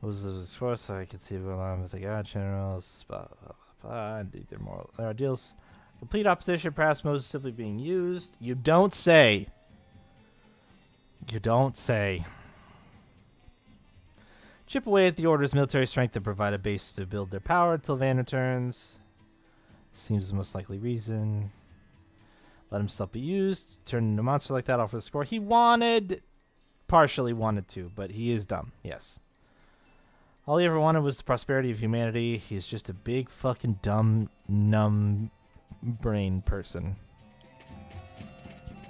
Was as far as I could see along with the God Generals. Indeed, they're more deals. Complete opposition, perhaps most simply being used. You don't say. You don't say. Chip away at the Order's military strength and provide a base to build their power until Van returns. Seems the most likely reason. Let himself be used. Turn into a monster like that, offer the score. He partially wanted to, but he is dumb. Yes. All he ever wanted was the prosperity of humanity. He's just a big fucking dumb, numb brain person.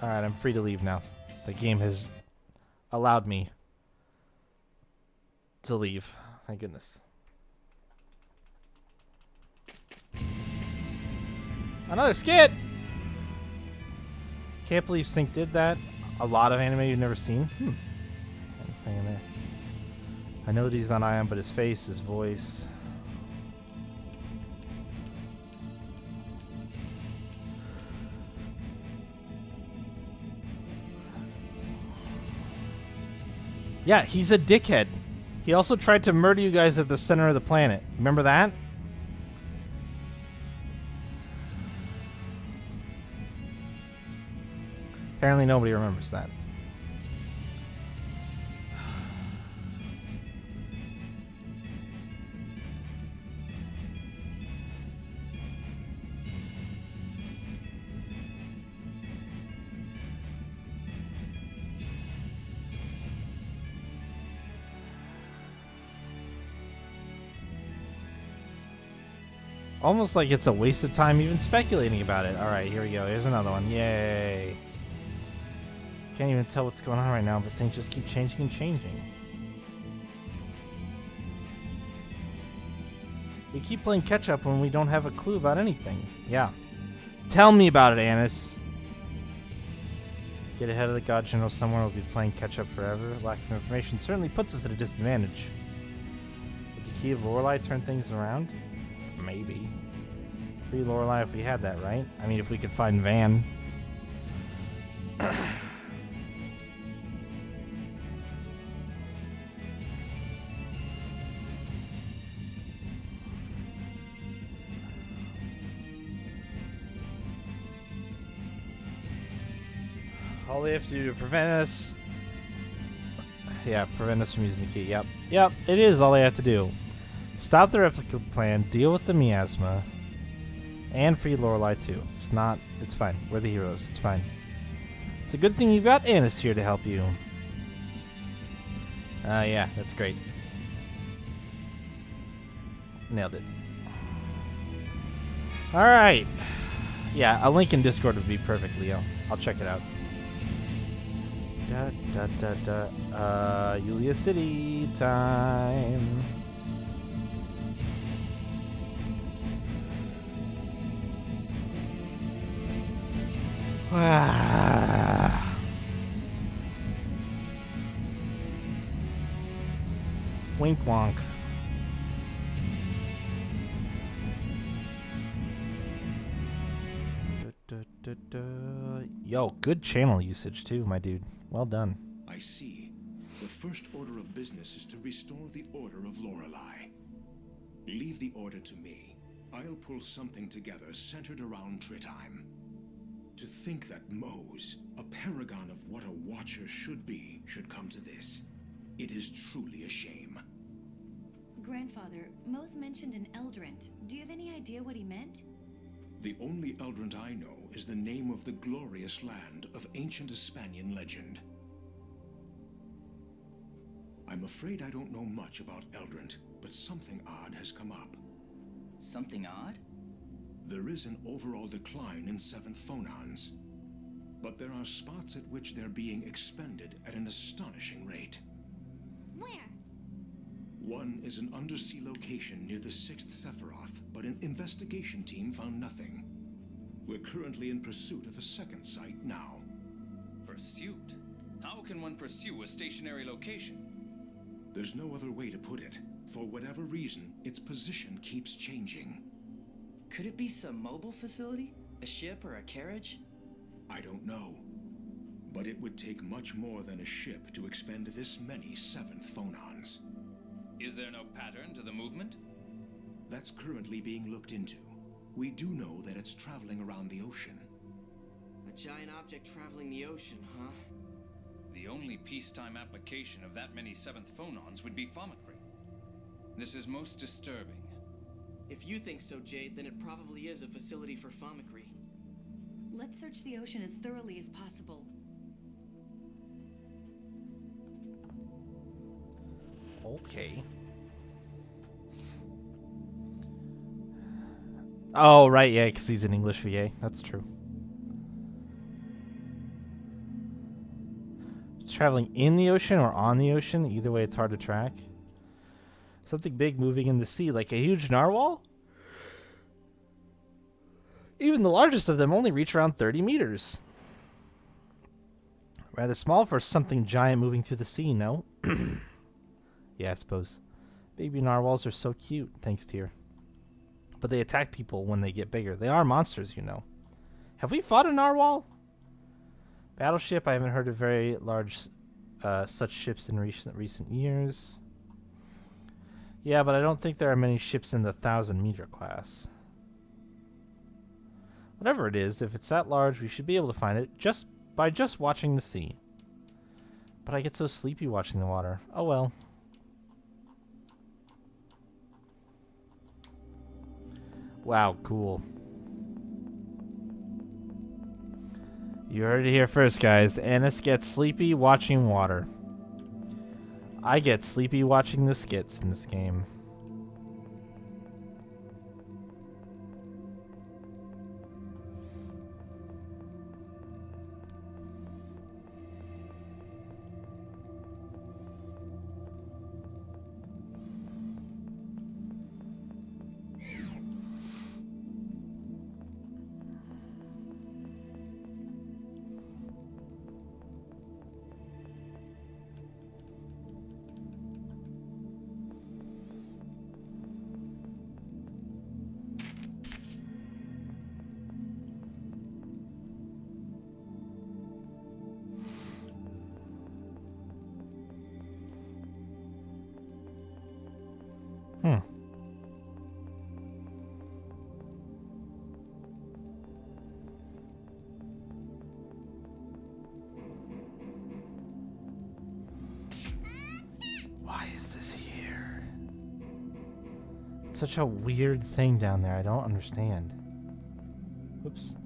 Alright, I'm free to leave now. The game has allowed me to leave. Thank goodness. Another skit! Can't believe Sync did that. A lot of anime you've never seen. What's hanging there? I know that he's on Ion, but his face, his voice. Yeah, he's a dickhead. He also tried to murder you guys at the center of the planet. Remember that? Apparently nobody remembers that. Almost like it's a waste of time even speculating about it. Alright, here we go. Here's another one. Yay. Can't even tell what's going on right now, but things just keep changing and changing. We keep playing catch up when we don't have a clue about anything. Yeah. Tell me about it, Annis. Get ahead of the God General somewhere, we'll be playing catch up forever. Lack of information certainly puts us at a disadvantage. Would the key of Lorelei turn things around? Maybe. Free Lorelei if we had that, right? I mean, if we could find Van. All they have to do to prevent us... Yeah, prevent us from using the key. Yep. Yep, it is all they have to do. Stop the replica plan, deal with the miasma, and free Lorelei too. It's fine. We're the heroes. It's fine. It's a good thing you've got Annis here to help you. Yeah, that's great. Nailed it. Alright. Yeah, a link in Discord would be perfect, Leo. I'll check it out. Yulia City time. Wink wonk. Yo, good channel usage too, my dude. Well done. I see. The first order of business is to restore the Order of Lorelei. Leave the order to me. I'll pull something together centered around Tritheim. To think that Mose, a paragon of what a Watcher should be, should come to this. It is truly a shame. Grandfather, Mose mentioned an Eldrant. Do you have any idea what he meant? The only Eldrant I know is the name of the glorious land of ancient Hispanian legend. I'm afraid I don't know much about Eldrant, but something odd has come up. Something odd? There is an overall decline in 7th phonons, but there are spots at which they're being expended at an astonishing rate. Where? One is an undersea location near the 6th Sephiroth, but an investigation team found nothing. We're currently in pursuit of a second site now. Pursuit? How can one pursue a stationary location? There's no other way to put it. For whatever reason, its position keeps changing. Could it be some mobile facility? A ship or a carriage? I don't know. But it would take much more than a ship to expend this many 7th phonons. Is there no pattern to the movement? That's currently being looked into. We do know that it's traveling around the ocean. A giant object traveling the ocean, huh? The only peacetime application of that many 7th phonons would be Thaumacrine. This is most disturbing. If you think so, Jade, then it probably is a facility for Thaumacrine. Let's search the ocean as thoroughly as possible. Okay. Oh, right, yeah, because he's an English VA. That's true. It's traveling in the ocean or on the ocean. Either way, it's hard to track. Something big moving in the sea, like a huge narwhal? Even the largest of them only reach around 30 meters. Rather small for something giant moving through the sea, no? Yeah, I suppose. Baby narwhals are so cute, thanks, Tyr. But they attack people when they get bigger. They are monsters, you know. Have we fought a narwhal? Battleship, I haven't heard of very large such ships in recent years. Yeah, but I don't think there are many ships in the 1,000-meter class. Whatever it is, if it's that large, we should be able to find it just by watching the sea. But I get so sleepy watching the water. Oh well. Wow, cool. You heard it here first, guys. Annis gets sleepy watching water. I get sleepy watching the skits in this game. Why is this here? It's such a weird thing down there. I don't understand. Whoops.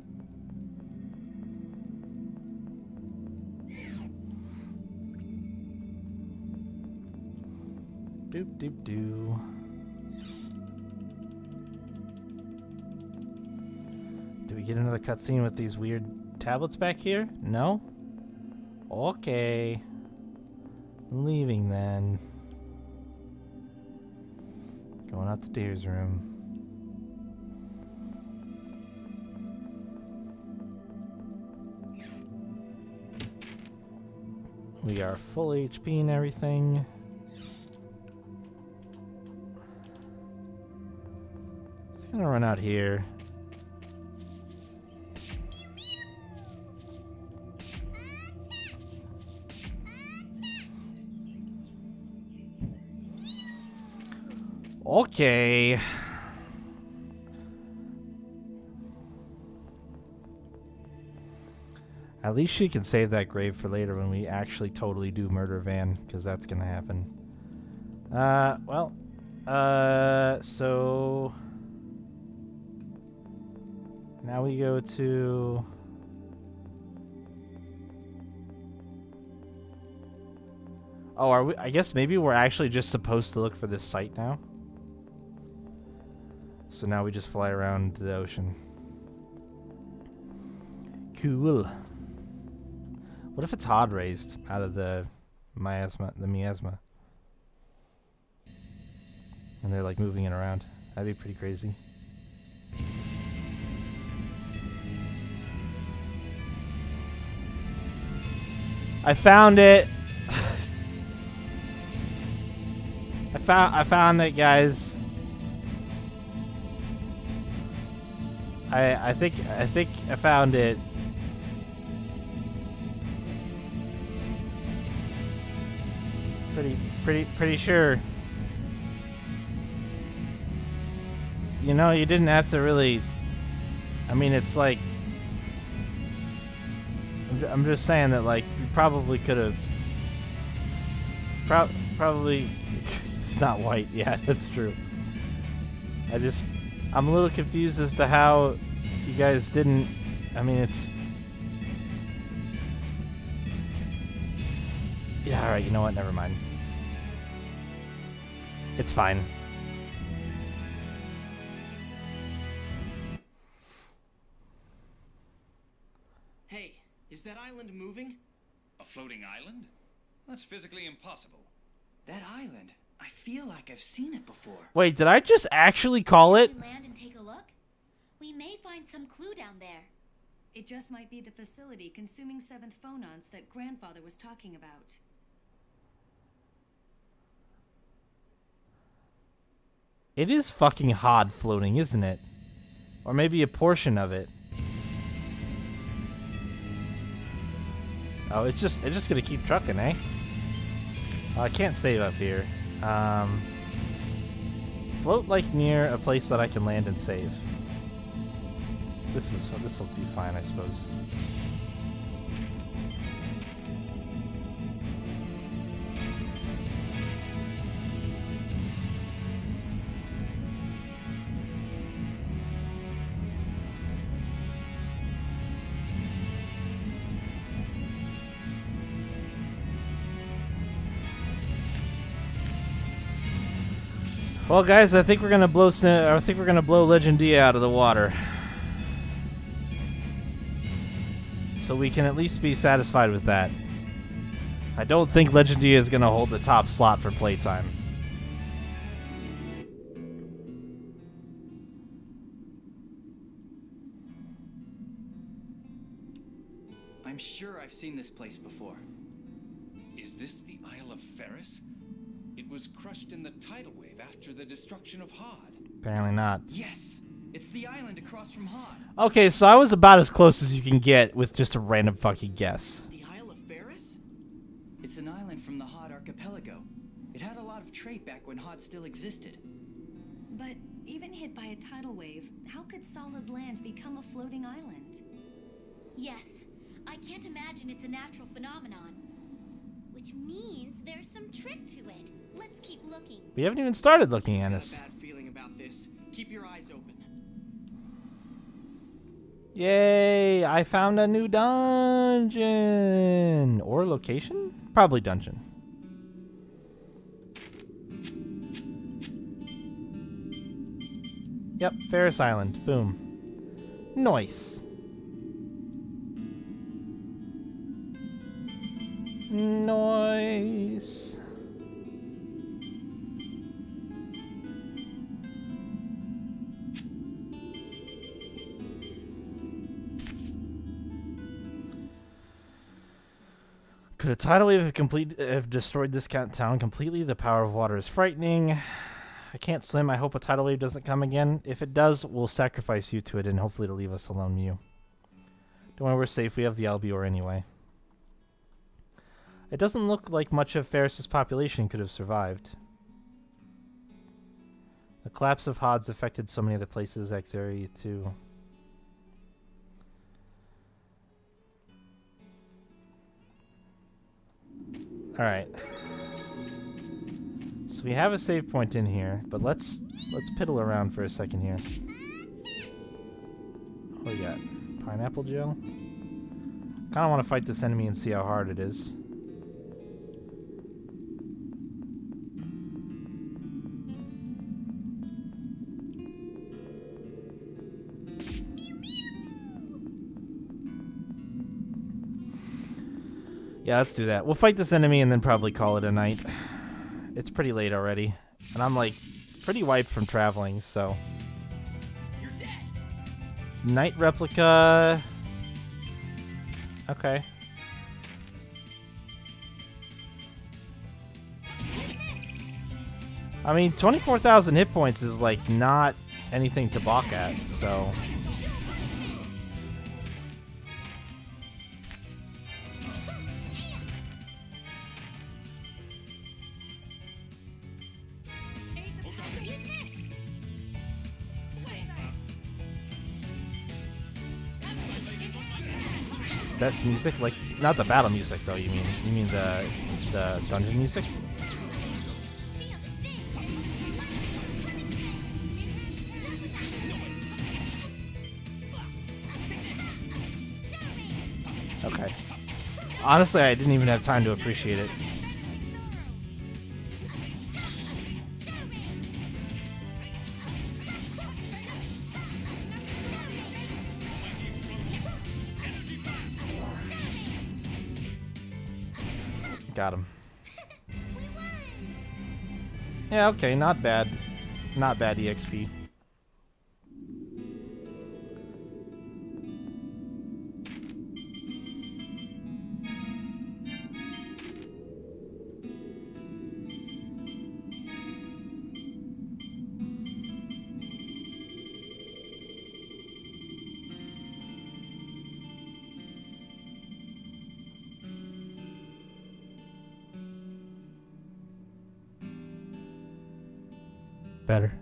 Doop doop doo. Do we get another cutscene with these weird tablets back here? No? Okay. I'm leaving then. Going out to Tyr's room. We are full HP and everything. It's gonna run out here. Okay. At least she can save that grave for later when we actually totally do murder Van, because that's gonna happen. Well, So now we go to oh, are we? I guess maybe we're actually just supposed to look for this site now. So now we just fly around the ocean. Cool. What if it's Hod raised out of the miasma? And they're like moving it around. That'd be pretty crazy. I found it. I found it, guys. I think I found it. Pretty sure. You know, you didn't have to really. I mean, it's like. I'm just saying that, like, you probably could have. Probably. It's not white. Yeah, that's true. I'm a little confused as to how you guys didn't. I mean, it's. Yeah, alright, you know what? Never mind. It's fine. Hey, is that island moving? A floating island? That's physically impossible. That island, I feel like I've seen it before. Wait, did I just actually call it? Should we land and take a look? We may find some clue down there. It just might be the facility consuming 7th phonons that Grandfather was talking about. It is fucking Hod floating, isn't it? Or maybe a portion of it. Oh, it's just gonna keep trucking, eh? Oh, I can't save up here. Float like near a place that I can land and save. This will be fine, I suppose. Well, guys, I think we're gonna blow Legend Dia out of the water, so we can at least be satisfied with that. I don't think Legend Dia is gonna hold the top slot for playtime. I'm sure I've seen this place before. Is this the Isle of Ferris? It was crushed in the tidal wave after the destruction of Hod. Apparently not. Yes, it's the island across from Hod. Okay, so I was about as close as you can get with just a random fucking guess. The Isle of Ferris? It's an island from the Hod archipelago. It had a lot of trade back when Hod still existed. But even hit by a tidal wave, how could solid land become a floating island? Yes, I can't imagine it's a natural phenomenon. Which means there's some trick to it. Let's keep looking. We haven't even started looking at us. I have a bad feeling about this. Keep your eyes open. Yay! I found a new dungeon! Or location? Probably dungeon. Yep, Ferris Island. Boom. Nice. Nice. Could a tidal wave have destroyed this town completely? The power of water is frightening. I can't swim. I hope a tidal wave doesn't come again. If it does, we'll sacrifice you to it, and hopefully it'll leave us alone, you. Don't worry, we're safe. We have the Albior anyway. It doesn't look like much of Ferris's population could have survived. The collapse of Hod's affected so many other places, Axaria too. Alright. So we have a save point in here, but let's piddle around for a second here. What do we got? Pineapple gel? Kind of want to fight this enemy and see how hard it is. Yeah, let's do that. We'll fight this enemy and then probably call it a night. It's pretty late already, and I'm like pretty wiped from traveling, so. Night replica. Okay. I mean, 24,000 hit points is like not anything to balk at, so. Best music, like not the battle music though. You mean the dungeon music? Okay. Honestly, I didn't even have time to appreciate it. Got him. Yeah, okay, not bad. Not bad EXP. Better.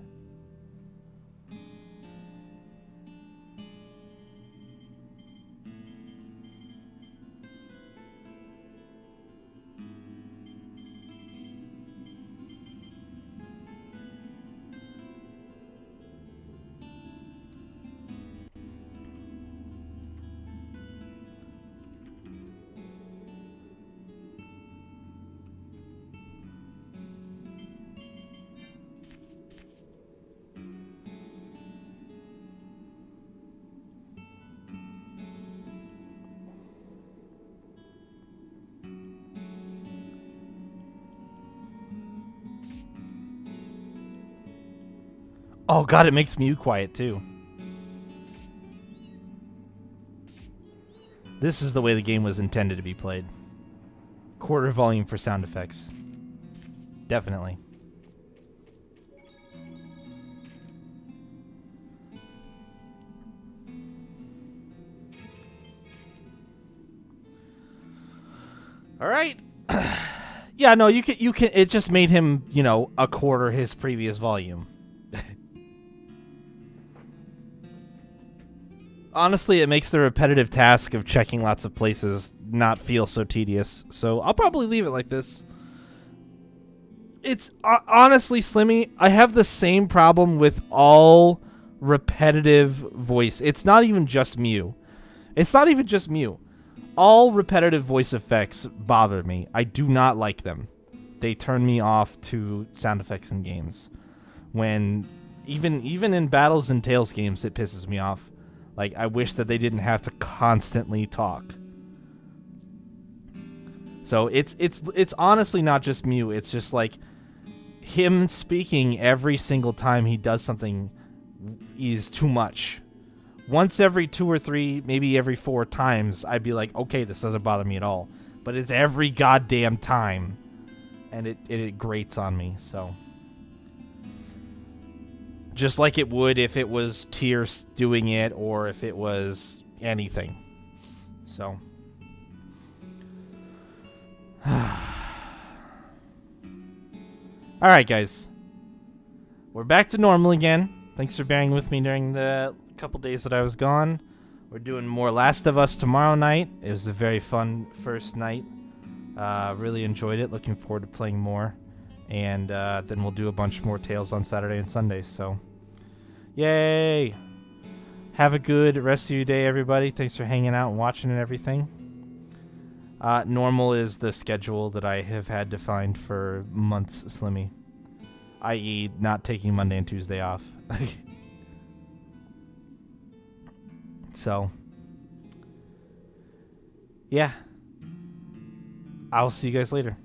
Oh god, it makes Mew quiet too. This is the way the game was intended to be played. Quarter volume for sound effects. Definitely. All right. Yeah, no, you can it just made him, you know, a quarter his previous volume. Honestly, it makes the repetitive task of checking lots of places not feel so tedious, so I'll probably leave it like this. It's honestly, Slimmy, I have the same problem with all repetitive voice. It's not even just Mew. It's not even just Mew. All repetitive voice effects bother me. I do not like them. They turn me off to sound effects in games. When even in Battles and Tales games, it pisses me off. Like, I wish that they didn't have to constantly talk. So it's honestly not just Mew. It's just like him speaking every single time he does something is too much. Once every 2 or 3, maybe every 4 times, I'd be like, okay, this doesn't bother me at all. But it's every goddamn time, and it grates on me. So. Just like it would if it was Tears doing it or if it was anything. So. Alright, guys. We're back to normal again. Thanks for bearing with me during the couple days that I was gone. We're doing more Last of Us tomorrow night. It was a very fun first night. Really enjoyed it. Looking forward to playing more. And then we'll do a bunch more Tales on Saturday and Sunday. So, yay! Have a good rest of your day, everybody. Thanks for hanging out and watching and everything. Normal is the schedule that I have had to find for months, Slimmy. I.e. not taking Monday and Tuesday off. So, yeah. I'll see you guys later.